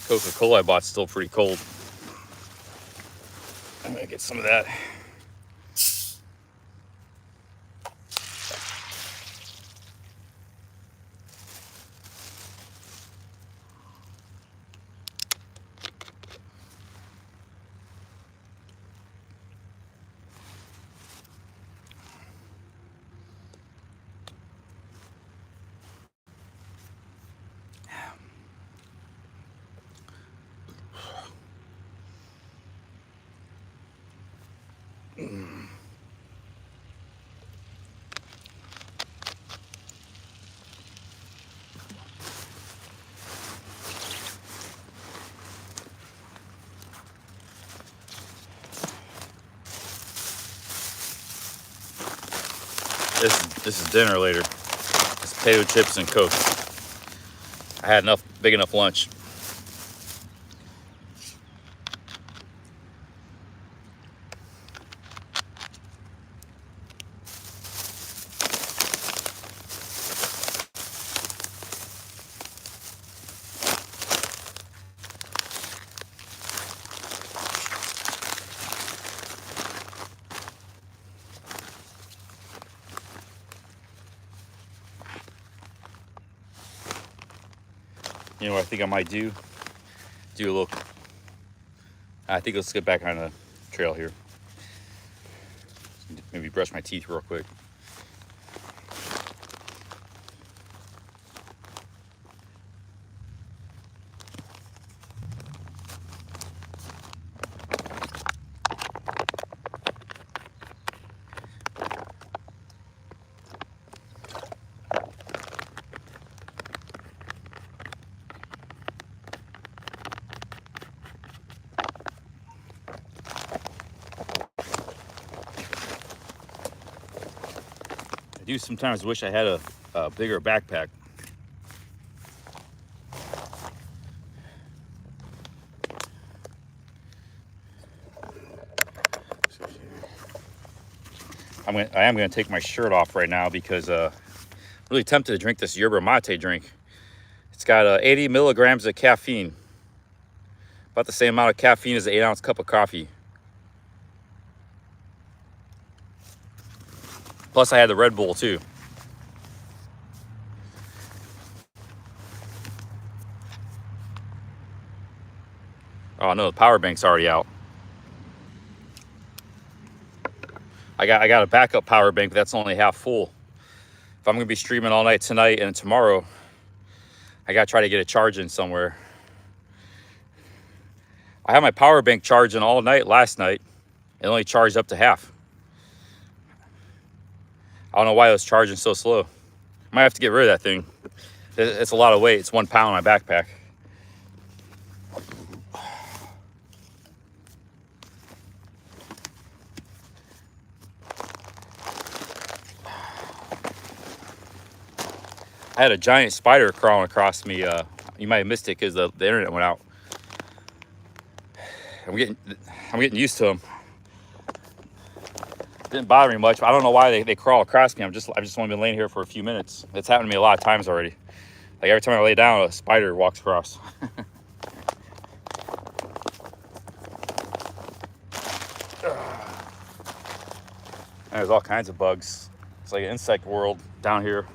Coca-Cola I bought's still pretty cold. I'm gonna get some of that. This is dinner later. It's potato chips and Coke. I had enough, big enough lunch. You know what I think I might do? Do a little, I think let's get back on the trail here. Maybe brush my teeth real quick. I do sometimes wish I had a bigger backpack. I am gonna take my shirt off right now because I'm really tempted to drink this Yerba mate drink. It's got 80 milligrams of caffeine, about the same amount of caffeine as an 8-ounce cup of coffee. Plus, I had the Red Bull too. Oh no, the power bank's already out. I got a backup power bank, but that's only half full. If I'm gonna be streaming all night tonight and tomorrow, I gotta try to get it charging somewhere. I had my power bank charging all night last night. It only charged up to half. I don't know why it was charging so slow. Might have to get rid of that thing. It's a lot of weight. It's 1 pound on my backpack. I had a giant spider crawling across me. You might have missed it because the internet went out. I'm getting used to them. Didn't bother me much. I don't know why they crawl across me. I've just only been laying here for a few minutes. It's happened to me a lot of times already. Like every time I lay down, a spider walks across. There's all kinds of bugs. It's like an insect world down here.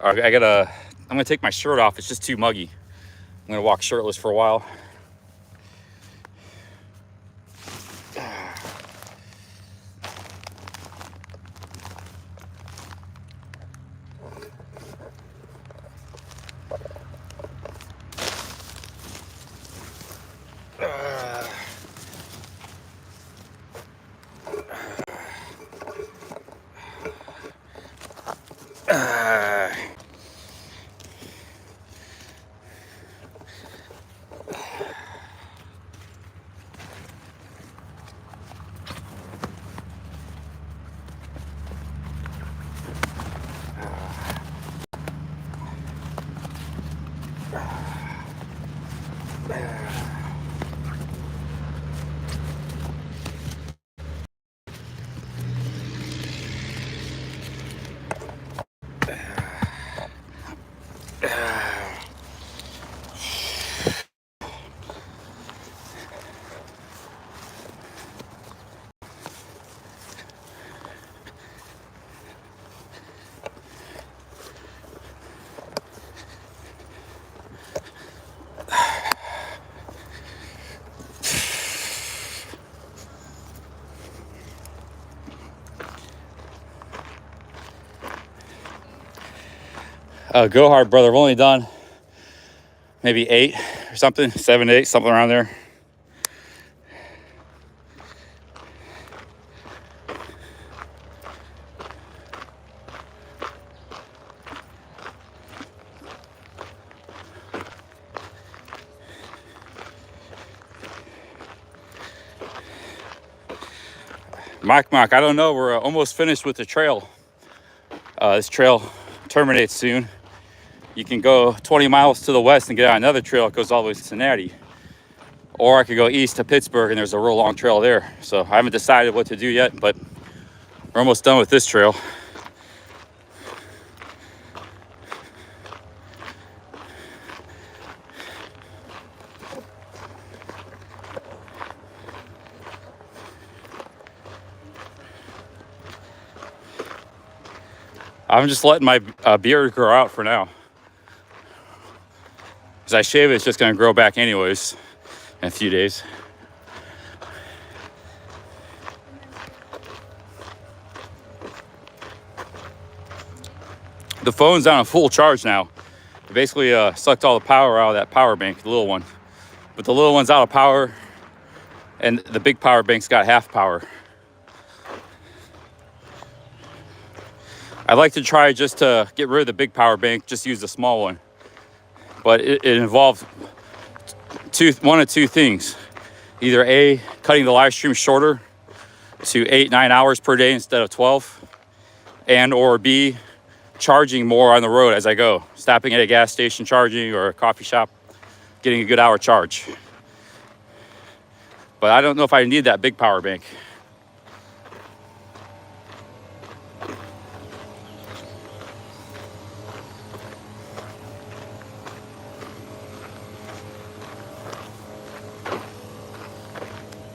All right, I'm gonna take my shirt off. It's just too muggy. I'm gonna walk shirtless for a while. Go hard, brother. I've only done maybe 8 or something, 7, 8, something around there. Mock, I don't know. We're almost finished with the trail. This trail terminates soon. You can go 20 miles to the west and get on another trail. It goes all the way to Cincinnati. Or I could go east to Pittsburgh, and there's a real long trail there. So I haven't decided what to do yet, but we're almost done with this trail. I'm just letting my beard grow out for now. As I shave it, it's just gonna grow back anyways in a few days. The phone's on a full charge now. It basically sucked all the power out of that power bank, the little one. But the little one's out of power, and the big power bank's got half power. I'd like to try just to get rid of the big power bank, just use the small one. But it involves one of two things. Either A, cutting the live stream shorter to 8-9 hours per day instead of 12, and or B, charging more on the road as I go, stopping at a gas station charging or a coffee shop, getting a good hour charge. But I don't know if I need that big power bank.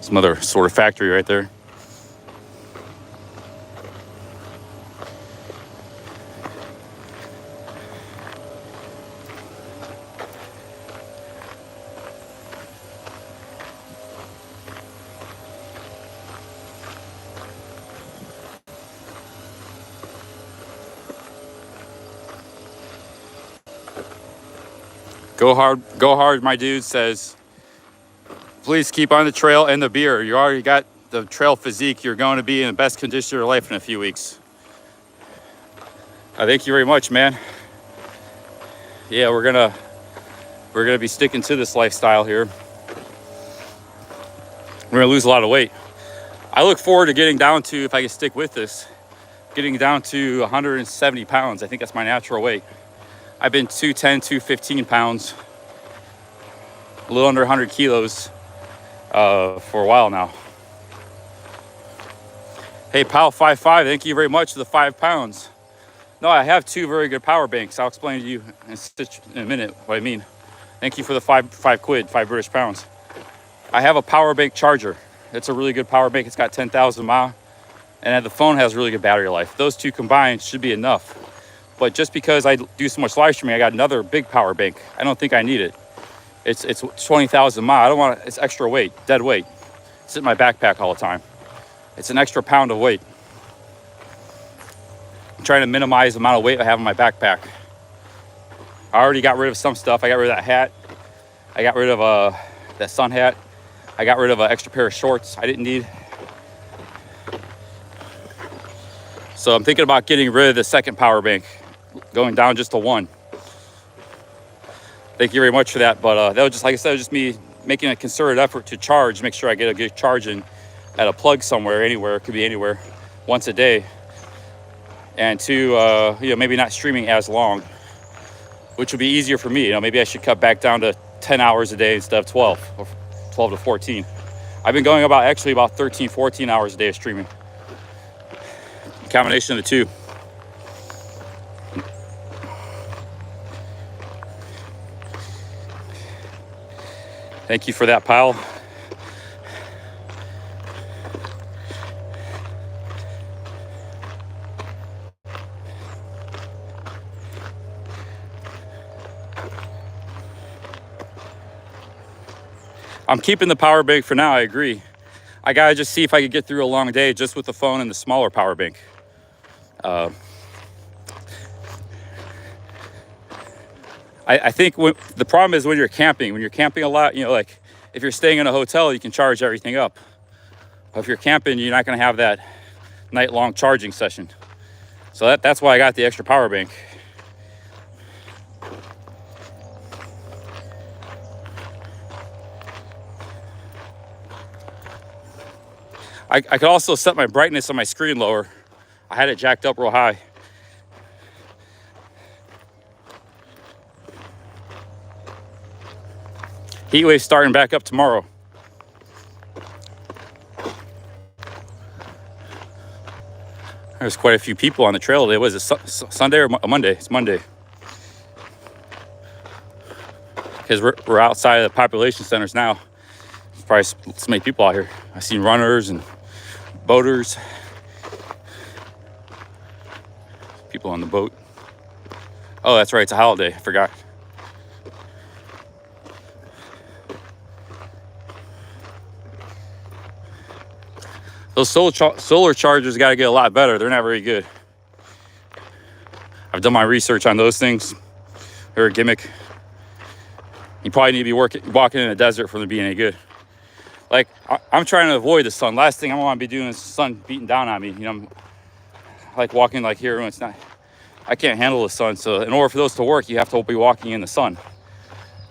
Some other sort of factory right there. Go hard, my dude says. Please keep on the trail and the beer. You already got the trail physique. You're going to be in the best condition of your life in a few weeks. I thank you very much, man. Yeah, we're gonna be sticking to this lifestyle here. We're gonna lose a lot of weight. I look forward to getting down to, if I can stick with this, getting down to 170 pounds. I think that's my natural weight. I've been 210, 215 pounds, a little under 100 kilos for a while now. Hey, Pal55, thank you very much for the 5 pounds. No, I have 2 very good power banks. I'll explain to you in a minute what I mean. Thank you for the 5 quid, 5 British pounds. I have a power bank charger. It's a really good power bank. It's got 10,000 miles, and the phone has really good battery life. Those 2 combined should be enough. But just because I do so much live streaming, I got another big power bank. I don't think I need it. It's 20,000 miles. I don't want it. It's extra weight, dead weight. It's in my backpack all the time. It's an extra pound of weight. I'm trying to minimize the amount of weight I have in my backpack. I already got rid of some stuff. I got rid of that hat. I got rid of that sun hat. I got rid of an extra pair of shorts I didn't need. So I'm thinking about getting rid of the second power bank, going down just to 1. Thank you very much for that. But that was just, like I said, just me making a concerted effort to charge, make sure I get a good charge in at a plug somewhere, anywhere. It could be anywhere, once a day. And 2, maybe not streaming as long, which would be easier for me. Maybe I should cut back down to 10 hours a day instead of 12, or 12 to 14. I've been going about 13, 14 hours a day of streaming. Combination of the 2. Thank you for that, pal. I'm keeping the power bank for now, I agree. I gotta just see if I could get through a long day just with the phone and the smaller power bank. I think the problem is when you're camping a lot, like if you're staying in a hotel, you can charge everything up. But if you're camping, you're not gonna have that night-long charging session. So that's why I got the extra power bank. I could also set my brightness on my screen lower. I had it jacked up real high. Heat wave starting back up tomorrow. There's quite a few people on the trail today. Was it Sunday or Monday? It's Monday. Because we're outside of the population centers now. There's probably so many people out here. I've seen runners and boaters. People on the boat. Oh, that's right. It's a holiday. I forgot. Those solar chargers got to get a lot better. They're not very good. I've done my research on those things. They're a gimmick. You probably need to be walking in a desert for them to be any good. Like, I'm trying to avoid the sun. Last thing I want to be doing is the sun beating down on me. You know, I'm like walking like here when it's not. I can't handle the sun. So in order for those to work, you have to be walking in the sun.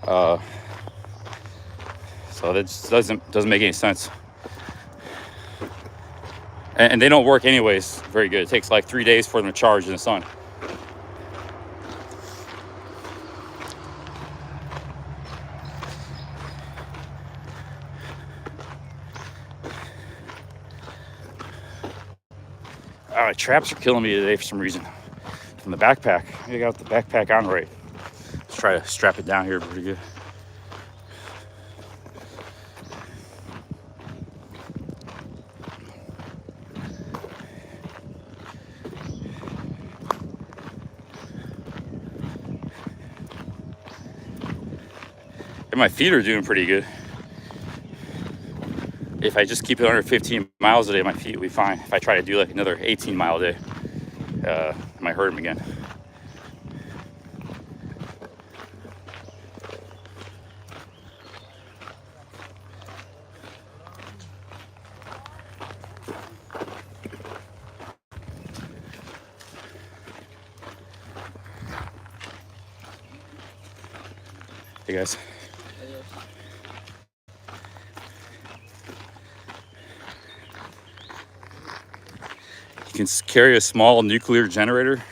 So that just doesn't make any sense. And they don't work anyways very good. It takes like 3 days for them to charge in the sun. All right, traps are killing me today for some reason. From the backpack. I got the backpack on right. Let's try to strap it down here pretty good. And my feet are doing pretty good. If I just keep it under 15 miles a day, my feet will be fine. If I try to do like another 18 mile a day, I might hurt them again. Hey guys. You can carry a small nuclear generator.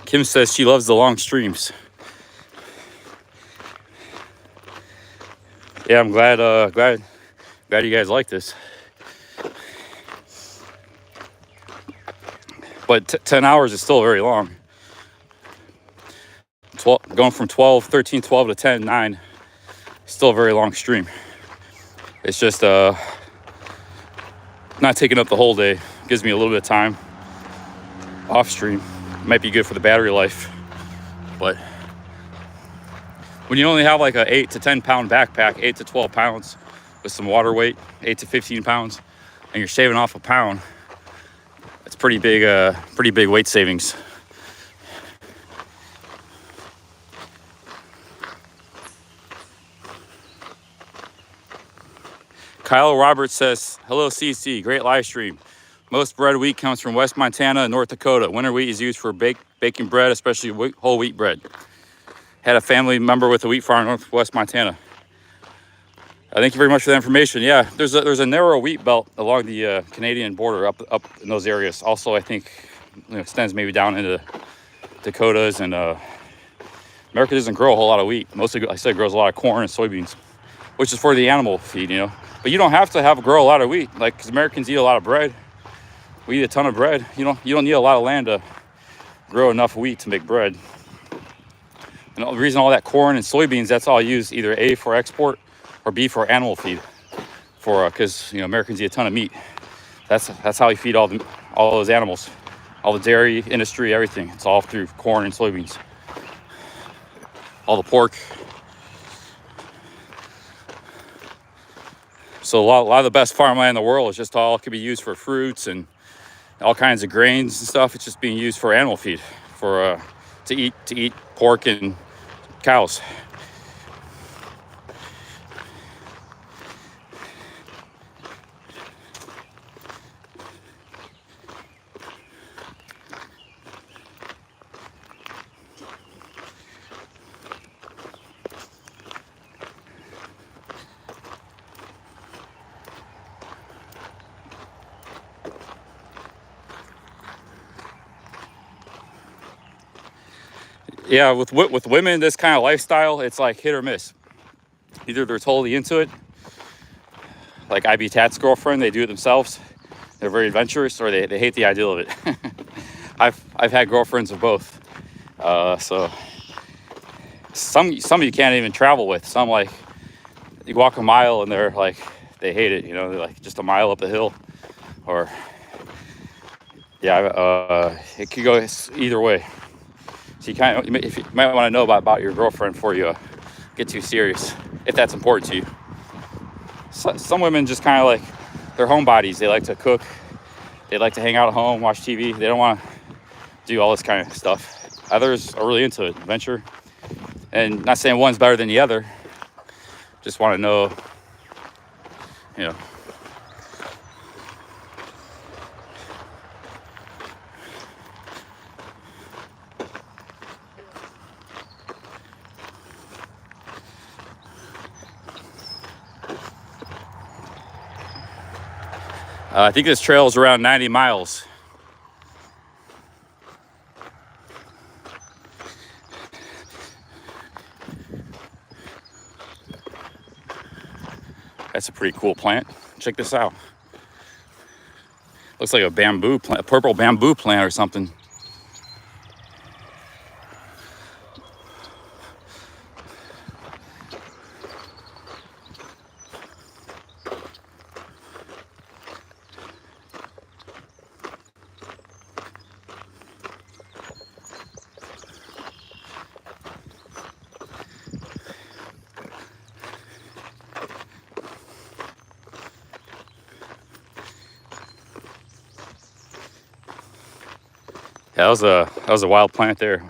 Kim says she loves the long streams. Yeah, I'm glad you guys like this. But 10 hours is still very long. Going from 12, 13, 12 to 10, 9, still a very long stream. It's just not taking up the whole day. Gives me a little bit of time off stream. Might be good for the battery life. But when you only have like a 8 to 10 pound backpack, 8 to 12 pounds with some water weight, 8 to 15 pounds, and you're shaving off a pound, it's pretty big weight savings. Kyle Roberts says, hello CC, great live stream. Most bread wheat comes from West Montana and North Dakota. Winter wheat is used for baking bread, especially whole wheat bread. Had a family member with a wheat farm in Northwest Montana. Thank you very much for that information. Yeah, there's a narrow wheat belt along the Canadian border up in those areas. Also, I think extends maybe down into Dakotas, and America doesn't grow a whole lot of wheat. Mostly, I said, grows a lot of corn and soybeans, which is for the animal feed, But you don't have to grow a lot of wheat, like, because Americans eat a lot of bread. We eat a ton of bread. You don't need a lot of land to grow enough wheat to make bread. And the reason all that corn and soybeans, that's all used either A, for export, or B, for animal feed, because Americans eat a ton of meat. That's how you feed all those animals, all the dairy industry, everything. It's all through corn and soybeans. All the pork. So a lot of the best farmland in the world is just all could be used for fruits and all kinds of grains and stuff. It's just being used for animal feed, to eat pork and cows. Yeah, with women, this kind of lifestyle, it's like hit or miss. Either they're totally into it, like IB Tat's girlfriend, they do it themselves. They're very adventurous, or they hate the idea of it. I've had girlfriends of both. So some of you can't even travel with. Some, like, you walk a mile and they're like, they hate it, you know, they're like just a mile up the hill. Or yeah, it could go either way. So you kind of, you might want to know about your girlfriend before you get too serious, if that's important to you. So, some women just kind of like, they're homebodies. They like to cook. They like to hang out at home, watch TV. They don't want to do all this kind of stuff. Others are really into it, adventure. And not saying one's better than the other. Just want to know, you know. I think this trail is around 90 miles. That's a pretty cool plant. Check this out. Looks like a bamboo plant, a purple bamboo plant or something. Yeah, that was a wild plant there.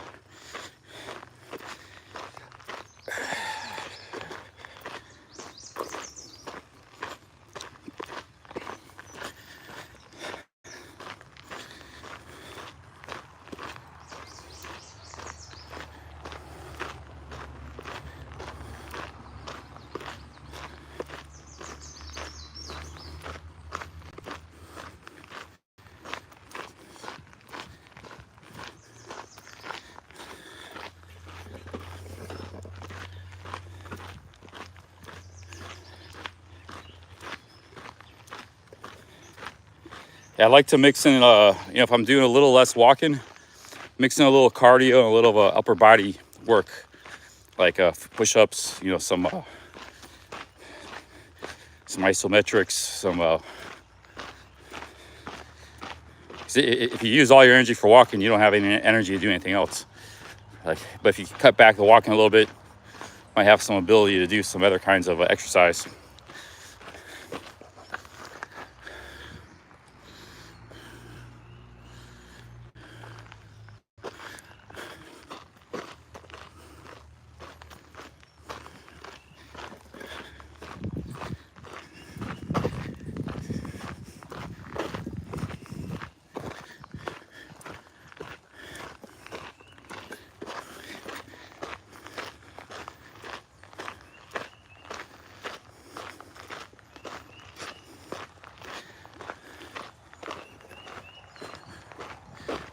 Yeah, I like to mix in, you know, if I'm doing a little less walking, mix in a little cardio and a little upper body work, like push-ups, you know, some isometrics, if you use all your energy for walking, you don't have any energy to do anything else. Like, but if you cut back the walking a little bit, you might have some ability to do some other kinds of exercise.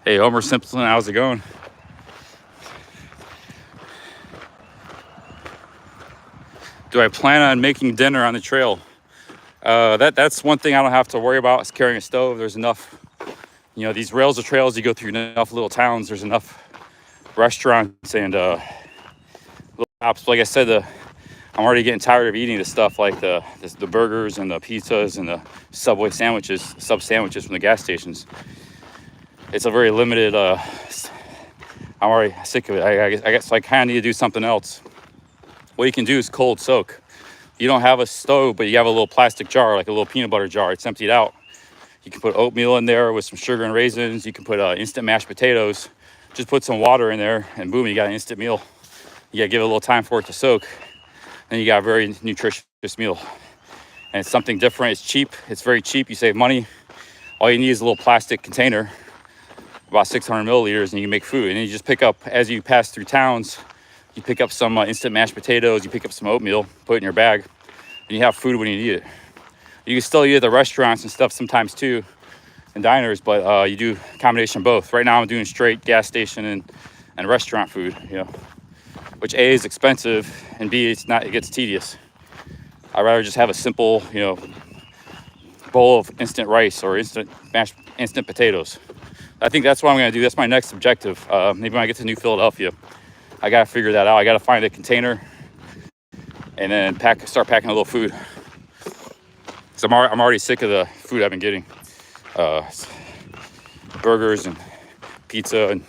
Hey, Homer Simpson, how's it going? Do I plan on making dinner on the trail? That's one thing I don't have to worry about, is carrying a stove. There's enough, you know, these rails of trails, you go through enough little towns, there's enough restaurants and little shops. Like I said, I'm already getting tired of eating the stuff like the burgers and the pizzas and the Subway sandwiches, sub sandwiches from the gas stations. It's a very limited, I'm already sick of it. I guess I kind of need to do something else. What you can do is cold soak. You don't have a stove, but you have a little plastic jar, like a little peanut butter jar. It's emptied out. You can put oatmeal in there with some sugar and raisins. You can put instant mashed potatoes. Just put some water in there and boom, you got an instant meal. You gotta give it a little time for it to soak. Then you got a very nutritious meal. And it's something different. It's cheap. It's very cheap. You save money. All you need is a little plastic container, about 600 milliliters, and you can make food. And then you just pick up, as you pass through towns, you pick up some instant mashed potatoes, you pick up some oatmeal, put it in your bag, and you have food when you need it. You can still eat at the restaurants and stuff sometimes too, and diners, but you do a combination of both. Right now I'm doing straight gas station and and restaurant food, which A is expensive and B it gets tedious. I'd rather just have a simple, bowl of instant rice or instant potatoes. I think that's what I'm gonna do. That's my next objective. Maybe when I get to New Philadelphia, I gotta figure that out. I gotta find a container and then start packing a little food. So I'm already sick of the food I've been getting. Burgers and pizza and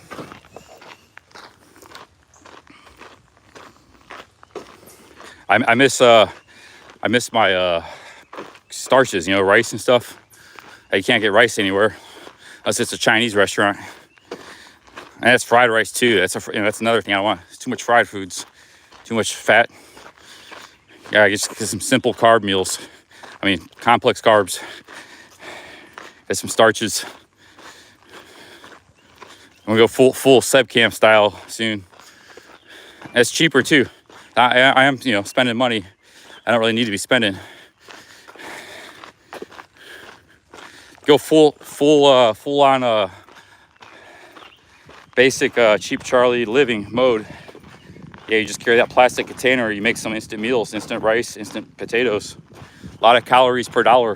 I miss my starches, rice and stuff. You can't get rice anywhere unless it's a Chinese restaurant. And that's fried rice too. That's another thing I don't want. It's too much fried foods, too much fat. Yeah, just get some simple carb meals. Complex carbs. Get some starches. I'm gonna go full Seb Camp style soon. It's cheaper too. I am, spending money I don't really need to be spending. Go full on basic cheap Charlie living mode. Yeah, you just carry that plastic container. You make some instant meals, instant rice, instant potatoes. A lot of calories per dollar.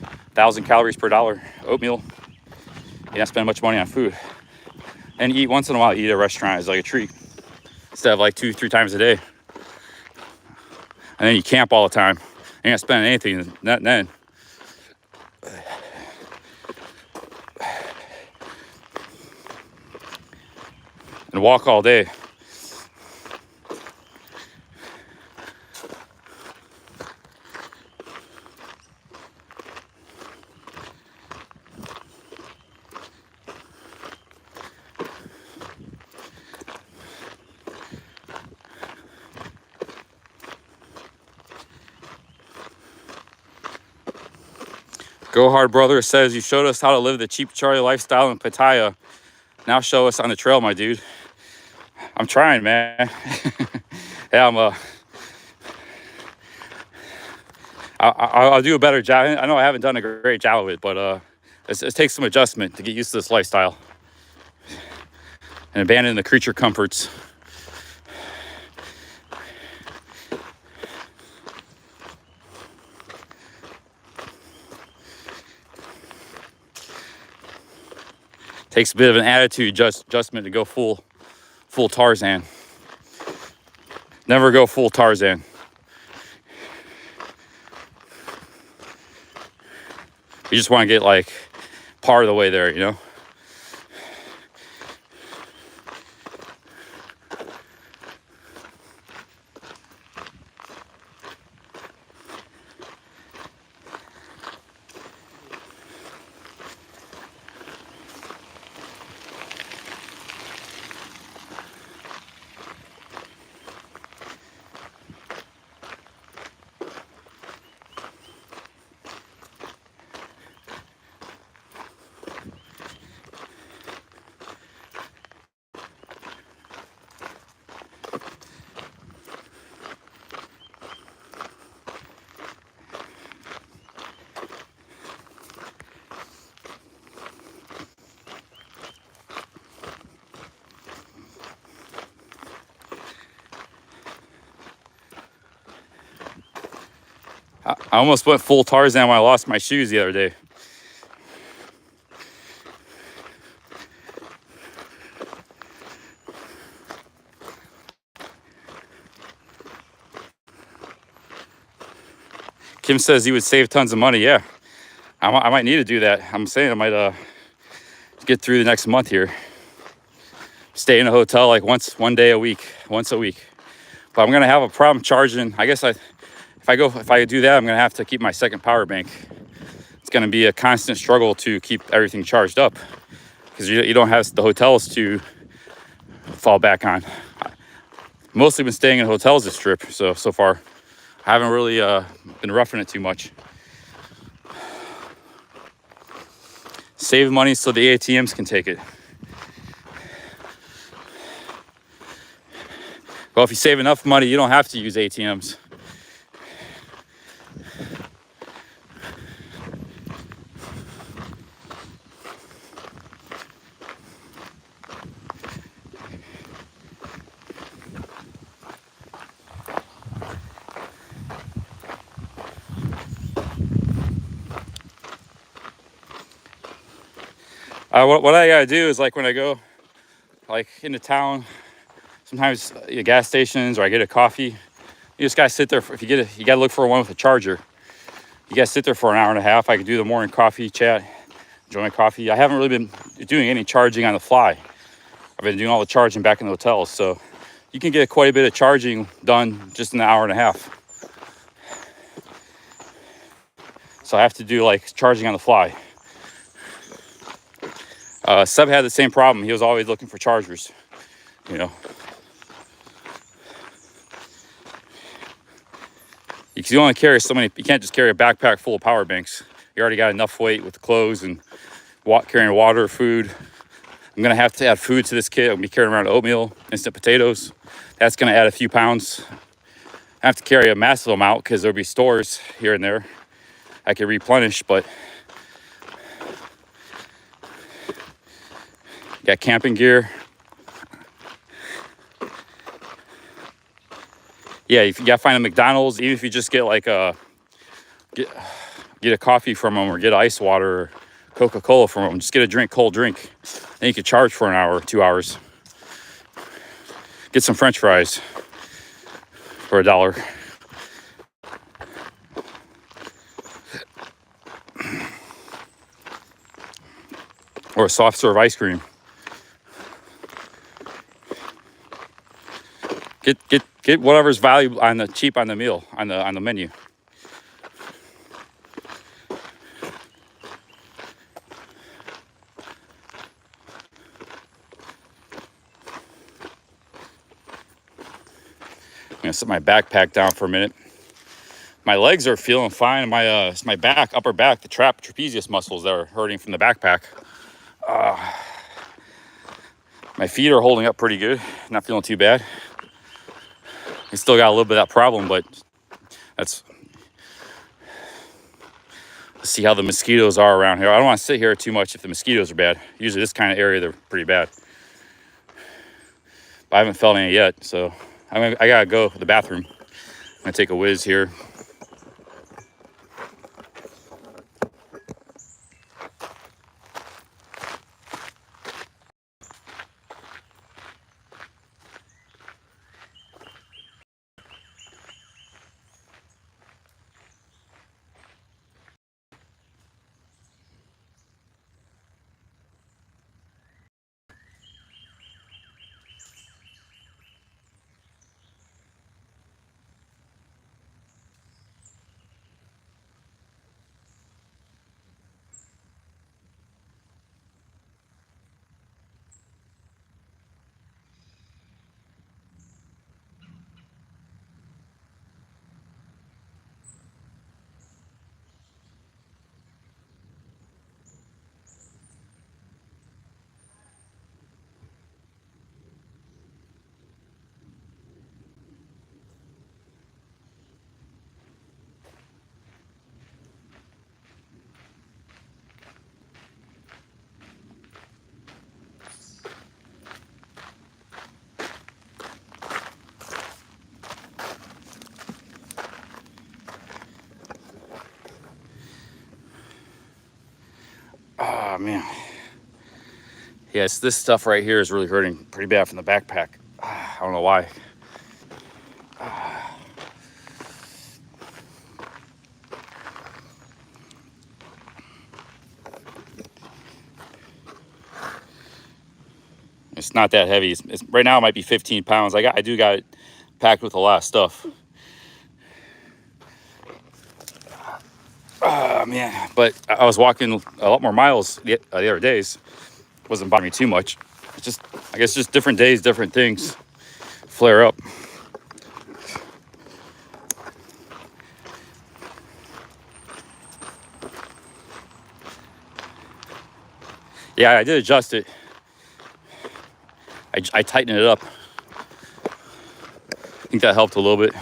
1,000 calories per dollar. Oatmeal. You don't spend much money on food. And eat once in a while. Eat at a restaurant is like a treat. Instead of like 2-3 times a day. And then you camp all the time. You're not spending anything then. And walk all day. Go Hard Brother says, you showed us how to live the cheap Charlie lifestyle in Pattaya. Now show us on the trail, my dude. I'm trying, man. Yeah, I'll do a better job. I know I haven't done a great job of it, but it takes some adjustment to get used to this lifestyle. And abandon the creature comforts. Takes a bit of an attitude adjustment to go full Tarzan. Never go full Tarzan. You just want to get like part of the way there, I almost went full Tarzan when I lost my shoes the other day. Kim says he would save tons of money. Yeah, I might need to do that. I'm saying I might get through the next month here. Stay in a hotel like once a week. But I'm gonna have a problem charging. I guess if I do that, I'm gonna have to keep my second power bank. It's gonna be a constant struggle to keep everything charged up because you don't have the hotels to fall back on. Mostly been staying in hotels this trip, so far I haven't really been roughing it too much. Save money so the ATMs can take it. Well, if you save enough money, you don't have to use ATMs. What I gotta do is like when I go like into town, sometimes gas stations or I get a coffee, you just gotta sit there. If you get it, you gotta look for one with a charger. You gotta sit there for an hour and a half. I could do the morning coffee chat, enjoy my coffee. I haven't really been doing any charging on the fly. I've been doing all the charging back in the hotels, so you can get quite a bit of charging done just in an hour and a half. So I have to do like charging on the fly. Seb had the same problem. He was always looking for chargers, you know. Because you only carry so many, you can't just carry a backpack full of power banks. You already got enough weight with clothes and carrying water, food. I'm gonna have to add food to this kit. I'm gonna be carrying around oatmeal, instant potatoes. That's gonna add a few pounds. I have to carry a massive amount because there'll be stores here and there I can replenish, but got camping gear. Yeah, if you gotta find a McDonald's, even if you just get like get a coffee from them or get ice water or Coca-Cola from them, just get a cold drink. Then you can charge for an hour, 2 hours. Get some French fries for $1. Or a soft serve ice cream. Get whatever's valuable on the cheap on the meal on the menu. I'm gonna set my backpack down for a minute. My legs are feeling fine. It's my back, upper back, the trapezius muscles that are hurting from the backpack. My feet are holding up pretty good. Not feeling too bad. I still got a little bit of that problem, but let's see how the mosquitoes are around here. I don't want to sit here too much if the mosquitoes are bad. Usually this kind of area, they're pretty bad. But I haven't felt any yet, so I gotta go to the bathroom. I'm gonna take a whiz here. Oh man. Yes, this stuff right here is really hurting pretty bad from the backpack. I don't know why. It's not that heavy. It's right now it might be 15 pounds. I do got it packed with a lot of stuff. Man, but I was walking a lot more miles the other days. Wasn't bothering me too much. It's just, I guess, just different days, different things flare up. Yeah, I did adjust it. I tightened it up. I think that helped a little bit.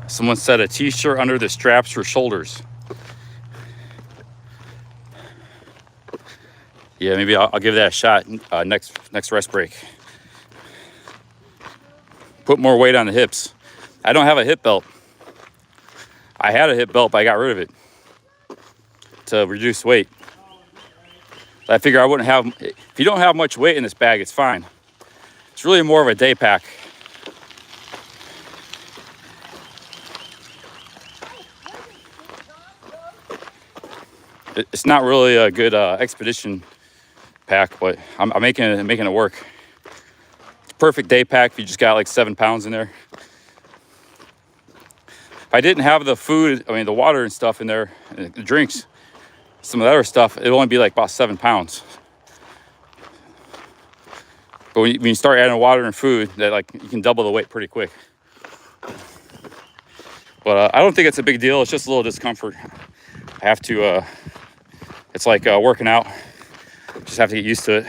Someone said a t-shirt under the straps for shoulders. Yeah, maybe I'll give that a shot next rest break. Put more weight on the hips. I don't have a hip belt. I had a hip belt, but I got rid of it to reduce weight. I figure I wouldn't have, if you don't have much weight in this bag, it's fine. It's really more of a day pack. It's not really a good expedition pack, but I'm making it work. It's a perfect day pack if you just got like 7 pounds in there. If I didn't have the food, I mean the water and stuff in there, and the drinks, some of the other stuff, it'd only be like about 7 pounds. But when you start adding water and food, that like you can double the weight pretty quick. But I don't think it's a big deal. It's just a little discomfort. I have to. It's like working out. Just have to get used to it.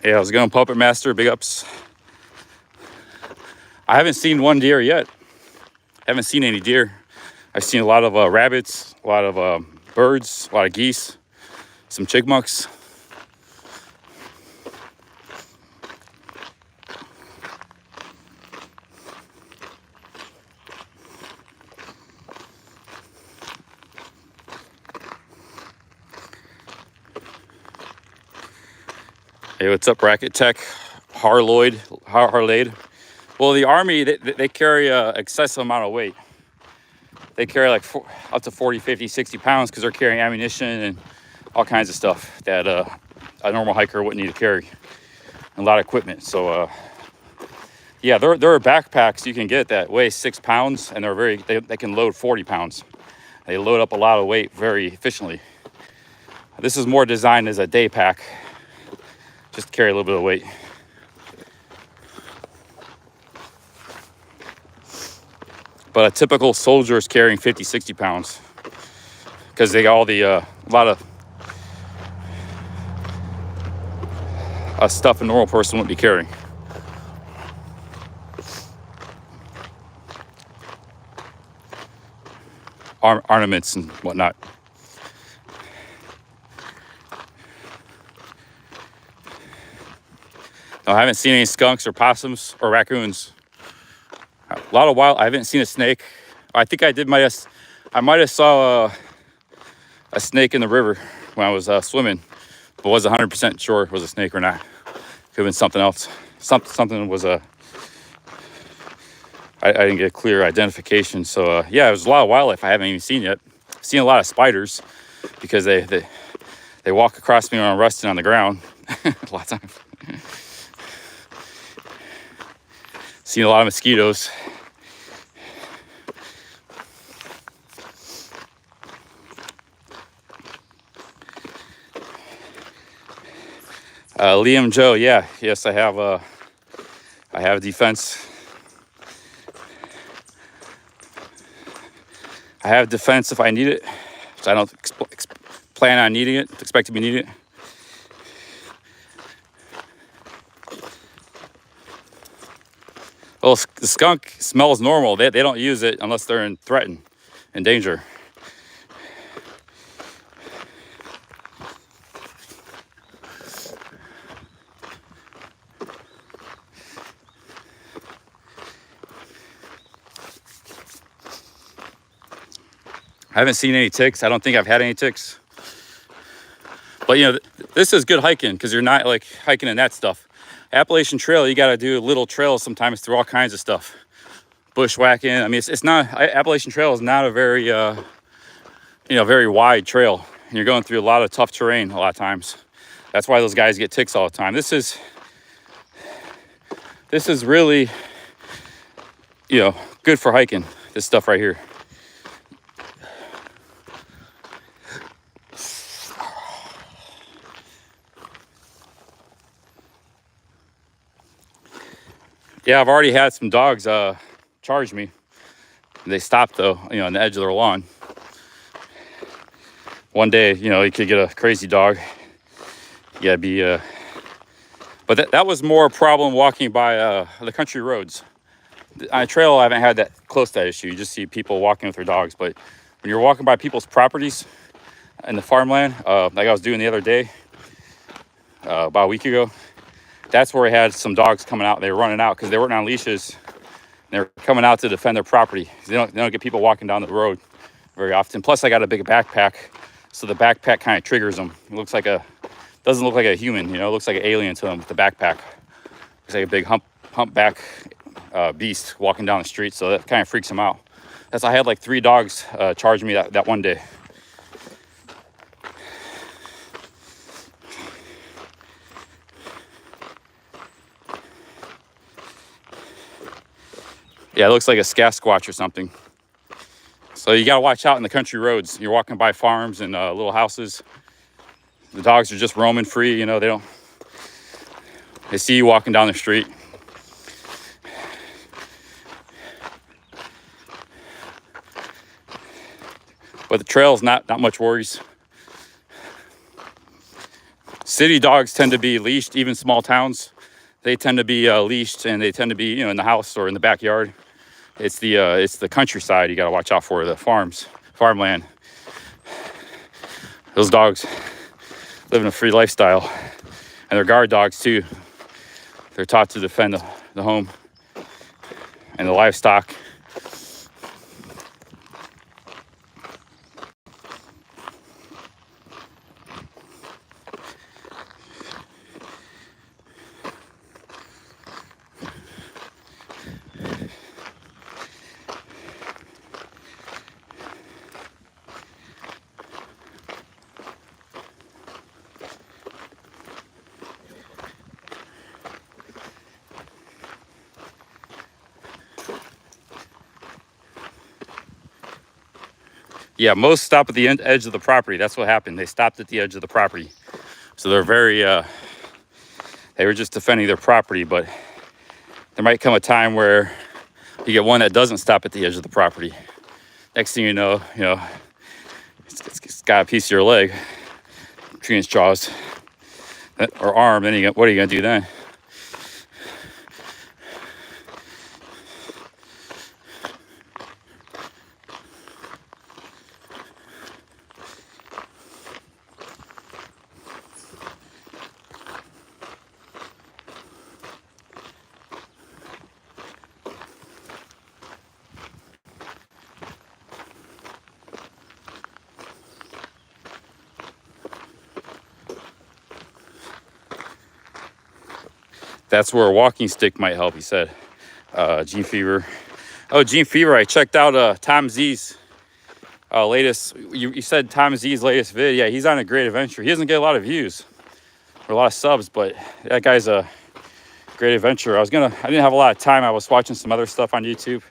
Yeah, I was going Puppet Master. Big ups. I haven't seen one deer yet. I haven't seen any deer. I've seen a lot of rabbits, a lot of birds, a lot of geese, some chipmunks. Hey, what's up, Racket Tech? Harlaid. Well, the Army, they carry an excessive amount of weight. They carry like up to 40, 50, 60 pounds because they're carrying ammunition and all kinds of stuff that a normal hiker wouldn't need to carry. And a lot of equipment. So, yeah, there are backpacks you can get that weigh 6 pounds and they can load 40 pounds. They load up a lot of weight very efficiently. This is more designed as a day pack. Just to carry a little bit of weight. But a typical soldier is carrying 50, 60 pounds because they got all the, a lot of stuff a normal person wouldn't be carrying. Ornaments and whatnot. No, I haven't seen any skunks or possums or raccoons. A lot of wild. I haven't seen a snake. I think I might have saw a snake in the river when I was swimming, but wasn't 100% sure it was a snake or not. Could have been something else. Something was I didn't get a clear identification. So yeah, there's a lot of wildlife I haven't even seen yet. I've seen a lot of spiders because they walk across me when I'm resting on the ground a lot of times. Seen a lot of mosquitoes. Liam Joe, yeah, yes, I have defense. I have defense if I need it. So I don't plan on needing it, expect to be needing it. Well, the skunk smells normal. They don't use it unless they're in danger. I haven't seen any ticks. I don't think I've had any ticks. But you know, this is good hiking because you're not like hiking in that stuff. Appalachian Trail, you got to do little trails sometimes through all kinds of stuff. Bushwhacking. I mean, it's not, Appalachian Trail is not a very, very wide trail. And you're going through a lot of tough terrain a lot of times. That's why those guys get ticks all the time. This is really, good for hiking, this stuff right here. Yeah, I've already had some dogs charge me. They stopped though, on the edge of their lawn. One day, you could get a crazy dog. You gotta be, but that was more a problem walking by the country roads. On a trail, I haven't had that close to that issue. You just see people walking with their dogs. But when you're walking by people's properties in the farmland, like I was doing the other day, about a week ago, that's where I had some dogs coming out. They were running out because they weren't on leashes. They're coming out to defend their property. They don't get people walking down the road very often. Plus, I got a big backpack, so the backpack kind of triggers them. It doesn't look like a human, it looks like an alien to them with the backpack. It's like a big humpback beast walking down the street, so that kind of freaks them out. I had like 3 dogs charge me that one day. Yeah, it looks like a Sasquatch or something. So you gotta watch out in the country roads. You're walking by farms and little houses. The dogs are just roaming free, they see you walking down the street. But the trail's not much worries. City dogs tend to be leashed, even small towns. They tend to be leashed, and they tend to be, in the house or in the backyard. It's the countryside you got to watch out for, the farmland. Those dogs live in a free lifestyle, and they're guard dogs too. They're taught to defend the home and the livestock. Yeah, most stop at the edge of the property. That's what happened. They stopped at the edge of the property. So they're they were just defending their property, but there might come a time where you get one that doesn't stop at the edge of the property. Next thing you know, it's got a piece of your leg between its jaws or arm. Then what are you gonna do then? That's where a walking stick might help, he said. Gene Fever. Oh, Gene Fever, I checked out Tom Z's latest. You said Tom Z's latest vid. Yeah, he's on a great adventure. He doesn't get a lot of views or a lot of subs, but that guy's a great adventure. I didn't have a lot of time. I was watching some other stuff on YouTube,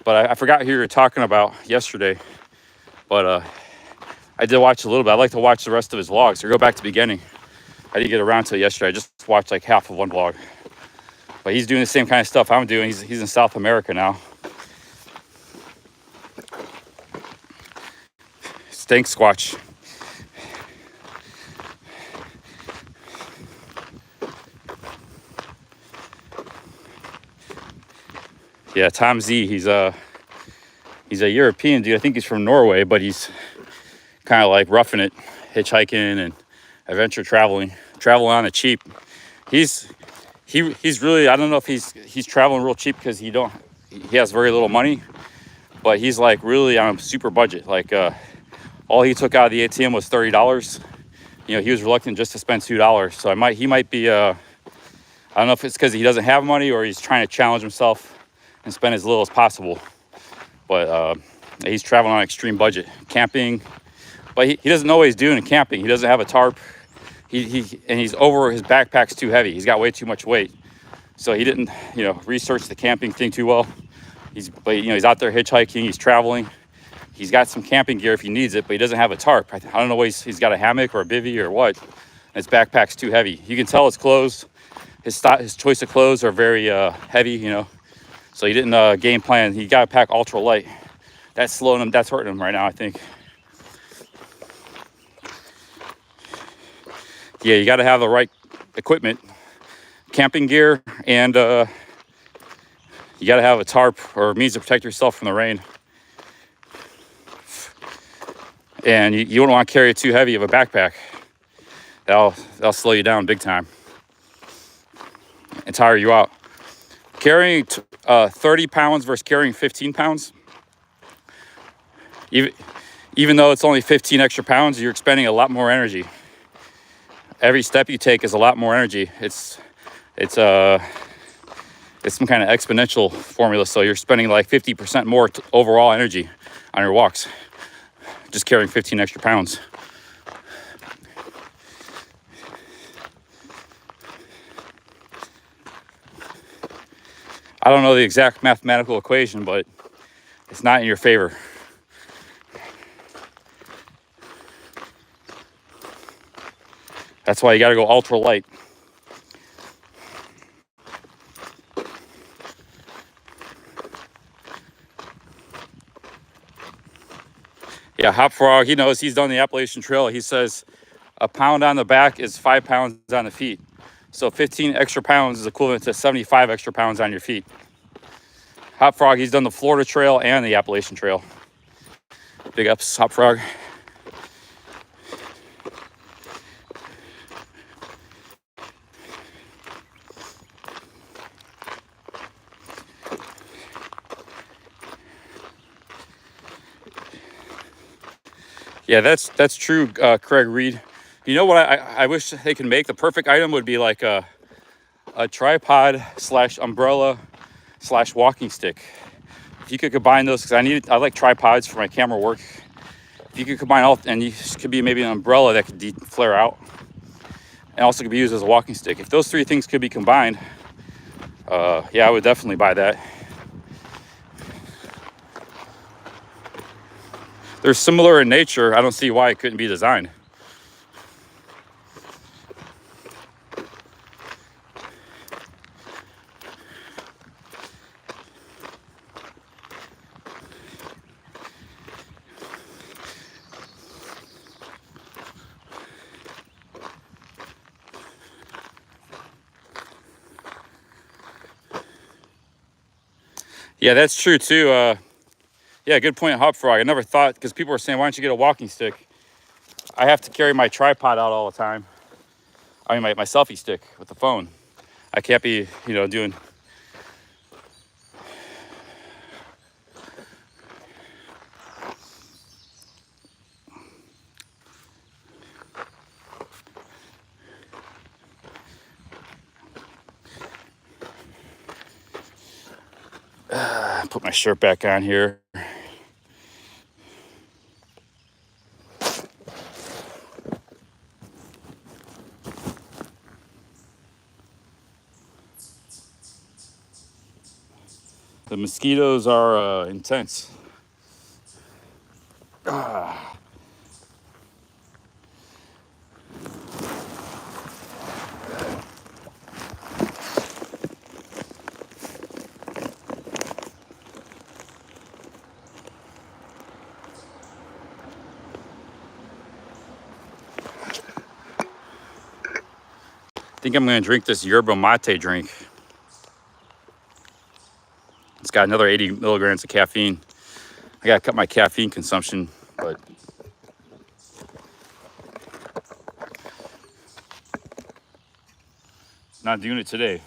but I forgot who you were talking about yesterday. But I did watch a little bit. I'd like to watch the rest of his vlogs or go back to the beginning. I didn't get around to it yesterday. I just watched like half of one vlog. But he's doing the same kind of stuff I'm doing. He's in South America now. Stank Squatch. Yeah, Tom Z, he's a European dude. I think he's from Norway, but he's kind of like roughing it, hitchhiking and adventure traveling on the cheap. He's really, I don't know if he's traveling real cheap because he has very little money, but he's like really on a super budget. Like all he took out of the ATM was $30. He was reluctant just to spend $2. So he might be I don't know if it's because he doesn't have money or he's trying to challenge himself and spend as little as possible. But he's traveling on an extreme budget, camping. But he doesn't know what he's doing in camping. He doesn't have a tarp. He's over, his backpack's too heavy. He's got way too much weight. So he didn't, research the camping thing too well. He's out there hitchhiking, he's traveling. He's got some camping gear if he needs it, but he doesn't have a tarp. I don't know what he's got a hammock or a bivvy or what. His backpack's too heavy. You can tell his clothes, his choice of clothes are very heavy, So he didn't game plan. He got to pack ultralight. That's slowing him, that's hurting him right now, I think. Yeah, you got to have the right equipment, camping gear, and You got to have a tarp or means to protect yourself from the rain. And you don't want to carry too heavy of a backpack. That'll slow you down big time and tire you out. Carrying 30 pounds versus carrying 15 pounds, even though it's only 15 extra pounds, you're expending a lot more energy. Every step you take is a lot more energy. It's some kind of exponential formula. So you're spending like 50% more overall energy on your walks, just carrying 15 extra pounds. I don't know the exact mathematical equation, but it's not in your favor. That's why you got to go ultra light. Yeah, Hop Frog, he knows, he's done the Appalachian Trail. He says a pound on the back is 5 pounds on the feet. So 15 extra pounds is equivalent to 75 extra pounds on your feet. Hop Frog, he's done the Florida Trail and the Appalachian Trail. Big ups, Hop Frog. Yeah, that's true, Craig Reed. You know what I wish they could make? The perfect item would be like a tripod / umbrella / walking stick. If you could combine those, because I like tripods for my camera work. If you could combine all, and you could be maybe an umbrella that could flare out, and also could be used as a walking stick. If those three things could be combined, yeah, I would definitely buy that. They're similar in nature. I don't see why it couldn't be designed. Yeah, that's true too. Yeah, good point, Hop Frog. I never thought, because people were saying, why don't you get a walking stick? I have to carry my tripod out all the time. I mean, my selfie stick with the phone. I can't be, doing... Put my shirt back on here. The mosquitoes are intense. I think I'm going to drink this Yerba mate drink. It's got another 80 milligrams of caffeine. I got to cut my caffeine consumption, but not doing it today.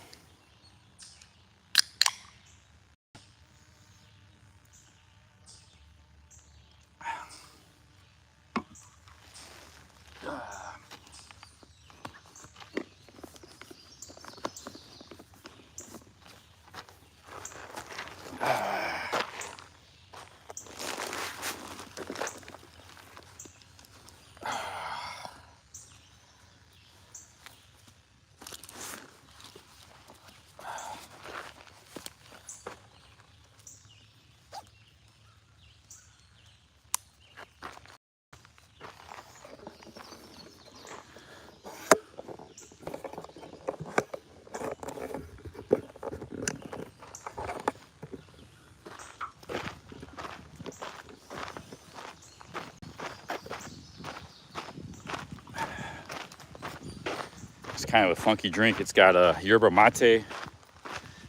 It's kind of a funky drink. It's got a yerba mate,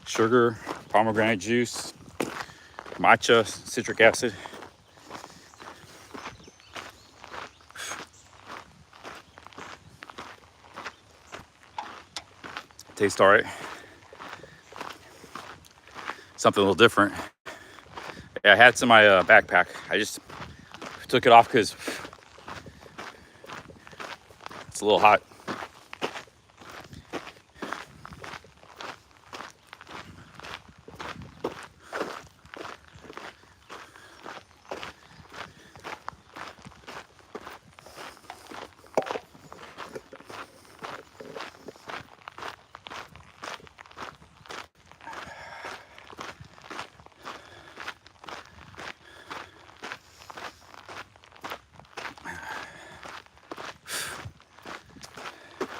sugar, pomegranate juice, matcha, citric acid. Tastes all right. Something a little different. Yeah, I had some in my backpack. I just took it off because it's a little hot.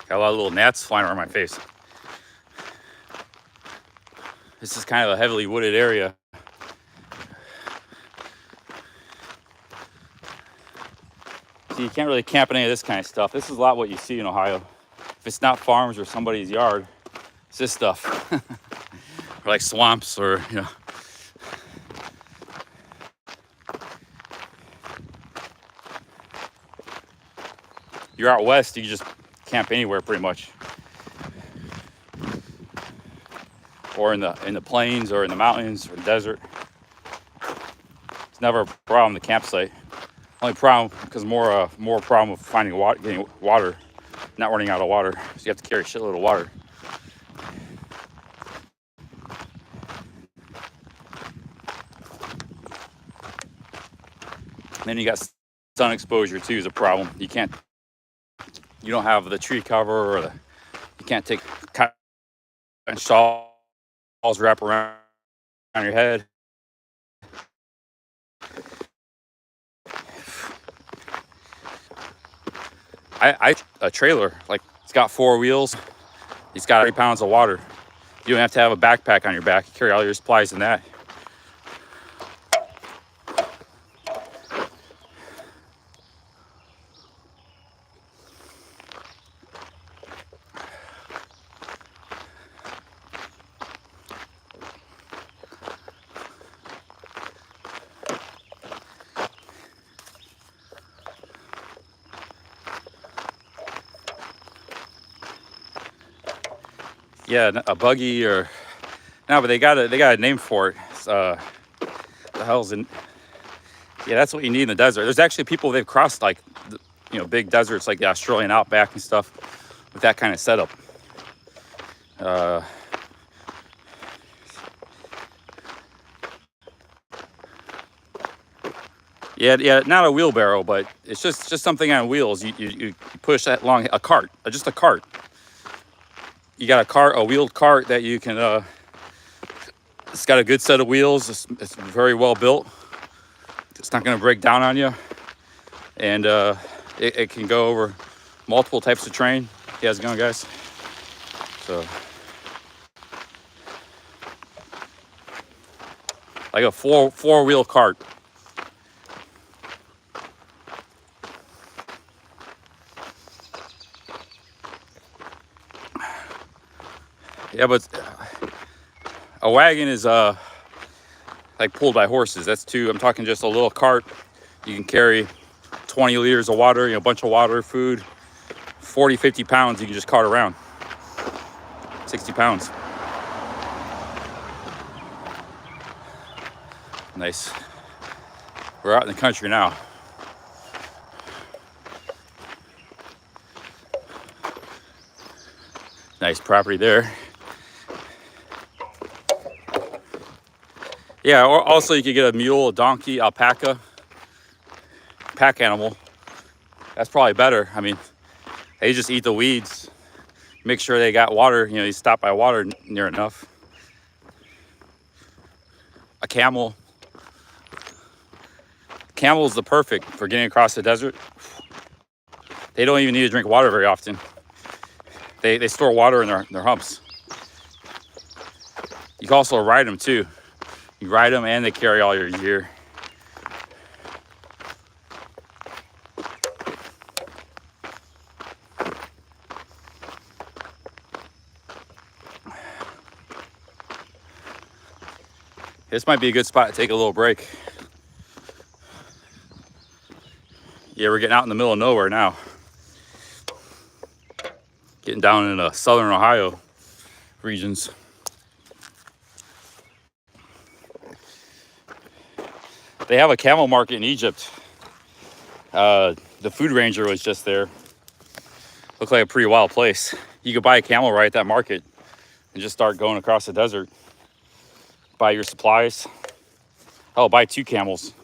Got a lot of little gnats flying around my face. This is kind of a heavily wooded area. So you can't really camp in any of this kind of stuff. This is a lot what you see in Ohio. If it's not farms or somebody's yard, it's this stuff. Or like swamps or, you know. You're out west, you just camp anywhere pretty much. Or in the plains or in the mountains or the desert. It's never a problem, the campsite. Only problem, because more problem with finding water, getting water, not running out of water. So you have to carry a shitload of water. And then you got sun exposure too is a problem. You don't have the tree cover or you can't take cotton shawls wrap around your head. A trailer, like it's got 4 wheels. It's got 30 pounds of water. You don't have to have a backpack on your back. You carry all your supplies in that. Yeah, a buggy or no, but they got a name for it. It's, the hell's in? Yeah, that's what you need in the desert. There's actually people they've crossed like, big deserts like the Australian outback and stuff with that kind of setup. Yeah, not a wheelbarrow, but it's just something on wheels. You push that along a cart, just a cart. You got a wheeled cart that you can, it's got a good set of wheels. It's very well built. It's not going to break down on you. And it can go over multiple types of terrain. Hey, how's it going, guys? So, like a four-wheel cart. Yeah, but a wagon is like pulled by horses. That's I'm talking just a little cart. You can carry 20 liters of water, a bunch of water, food, 40, 50 pounds. You can just cart around. 60 pounds. Nice. We're out in the country now. Nice property there. Yeah, or also you could get a mule, a donkey, alpaca, pack animal. That's probably better. I mean, they just eat the weeds. Make sure they got water, you stop by water near enough. A camel. Camel is the perfect for getting across the desert. They don't even need to drink water very often. They store water in their humps. You can also ride them too. You ride them and they carry all your gear. This might be a good spot to take a little break. Yeah, we're getting out in the middle of nowhere now. Getting down in the southern Ohio regions. They have a camel market in Egypt. The food ranger was just there. Looked like a pretty wild place. You could buy a camel right at that market and just start going across the desert. Buy your supplies. Oh, buy 2 camels.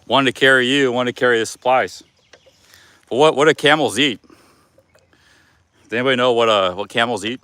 One to carry you, one to carry the supplies. But what do camels eat? Does anybody know what camels eat?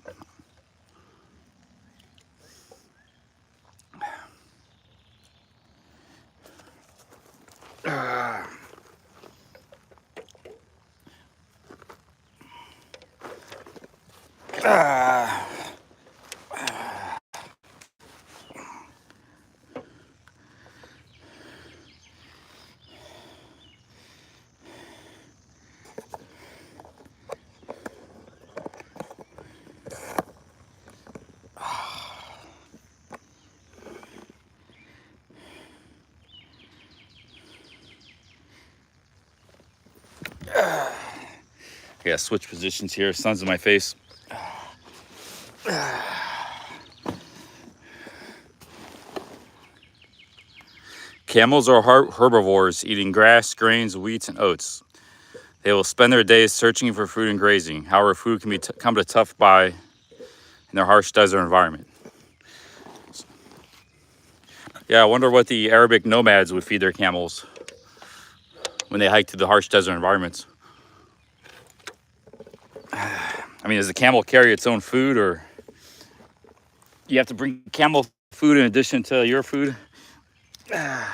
Yeah, switch positions here. Sun's in my face. Camels are herbivores, eating grass, grains, wheat, and oats. They will spend their days searching for food and grazing. However, food can come to tough by in their harsh desert environment. Yeah, I wonder what the Arabic nomads would feed their camels when they hike through the harsh desert environments. I mean, does the camel carry its own food, or you have to bring camel food in addition to your food? I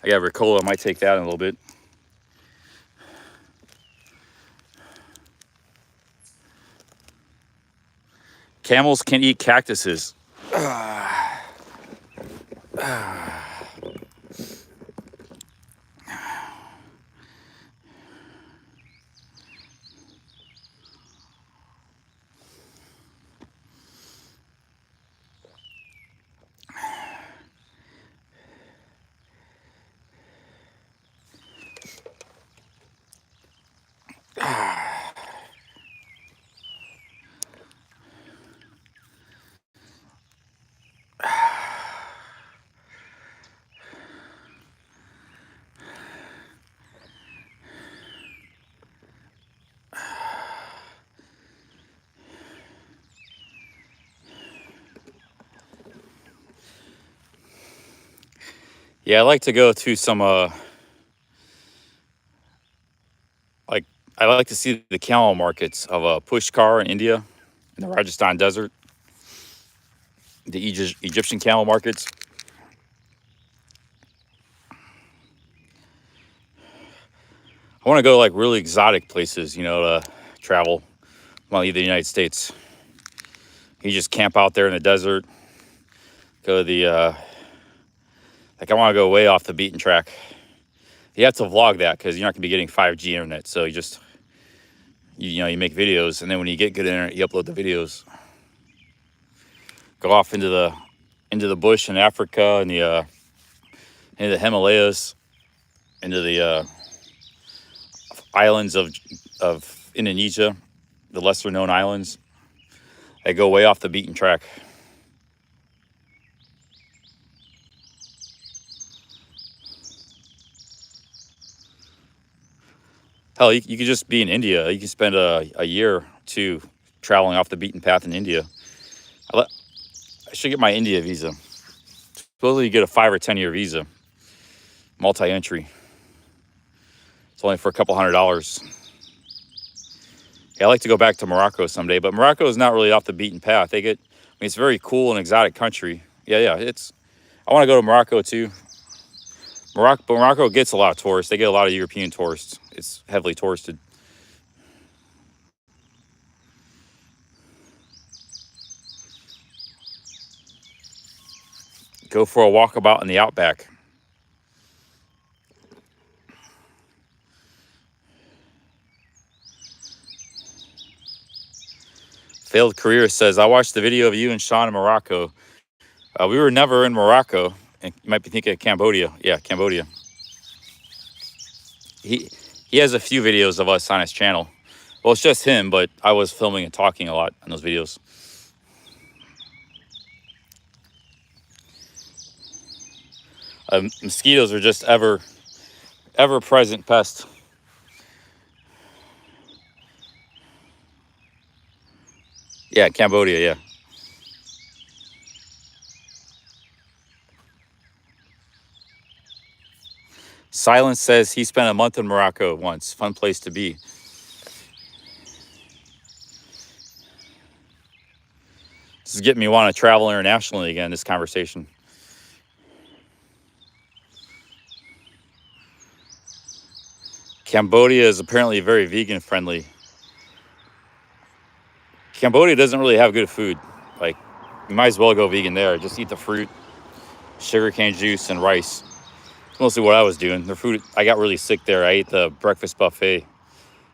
got Ricola. I might take that in a little bit. Camels can eat cactuses. Yeah, I like to go to some, like, I like to see the camel markets of Pushkar in India, in the Rajasthan desert. The Egyptian camel markets. I want to go to, like, really exotic places, you know, to travel when I leave the United States. You just camp out there in the desert. Go to the, like, I want to go way off the beaten track. You have to vlog that because you're not going to be getting 5G internet. So you just, you know, you make videos, and then when you get good internet, you upload the videos. Go off into the bush in Africa and into the Himalayas, into the islands of Indonesia, the lesser known islands. They go way off the beaten track. Hell, you could just be in India. You can spend a year or 2 traveling off the beaten path in India. I should get my India visa. Supposedly you get a 5 or 10 year visa, multi-entry. It's only for a couple $100. Yeah, I like to go back to Morocco someday, but Morocco is not really off the beaten path. I mean, it's a very cool and exotic country. Yeah, I want to go to Morocco too. But Morocco gets a lot of tourists. They get a lot of European tourists. It's heavily touristed. Go for a walkabout in the outback. Failed Career says, I watched the video of you and Sean in Morocco. We were never in Morocco. And you might be thinking of Cambodia. Yeah, Cambodia. He has a few videos of us on his channel. Well, it's just him, but I was filming and talking a lot in those videos. Mosquitoes are just ever present pest. Yeah, Cambodia, yeah. Silence says he spent a month in Morocco once. Fun place to be. This is getting me want to travel internationally again, this conversation. Cambodia is apparently very vegan friendly. Cambodia doesn't really have good food. Like, you might as well go vegan there. Just eat the fruit, sugarcane juice, and rice. It's mostly what I was doing. The food, I got really sick there. I ate the breakfast buffet.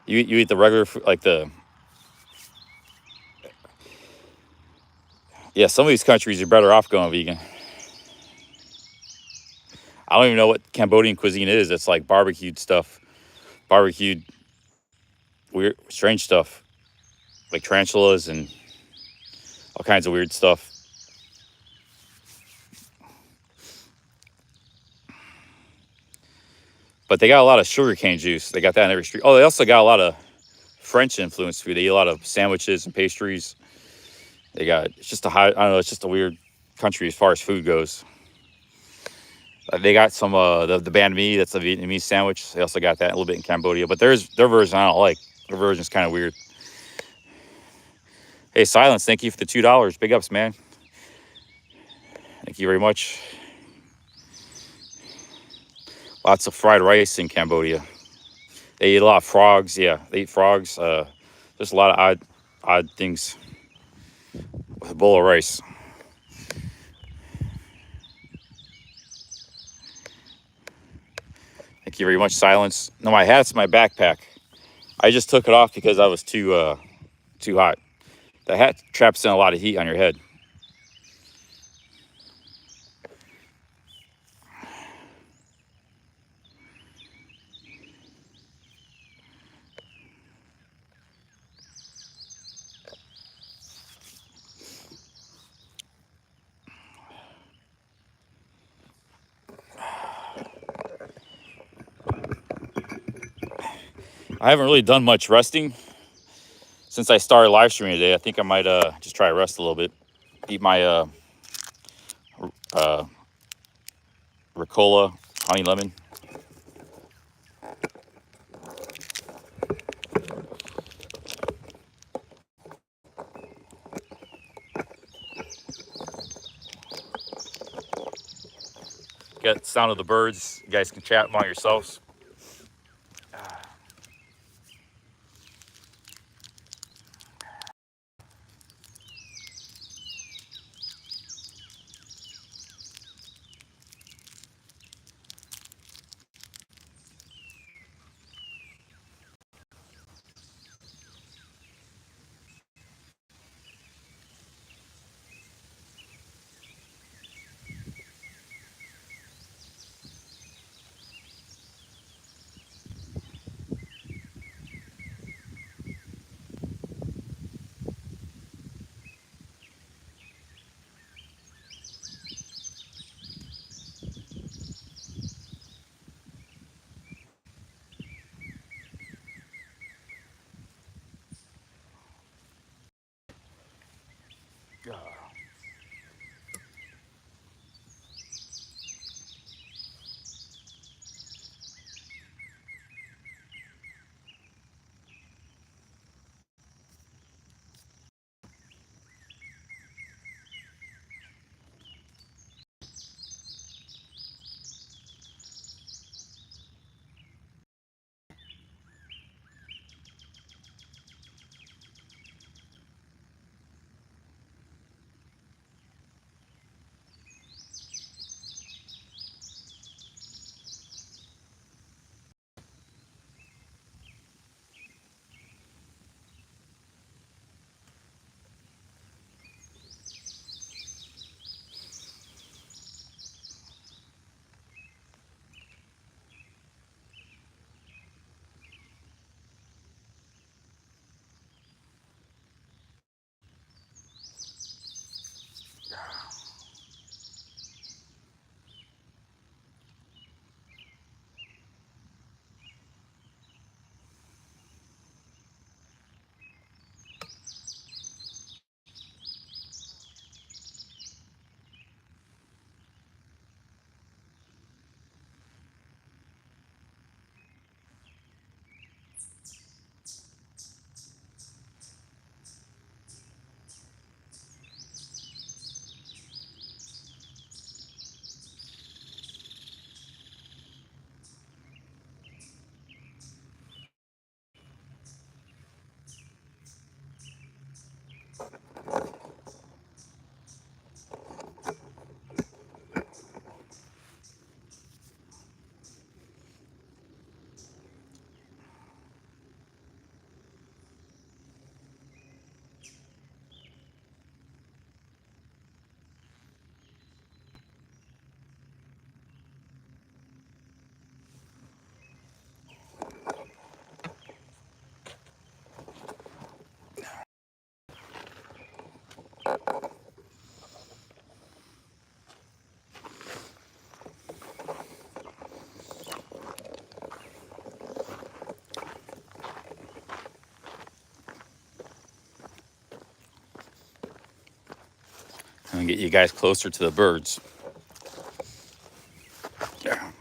You eat the regular food, like the... Yeah, some of these countries are better off going vegan. I don't even know what Cambodian cuisine is. It's like barbecued stuff. Barbecued, weird, strange stuff. Like tarantulas and all kinds of weird stuff. But they got a lot of sugarcane juice. They got that in every street. Oh, they also got a lot of French influence food. They eat a lot of sandwiches and pastries. They got, it's just a high, I don't know, it's just a weird country as far as food goes. They got some, the banh mi, that's a Vietnamese sandwich. They also got that a little bit in Cambodia. But their version I don't like. Their version's kind of weird. Hey, Silence, thank you for the $2. Big ups, man. Thank you very much. Lots of fried rice in Cambodia. They eat a lot of frogs. Yeah, they eat frogs. There's a lot of odd things with a bowl of rice. Thank you very much, Silence. No, my hat's in my backpack. I just took it off because I was too hot. The hat traps in a lot of heat on your head. I haven't really done much resting since I started live streaming today. I think I might just try to rest a little bit. Eat my Ricola honey lemon. Got the sound of the birds. You guys can chat among yourselves. And get you guys closer to the birds. Yeah.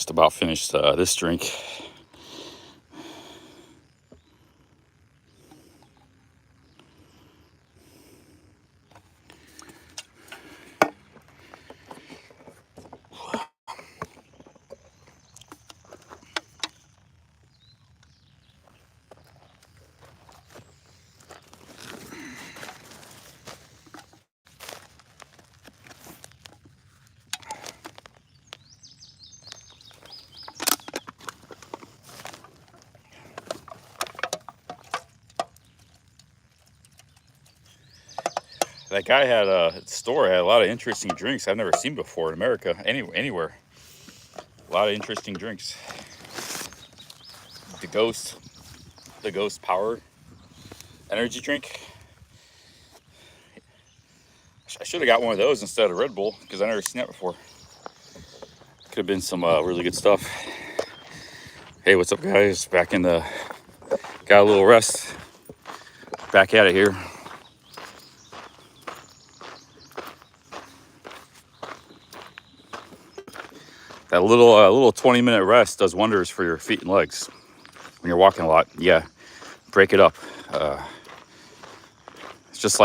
Just about finished this drink. That guy had a store, had a lot of interesting drinks I've never seen before in America, anywhere. A lot of interesting drinks. The Ghost Power energy drink. I should have got one of those instead of Red Bull because I never seen that before. Could have been some really good stuff. Hey, what's up, guys? Back in the, got a little rest. Back at it here. That little 20-minute rest does wonders for your feet and legs when you're walking a lot. Yeah, break it up. It's just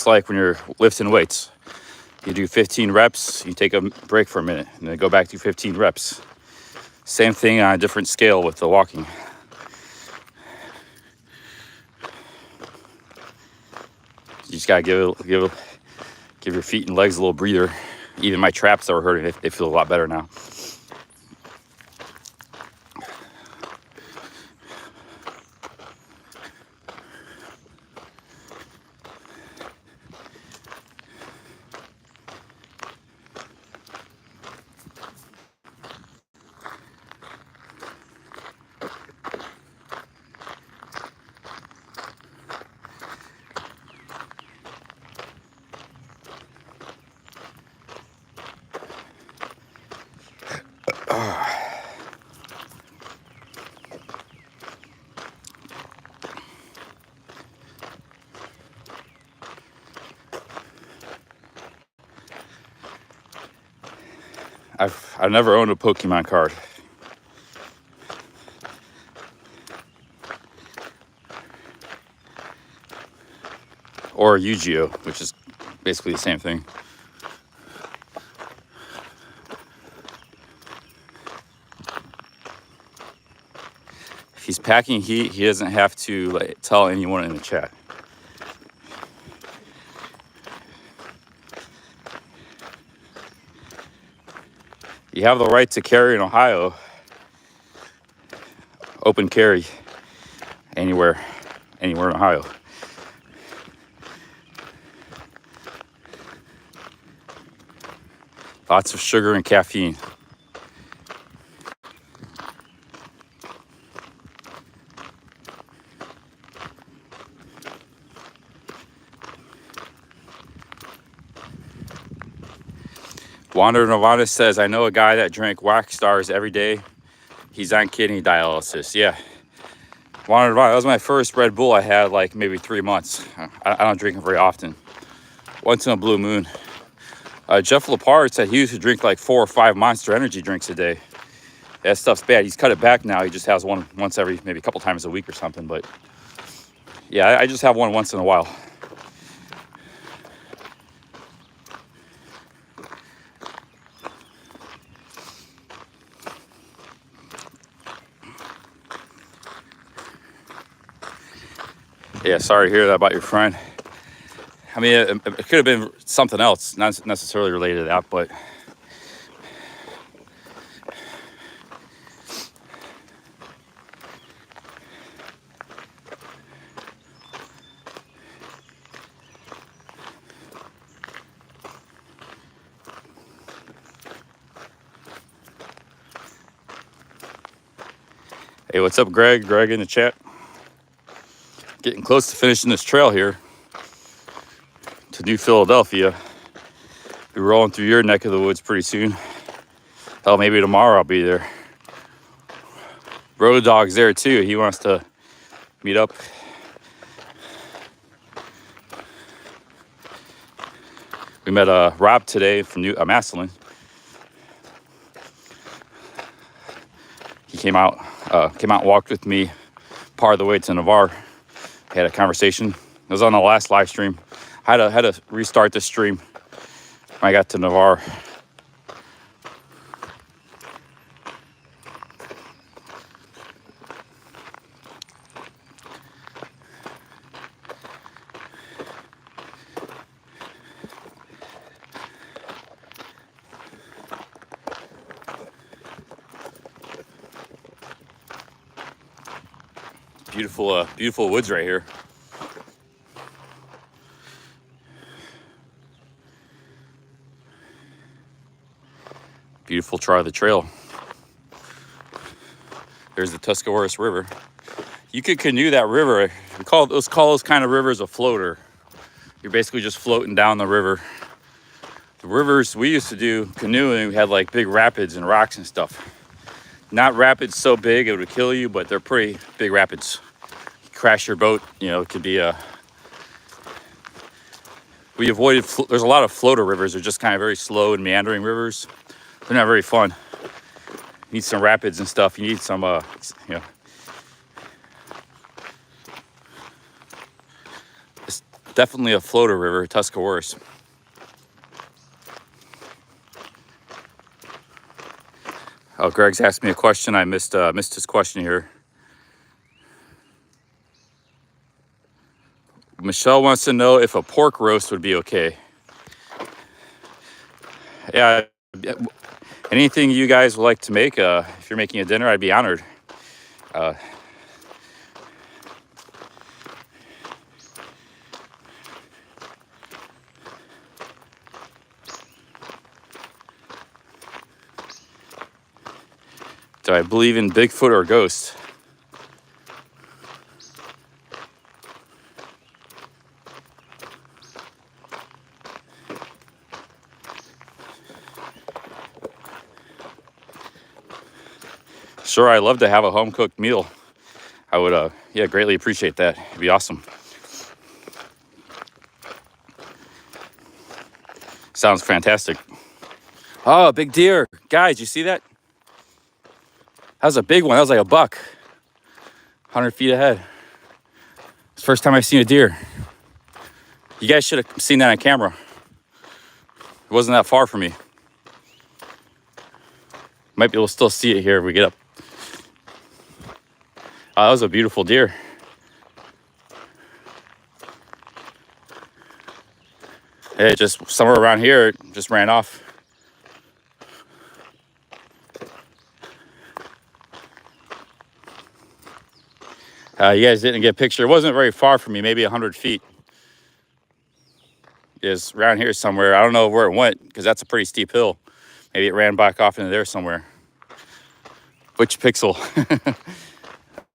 like when you're lifting weights. You do 15 reps, you take a break for a minute, and then go back to 15 reps. Same thing on a different scale with the walking. You just gotta give your feet and legs a little breather. Even my traps that were hurting, they feel a lot better now. I've never owned a Pokemon card. Or a Yu-Gi-Oh, which is basically the same thing. If he's packing heat, he doesn't have to tell anyone in the chat. You have the right to carry in Ohio. Open carry anywhere in Ohio. Lots of sugar and caffeine. Wander Nirvana says, I know a guy that drank wax stars every day. He's on kidney dialysis. Yeah. Wander Nirvana, that was my first Red Bull I had like maybe 3 months. I don't drink it very often. Once in a blue moon. Jeff Lepard said he used to drink like 4 or 5 Monster Energy drinks a day. That stuff's bad. He's cut it back now. He just has one once every, maybe a couple times a week or something. But yeah, I just have one once in a while. Yeah, sorry to hear that about your friend. I mean, it could have been something else, not necessarily related to that, but hey, what's up, Greg? Greg in the chat. Getting close to finishing this trail here to New Philadelphia. Be rolling through your neck of the woods pretty soon. Hell, maybe tomorrow I'll be there. Road Dog's there too. He wants to meet up. We met Rob today from Massillon. He came out and walked with me part of the way to Navarre. Had a conversation. It was on the last live stream. Had to restart the stream when I got to Navarre. Beautiful woods right here. Beautiful chart of the trail. There's the Tuscarawas River. You could canoe that river. We call those kind of rivers a floater. You're basically just floating down the river. The rivers we used to do canoeing, we had like big rapids and rocks and stuff. Not rapids so big it would kill you, but they're pretty big rapids. Crash your boat, it could be we avoided, there's a lot of floater rivers. They're just kind of very slow and meandering rivers. They're not very fun. You need some rapids and stuff. You need some, it's definitely a floater river, Tuscarawas. Oh, Greg's asked me a question. I missed his question here. Michelle wants to know if a pork roast would be okay. Yeah, anything you guys would like to make, if you're making a dinner, I'd be honored. Do I believe in Bigfoot or ghosts? Sure, I'd love to have a home-cooked meal. I would, greatly appreciate that. It'd be awesome. Sounds fantastic. Oh, big deer. Guys, you see that? That was a big one. That was like a buck. 100 feet ahead. It's the first time I've seen a deer. You guys should have seen that on camera. It wasn't that far from me. Might be able to still see it here if we get up. Oh, that was a beautiful deer. It just somewhere around here, it just ran off. You guys didn't get a picture. It wasn't very far from me, maybe 100 feet. It's around here somewhere. I don't know where it went because that's a pretty steep hill. Maybe it ran back off into there somewhere. Which pixel?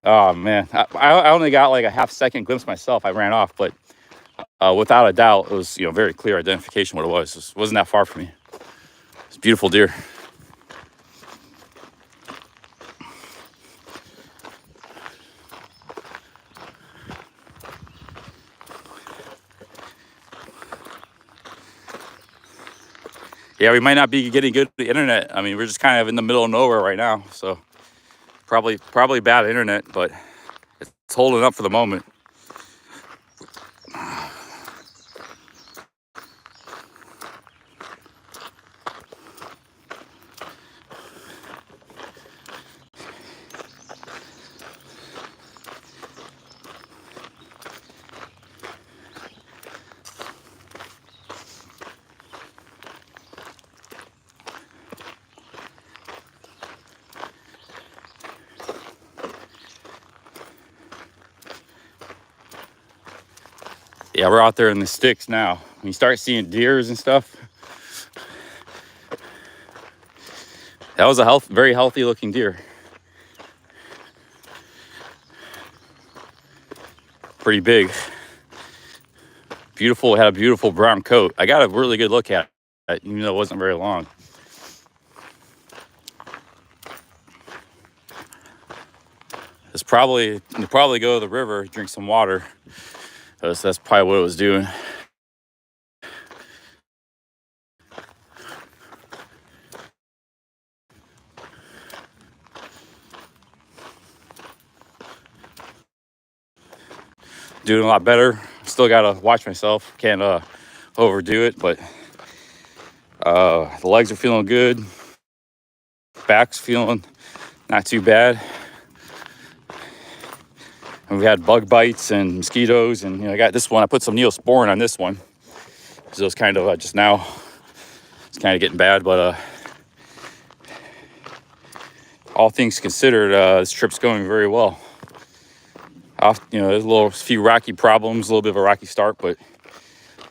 Oh man, I only got like a half-second glimpse myself. I ran off, but without a doubt, it was very clear identification what it was. It wasn't that far from me. It's a beautiful deer. Yeah, we might not be getting good at the internet. I mean, we're just kind of in the middle of nowhere right now, so probably bad internet, but it's holding up for the moment. Yeah, we're out there in the sticks now. When you start seeing deers and stuff, that was a very healthy looking deer. Pretty big. Beautiful, had a beautiful brown coat. I got a really good look at it, even though it wasn't very long. You'll probably go to the river, drink some water. That's probably what it was doing. Doing a lot better. Still gotta watch myself. Can't overdo it, but the legs are feeling good. Back's feeling not too bad. And we had bug bites and mosquitoes, and I got this one. I put some Neosporin on this one because it was kind of just now. It's kind of getting bad, but all things considered, this trip's going very well. There's a few rocky problems, a little bit of a rocky start, but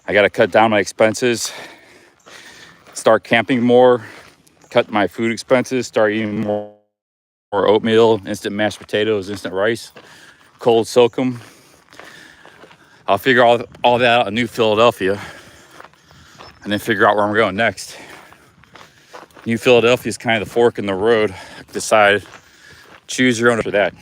I got to cut down my expenses, start camping more, cut my food expenses, start eating more oatmeal, instant mashed potatoes, instant rice, cold soak them. I'll figure all that out in New Philadelphia and then figure out where I'm going next. New Philadelphia is kind of the fork in the road. Decide, choose your own for that.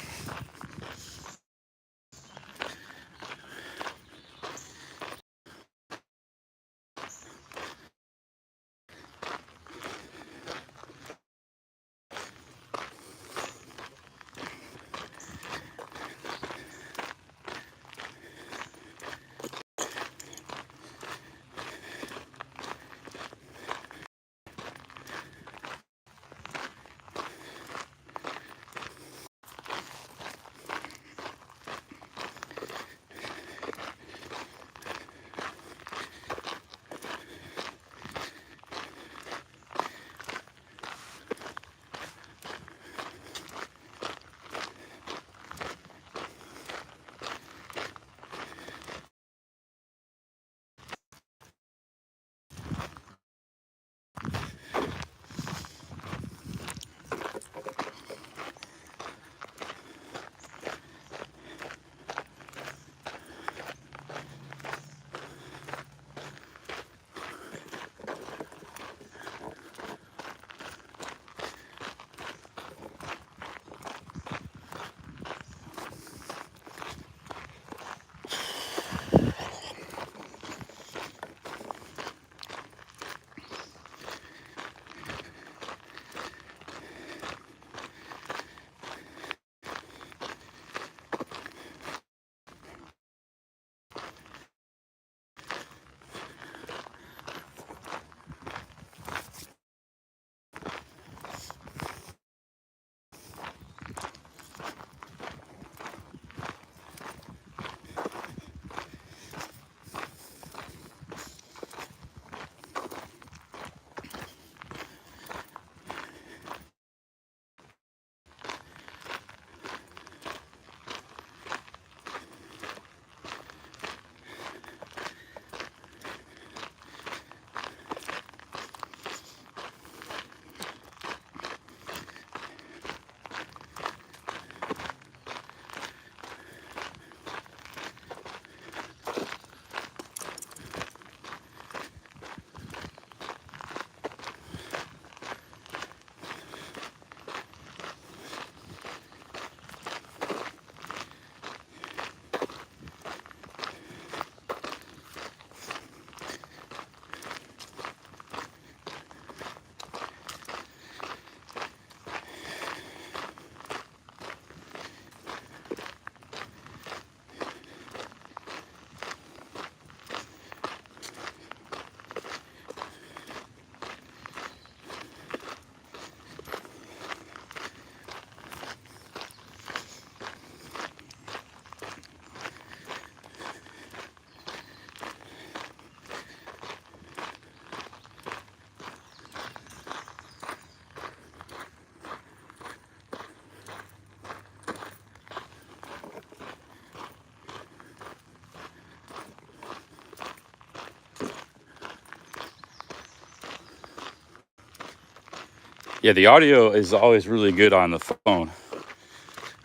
Yeah, the audio is always really good on the phone,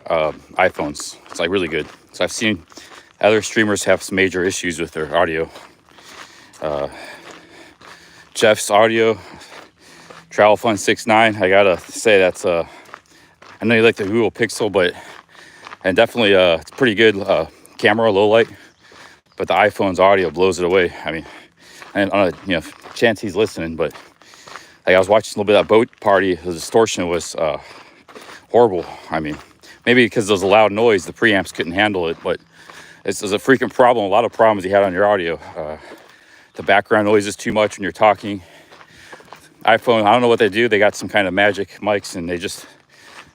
iPhones. It's like really good. So I've seen other streamers have some major issues with their audio. Jeff's audio, Travel Fun 69. I gotta say that's I know you like the Google Pixel, and definitely it's pretty good camera, low light. But the iPhone's audio blows it away. I mean, and on a chance he's listening, but like I was watching a little bit of that boat party. The distortion was horrible. I mean, maybe because there was a loud noise, the preamps couldn't handle it, but This is a frequent problem. A lot of problems you had on your audio. The background noise is too much when you're talking. iPhone, I don't know what they do. They got some kind of magic mics, and they just,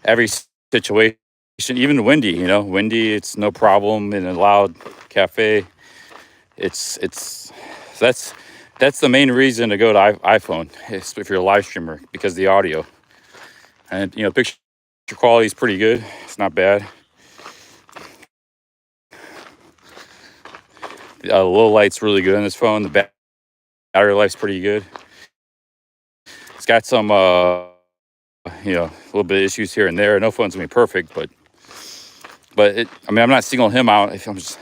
every situation, even windy, you know, windy, it's no problem. In a loud cafe, that's the main reason to go to iPhone, if you're a live streamer, because of the audio. And, you know, picture quality is pretty good. It's not bad. Low light's really good on this phone. The battery life's pretty good. It's got some, you know, a little bit of issues here and there. No phone's gonna be perfect, but I mean, I'm not singling him out. If I'm just,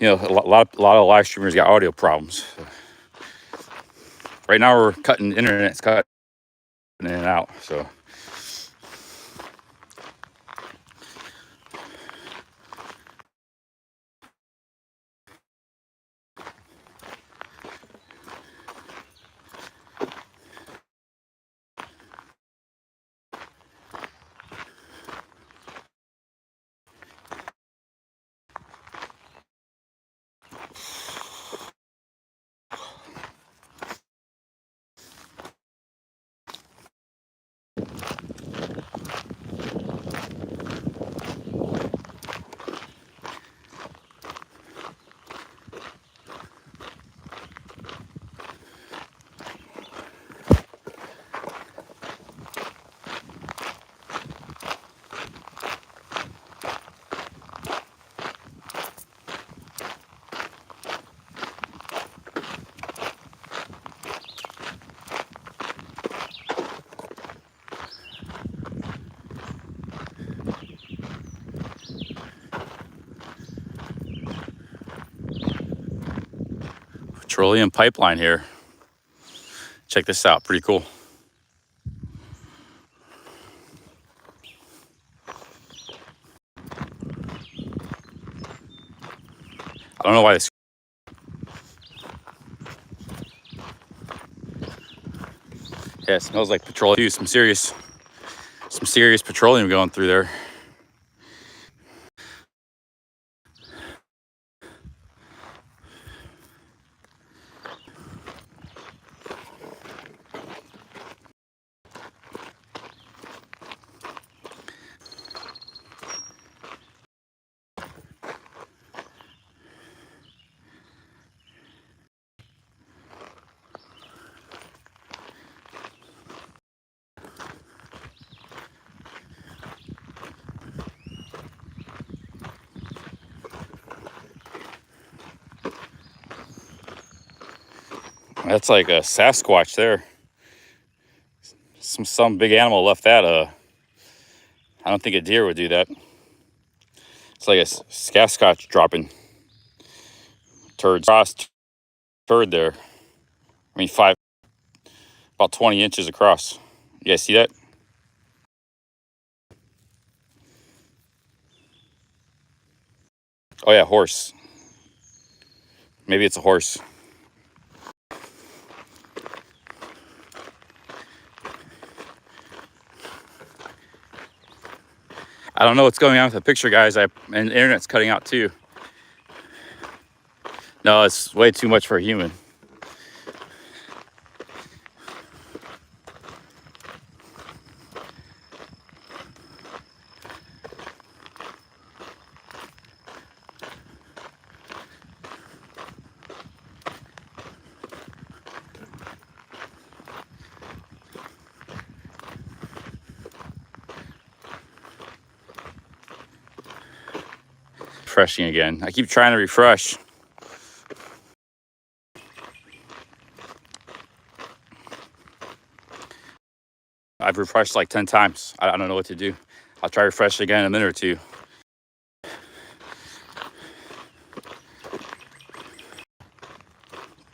you know, a lot of live streamers got audio problems. So right now we're cutting internet's cutting in and out. So. Petroleum pipeline here. Check this out, pretty cool. I don't know why this. Yeah, it smells like petroleum. Some serious petroleum going through there. That's like a Sasquatch there. Some big animal left that. I don't think a deer would do that. It's like a Sasquatch dropping turd. Cross turd there. I mean, about 20 inches across. You guys see that? Oh yeah, horse. Maybe it's a horse. I don't know what's going on with the picture, guys. And the internet's cutting out too. No, it's way too much for a human. Refreshing again. I keep trying to refresh. I've refreshed like 10 times. I don't know what to do. I'll try refresh again in a minute or two.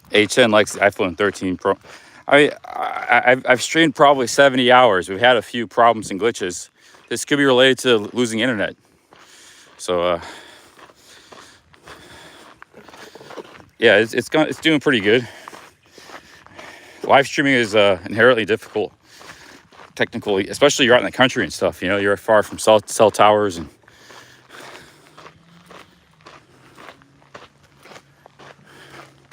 H10 likes the iPhone 13 Pro. I've streamed probably 70 hours. We've had a few problems and glitches. This could be related to losing internet. So, yeah, it's doing pretty good. Live streaming is inherently difficult, technically, especially you're out in the country and stuff. You know, you're far from cell towers and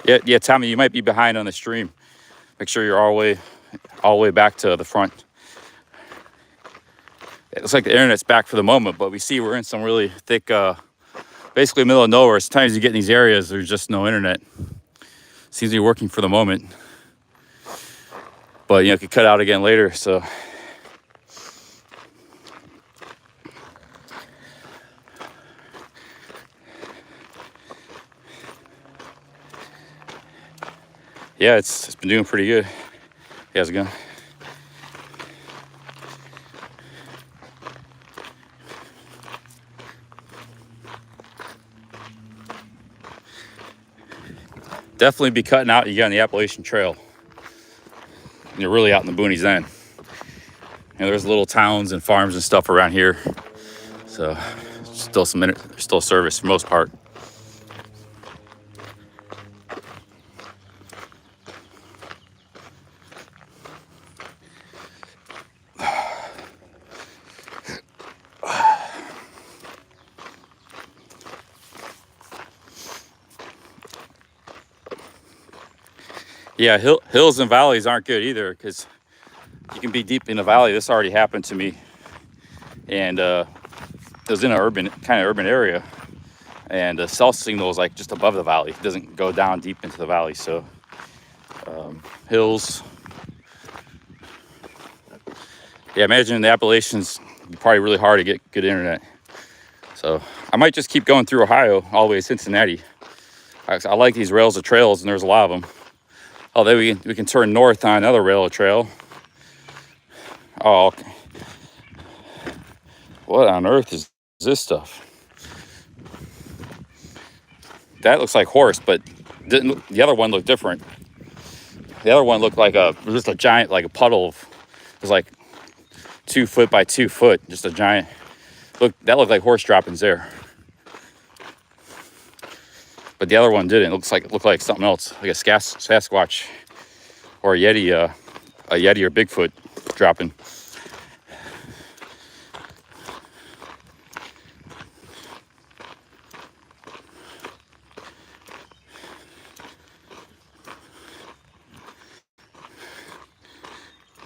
Yeah, Tommy, you might be behind on the stream. Make sure you're all the way back to the front. It looks like the internet's back for the moment, but we see we're in some really thick, basically middle of nowhere. Sometimes you get in these areas, there's just no internet. Seems to be working for the moment. But, you know, it could cut out again later, so. Yeah, it's been doing pretty good. How's it going? Definitely be cutting out. You get on the Appalachian Trail. And you're really out in the boonies then. You know, there's little towns and farms and stuff around here. So still still service for the most part. Yeah, hills and valleys aren't good either because you can be deep in a valley. This already happened to me, and it was in an kind of urban area, and the cell signal is like just above the valley. It doesn't go down deep into the valley. So hills. Yeah, imagine in the Appalachians, it'd be probably really hard to get good internet. So I might just keep going through Ohio all the way to Cincinnati. I like these rails of trails, and there's a lot of them. Oh, then we can turn north on another railroad trail. Oh, okay. What on earth is this stuff? That looks like horse, but the other one looked different. The other one looked like just a giant, like a puddle. It was like 2 foot by 2 foot, just a giant. That looked like horse droppings there. But the other one didn't. It looked like something else, like a Sasquatch or a Yeti or Bigfoot dropping.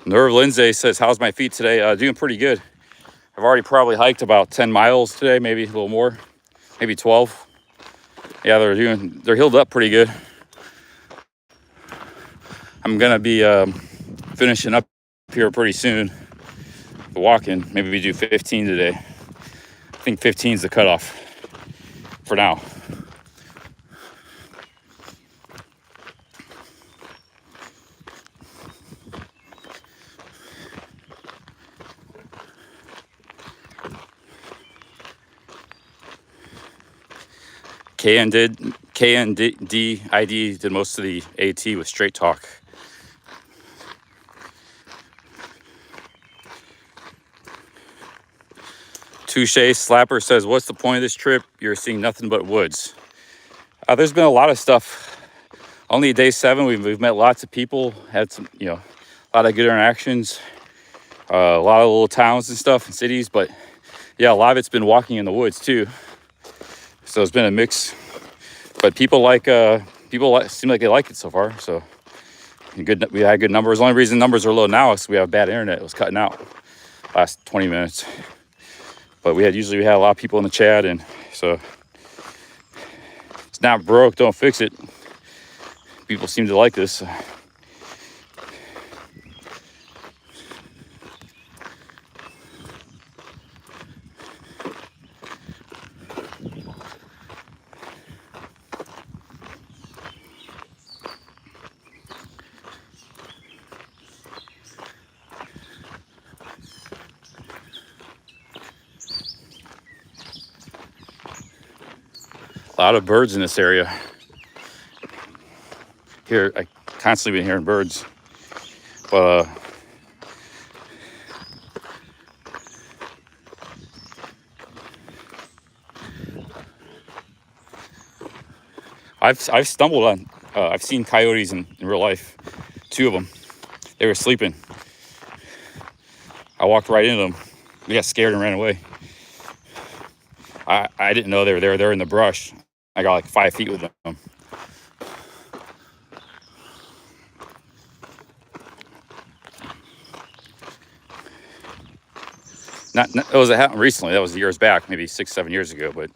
Nerve Lindsay says, "How's my feet today? Doing pretty good. I've already probably hiked about 10 miles today, maybe a little more, maybe 12. Yeah, they're healed up pretty good. I'm gonna be finishing up here pretty soon. Walking, maybe we do 15 today. I think 15 is the cutoff for now. KNDID did most of the AT with Straight Talk. Touche Slapper says, "What's the point of this trip? You're seeing nothing but woods." There's been a lot of stuff. Only day 7, we've met lots of people, had some, a lot of good interactions, a lot of little towns and stuff and cities. But yeah, a lot of it's been walking in the woods too. So it's been a mix, but people seem like they like it so far. So we had good numbers. The only reason numbers are low now is we have bad internet. It was cutting out last 20 minutes. But we had a lot of people in the chat, and so it's not broke, don't fix it. People seem to like this. A lot of birds in this area. Here, I constantly been hearing birds. But I've stumbled on. I've seen coyotes in real life. 2 of them. They were sleeping. I walked right into them. They got scared and ran away. I didn't know they were there. They're in the brush. I got like 5 feet with them. Not it was a happened recently. That was years back, maybe 6, 7 years ago. But